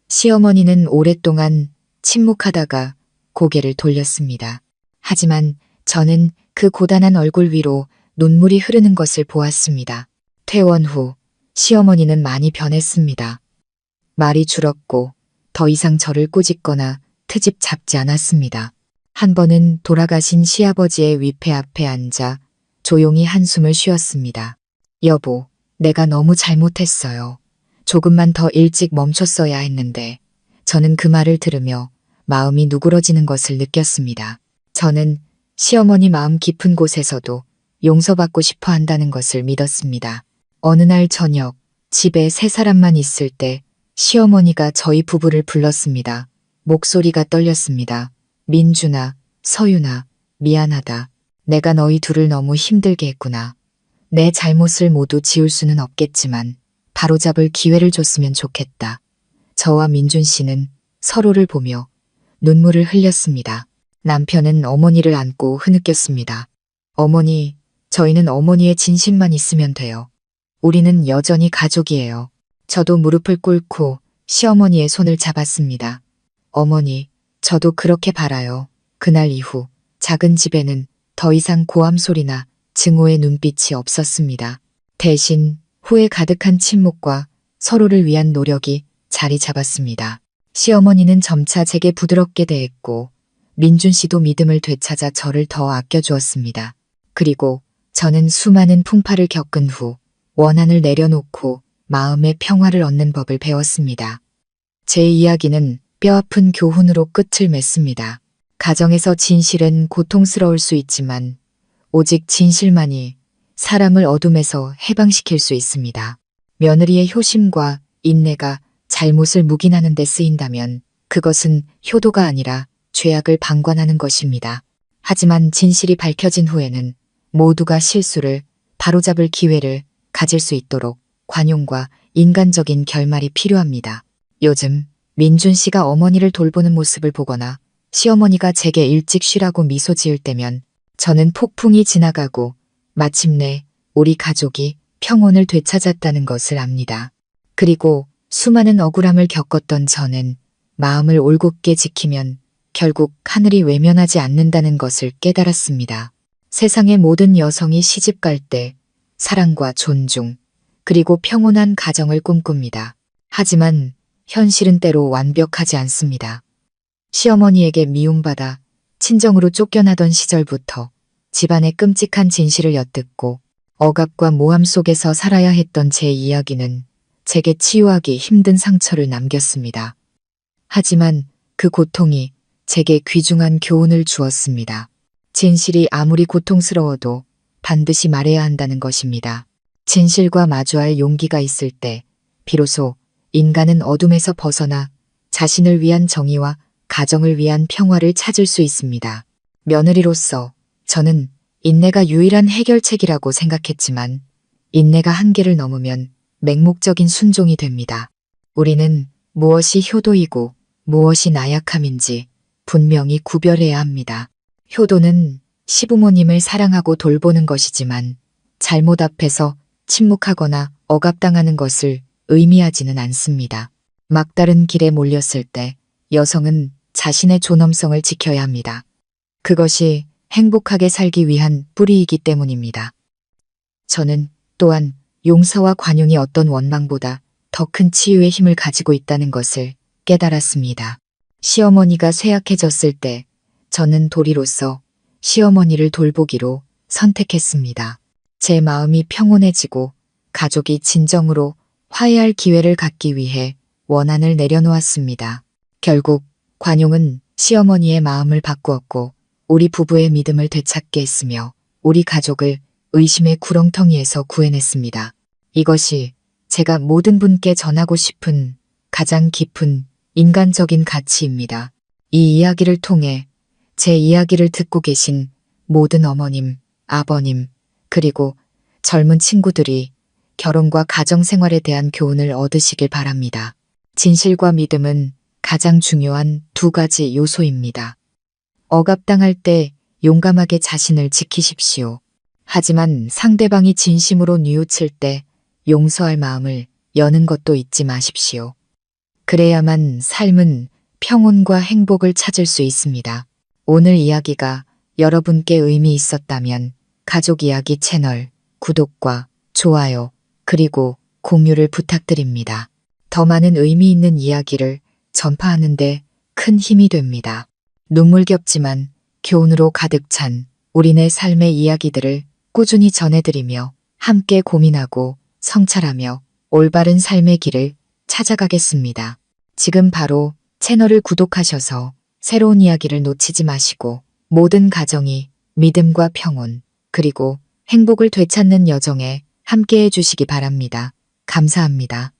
시어머니는 오랫동안 침묵하다가 고개를 돌렸습니다. 하지만 저는 그 고단한 얼굴 위로 눈물이 흐르는 것을 보았습니다. 퇴원 후 시어머니는 많이 변했습니다. 말이 줄었고 더 이상 저를 꾸짖거나 트집 잡지 않았습니다. 한 번은 돌아가신 시아버지의 위패 앞에 앉아 조용히 한숨을 쉬었습니다. 여보, 내가 너무 잘못했어요. 조금만 더 일찍 멈췄어야 했는데 저는 그 말을 들으며 마음이 누그러지는 것을 느꼈습니다. 저는 시어머니 마음 깊은 곳에서도 용서받고 싶어 한다는 것을 믿었습니다. 어느 날 저녁 집에 세 사람만 있을 때 시어머니가 저희 부부를 불렀습니다. 목소리가 떨렸습니다. 민준아, 서윤아, 미안하다. 내가 너희 둘을 너무 힘들게 했구나. 내 잘못을 모두 지울 수는 없겠지만 바로잡을 기회를 줬으면 좋겠다. 저와 민준 씨는 서로를 보며 눈물을 흘렸습니다. 남편은 어머니를 안고 흐느꼈습니다. 어머니, 저희는 어머니의 진심만 있으면 돼요. 우리는 여전히 가족이에요. 저도 무릎을 꿇고 시어머니의 손을 잡았습니다. 어머니, 저도 그렇게 바라요. 그날 이후 작은 집에는 더 이상 고함 소리나 증오의 눈빛이 없었습니다. 대신 후회 가득한 침묵과 서로를 위한 노력이 자리 잡았습니다. 시어머니는 점차 제게 부드럽게 대했고 민준 씨도 믿음을 되찾아 저를 더 아껴주었습니다. 그리고 저는 수많은 풍파를 겪은 후 원한을 내려놓고 마음의 평화를 얻는 법을 배웠습니다. 제 이야기는 뼈아픈 교훈으로 끝을 맺습니다. 가정에서 진실은 고통스러울 수 있지만 오직 진실만이 사람을 어둠에서 해방시킬 수 있습니다. 며느리의 효심과 인내가 잘못을 묵인하는 데 쓰인다면 그것은 효도가 아니라 죄악을 방관하는 것입니다. 하지만 진실이 밝혀진 후에는 모두가 실수를 바로잡을 기회를 가질 수 있도록 관용과 인간적인 결말이 필요합니다. 요즘 민준 씨가 어머니를 돌보는 모습을 보거나 시어머니가 제게 일찍 쉬라고 미소 지을 때면 저는 폭풍이 지나가고 마침내 우리 가족이 평온을 되찾았다는 것을 압니다. 그리고 수많은 억울함을 겪었던 저는 마음을 올곧게 지키면 결국 하늘이 외면하지 않는다는 것을 깨달았습니다. 세상의 모든 여성이 시집갈 때 사랑과 존중, 그리고 평온한 가정을 꿈꿉니다. 하지만 현실은 때로 완벽하지 않습니다. 시어머니에게 미움받아 친정으로 쫓겨나던 시절부터 집안의 끔찍한 진실을 엿듣고 억압과 모함 속에서 살아야 했던 제 이야기는 제게 치유하기 힘든 상처를 남겼습니다. 하지만 그 고통이 제게 귀중한 교훈을 주었습니다. 진실이 아무리 고통스러워도 반드시 말해야 한다는 것입니다. 진실과 마주할 용기가 있을 때 비로소 인간은 어둠에서 벗어나 자신을 위한 정의와 가정을 위한 평화를 찾을 수 있습니다. 며느리로서 저는 인내가 유일한 해결책이라고 생각했지만 인내가 한계를 넘으면 맹목적인 순종이 됩니다. 우리는 무엇이 효도이고 무엇이 나약함인지 분명히 구별해야 합니다. 효도는 시부모님을 사랑하고 돌보는 것이지만 잘못 앞에서 침묵하거나 억압당하는 것을 의미하지는 않습니다. 막다른 길에 몰렸을 때 여성은 자신의 존엄성을 지켜야 합니다. 그것이 행복하게 살기 위한 뿌리이기 때문입니다. 저는 또한 용서와 관용이 어떤 원망보다 더 큰 치유의 힘을 가지고 있다는 것을 깨달았습니다. 시어머니가 쇠약해졌을 때 저는 도리로서 시어머니를 돌보기로 선택했습니다. 제 마음이 평온해지고 가족이 진정으로 화해할 기회를 갖기 위해 원한을 내려놓았습니다. 결국 관용은 시어머니의 마음을 바꾸었고 우리 부부의 믿음을 되찾게 했으며 우리 가족을 의심의 구렁텅이에서 구해냈습니다. 이것이 제가 모든 분께 전하고 싶은 가장 깊은 인간적인 가치입니다. 이 이야기를 통해 제 이야기를 듣고 계신 모든 어머님, 아버님, 그리고 젊은 친구들이 결혼과 가정생활에 대한 교훈을 얻으시길 바랍니다. 진실과 믿음은 가장 중요한 두 가지 요소입니다. 억압당할 때 용감하게 자신을 지키십시오. 하지만 상대방이 진심으로 뉘우칠 때 용서할 마음을 여는 것도 잊지 마십시오. 그래야만 삶은 평온과 행복을 찾을 수 있습니다. 오늘 이야기가 여러분께 의미 있었다면 가족 이야기 채널 구독과 좋아요 그리고 공유를 부탁드립니다. 더 많은 의미 있는 이야기를 전파하는데 큰 힘이 됩니다. 눈물겹지만 교훈으로 가득 찬 우리네 삶의 이야기들을 꾸준히 전해드리며 함께 고민하고 성찰하며 올바른 삶의 길을 찾아가겠습니다. 지금 바로 채널을 구독하셔서 새로운 이야기를 놓치지 마시고 모든 가정이 믿음과 평온 그리고 행복을 되찾는 여정에 함께해 주시기 바랍니다. 감사합니다.